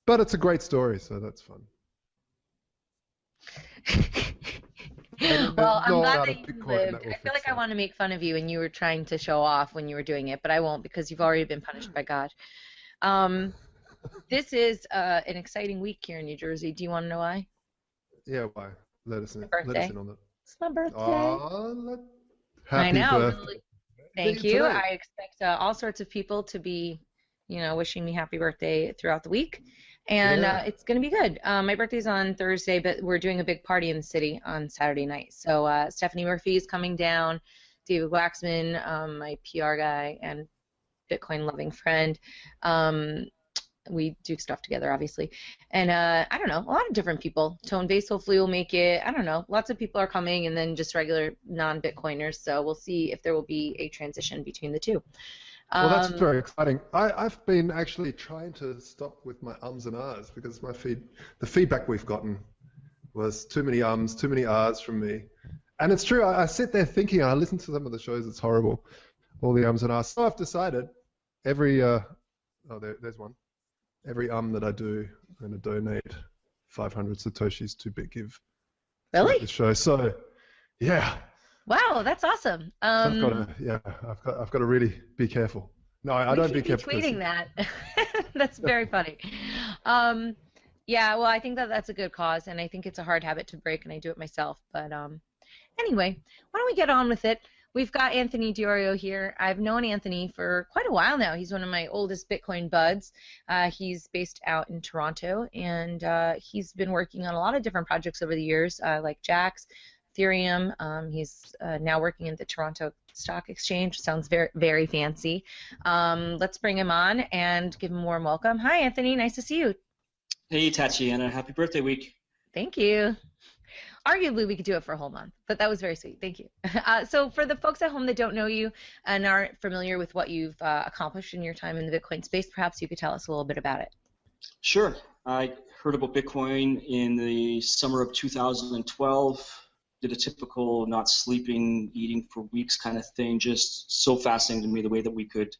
Z: But it's a great story, so that's fun.
Y: Well, I'm glad that you lived. I feel like I want to make fun of you, and you were trying to show off when you were doing it, but I won't because you've already been punished by God. This is an exciting week here in New Jersey. Do you want to know why?
Z: Yeah, why? Let us in.
Y: Birthday.
Z: Let us in on that.
Y: It's my birthday.
Z: Happy
Y: I know.
Z: birthday.
Y: Thank you. I expect all sorts of people to be, wishing me happy birthday throughout the week. And it's going to be good. My birthday's on Thursday, but we're doing a big party in the city on Saturday night. So Stephanie Murphy is coming down, David Waxman, my PR guy and Bitcoin-loving friend. We do stuff together, obviously. And I don't know, a lot of different people. Tone Base hopefully will make it. I don't know. Lots of people are coming, and then just regular non-Bitcoiners. So we'll see if there will be a transition between the two.
Z: Well, that's very exciting. I've been actually trying to stop with my ums and ahs because the feedback we've gotten was too many ums, too many ahs from me. And it's true. I sit there thinking, I listen to some of the shows, it's horrible. All the ums and ahs. So I've decided there's one. Every that I do, I'm going to donate 500 Satoshis to BitGive.
Y: Really?
Z: The show. So, yeah.
Y: Wow, that's awesome.
Z: I've got to really be careful. No, I don't be careful.
Y: Tweeting that. That's very funny. Yeah, well, I think that's a good cause, and I think it's a hard habit to break, and I do it myself. But anyway, why don't we get on with it? We've got Anthony Diorio here. I've known Anthony for quite a while now. He's one of my oldest Bitcoin buds. He's based out in Toronto, and he's been working on a lot of different projects over the years, like Jax, Ethereum. He's now working at the Toronto Stock Exchange. Sounds very, very fancy. Let's bring him on and give him a warm welcome. Hi, Anthony. Nice to see you.
E: Hey, Tatiana. Happy birthday week.
Y: Thank you. Arguably, we could do it for a whole month, but that was very sweet. Thank you. So for the folks at home that don't know you and aren't familiar with what you've accomplished in your time in the Bitcoin space, perhaps you could tell us a little bit about it.
E: Sure. I heard about Bitcoin in the summer of 2012. Did a typical not sleeping, eating for weeks kind of thing. Just so fascinating to me the way that we could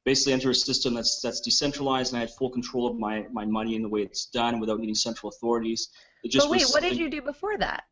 E: basically enter a system that's decentralized, and I had full control of my money and the way it's done without needing central authorities.
Y: But wait, what did you do before that?